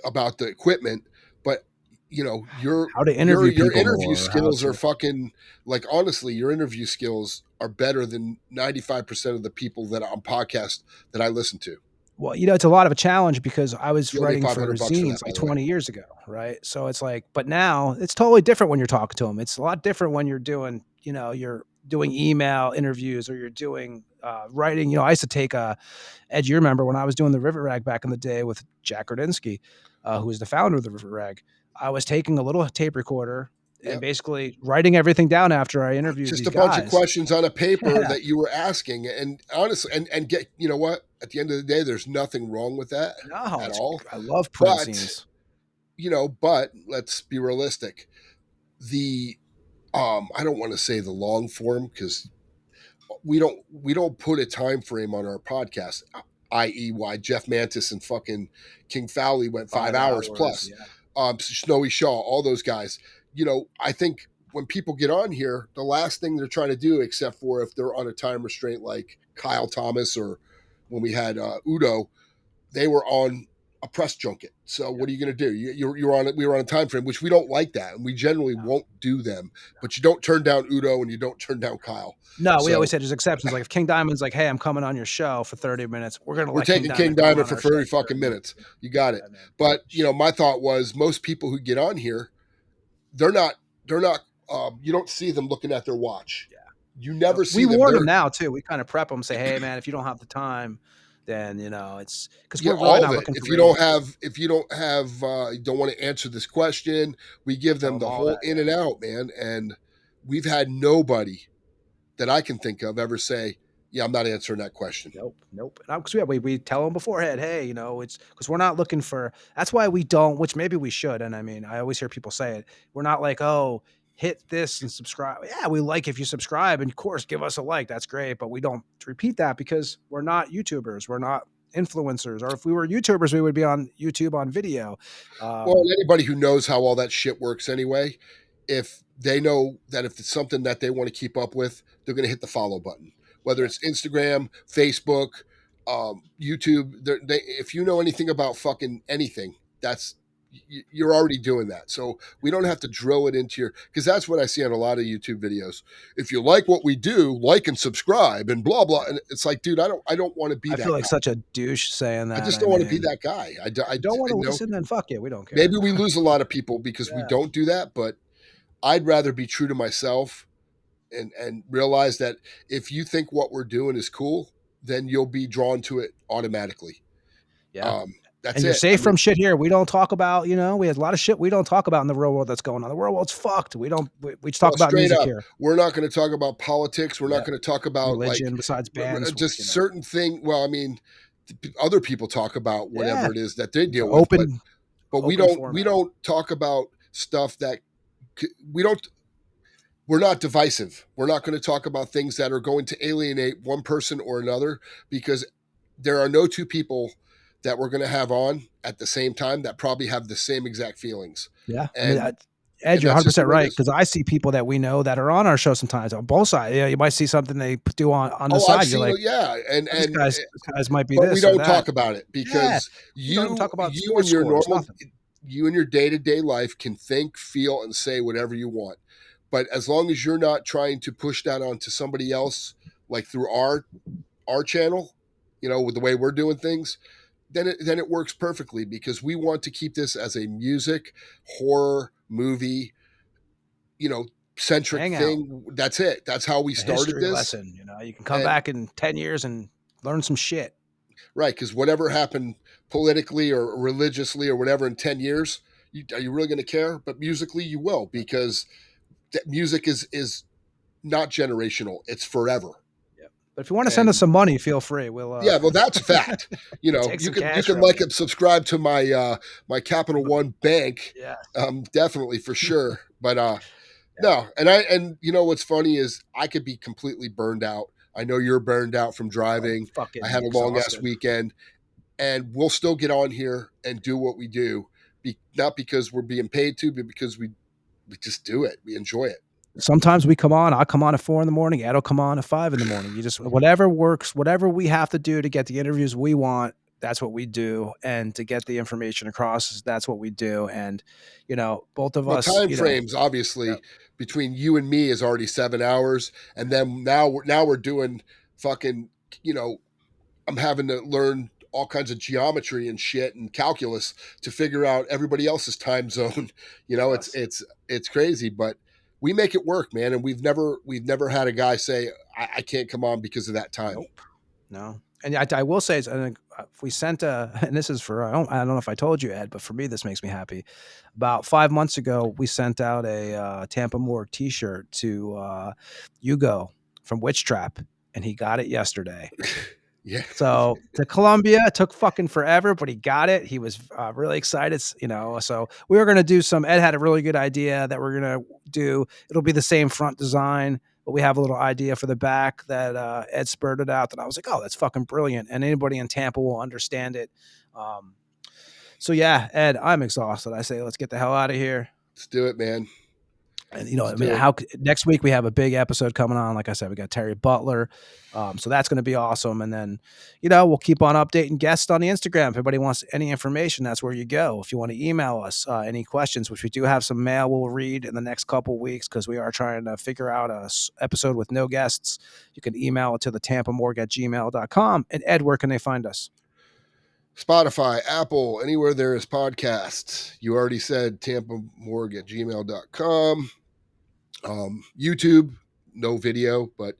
about the equipment, but how to interview your interview skills are fucking, like, honestly, your interview skills are better than 95% of the people that on podcast that I listen to. Well, it's a lot of a challenge because I was You owe me writing for $500 for that, zines by like the way. 20 years ago, right? So it's like, but now it's totally different when you're talking to them. It's a lot different when you're doing, you're doing email interviews or you're doing writing. I used to take Ed, you remember when I was doing the Rivet Rag back in the day with Jack Rudinsky, who was the founder of the Rivet Rag. I was taking a little tape recorder and Yep. basically writing everything down after I interviewed Just these a bunch of guys. questions on a paper Yeah. that you were asking, and honestly, and get, you know what? At the end of the day, there's nothing wrong with that No, at all. I love print But scenes. but let's be realistic. The I don't want to say the long form because we don't put a time frame on our podcast, i.e., why Jeff Mantis and fucking King Fowley went 5 hours plus. Yeah. Snowy Shaw, all those guys. I think when people get on here, the last thing they're trying to do, except for if they're on a time restraint like Kyle Thomas or when we had Udo, they were on a press junket. So what are you going to do? We were on a time frame, which we don't like that, and we generally won't do them. But you don't turn down Udo and you don't turn down Kyle. No, we So always say there's exceptions. Like if King Diamond's like, "Hey, I'm coming on your show for 30 minutes," we're gonna we're let taking King Diamond come Diamond on for our show 30 fucking minutes. You got it. Yeah, man. But my thought was most people who get on here, they're not. You don't see them looking at their watch. Yeah. You never see We them. warn They're them now too. We kind of prep them, say, "Hey, man, if you don't have the time, then it's because we're really all not of it. looking for If you ratings. don't want to answer this question, we give Tell them them the all whole that, in and out, man. And we've had nobody that I can think of ever say, "Yeah, I'm not answering that question." Nope. Because we tell them beforehand, hey, it's because we're not looking for. That's why we don't. Which maybe we should. And I mean, I always hear people say it. We're not like, oh, hit this and subscribe. Yeah, we like if you subscribe, and of course, give us a like. That's great. But we don't repeat that because we're not YouTubers. We're not influencers. Or if we were YouTubers, we would be on YouTube on video. Well, and anybody who knows how all that shit works anyway, if they know that if it's something that they want to keep up with, they're going to hit the follow button. Whether it's Instagram, Facebook, YouTube, if you know anything about fucking anything, you're already doing that. So we don't have to drill it into because that's what I see on a lot of YouTube videos. If you like what we do, like and subscribe and blah blah. And it's like, dude, I don't want to be I that feel like guy. such a douche saying that. I just don't want to be that guy. I don't want to know. listen, then fuck it. We don't care. Maybe we lose a lot of people because we Yeah. don't do that, but I'd rather be true to myself and realize that if you think what we're doing is cool, then you'll be drawn to it automatically. Yeah. That's And you're it. safe from shit here. We don't talk about, we have a lot of shit we don't talk about in the real world that's going on. The real world's fucked. We just talk about straight music up, here. we're not going to talk about politics. We're not going to talk about religion besides bands. just certain thing. Well, I mean, other people talk about whatever it is that they deal with, but we don't talk about stuff that we're not divisive. We're not going to talk about things that are going to alienate one person or another because there are no two people that we're going to have on at the same time that probably have the same exact feelings. Yeah. And Ed, you're 100% right because I see people that we know that are on our show sometimes on both sides. You might see something they do on the side. You're like, and these guys might be but this. We don't talk about it because you talk about you and your normal, you and your day-to-day life can think, feel, and say whatever you want. But as long as you're not trying to push that onto somebody else, like through our channel, with the way we're doing things, then it works perfectly because we want to keep this as a music, horror, movie, centric thing. That's it. That's how we started this. Lesson, you can come back in 10 years and learn some shit. Right, because whatever happened politically or religiously or whatever in 10 years, are you really going to care? But musically, you will because music is not generational. It's forever. But if you want to send us some money, feel free. We'll well, that's a fact. You can like and subscribe to my my Capital One bank. Yeah. Definitely for sure. But no, and what's funny is I could be completely burned out. I know you're burned out from driving. I had a long ass weekend, and we'll still get on here and do what we do. Not because we're being paid to, but because we just do it. We enjoy it. Sometimes we come on. I'll come on at 4 a.m. Ed will come on at 5 a.m. You just whatever works, whatever we have to do to get the interviews we want. That's what we do, and to get the information across, that's what we do. And both of us. Time frames, obviously, between you and me is already 7 hours, and then now we're doing fucking. I'm having to learn all kinds of geometry and shit and calculus to figure out everybody else's time zone. You know, Yes. it's crazy, but we make it work, man. And we've never had a guy say I can't come on because of that time. Nope. No. And I will say, we sent and this is for, I don't know if I told you, Ed, but for me, this makes me happy. About 5 months ago, we sent out a Tampa Morgue t-shirt to Hugo from Witch Trap, and he got it yesterday. Yeah. So to Colombia, it took fucking forever, but he got it. He was really excited, you know. So we were going to do Ed had a really good idea that we're going to do. It'll be the same front design, but we have a little idea for the back that Ed spurted out that I was like, oh, that's fucking brilliant. And anybody in Tampa will understand it. So yeah, Ed, I'm exhausted. I say, let's get the hell out of here. Let's do it, man. And next week we have a big episode coming on. Like I said, we got Terry Butler, so that's going to be awesome. And then, we'll keep on updating guests on the Instagram. If anybody wants any information, that's where you go. If you want to email us any questions, which we do have some mail we'll read in the next couple weeks because we are trying to figure out a episode with no guests. You can email it to thetampamorgue@gmail.com. And Ed, where can they find us? Spotify, Apple, anywhere there is podcasts. You already said tampamorgue@gmail.com. YouTube, no video, but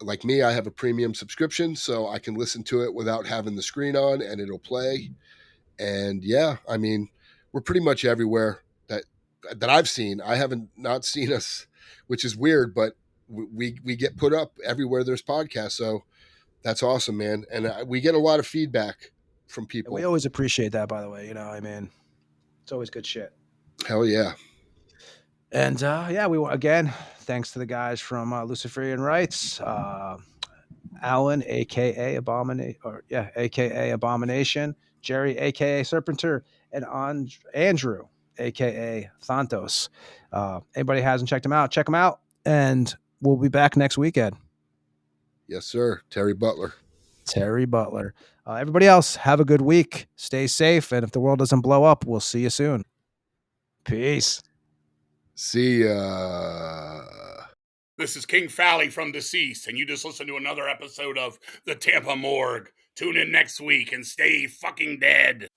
like me, I have a premium subscription, so I can listen to it without having the screen on, and it'll play. And yeah, I mean, we're pretty much everywhere that I've seen. I haven't not seen us, which is weird, but we get put up everywhere there's podcasts. So that's awesome, man. And we get a lot of feedback from people. We always appreciate that, by the way. I mean, it's always good shit. Hell yeah. And again, thanks to the guys from Luciferian Rites, Alan, aka Abomination, Jerry, aka Serpenter, and Andrew, aka Thantos. Anybody hasn't checked them out, check them out, and we'll be back next weekend. Yes, sir. Terry Butler. Everybody else, have a good week. Stay safe, and if the world doesn't blow up, we'll see you soon. Peace. See ya. This is King Fally from Deceased, and you just listened to another episode of the Tampa Morgue. Tune in next week and stay fucking dead.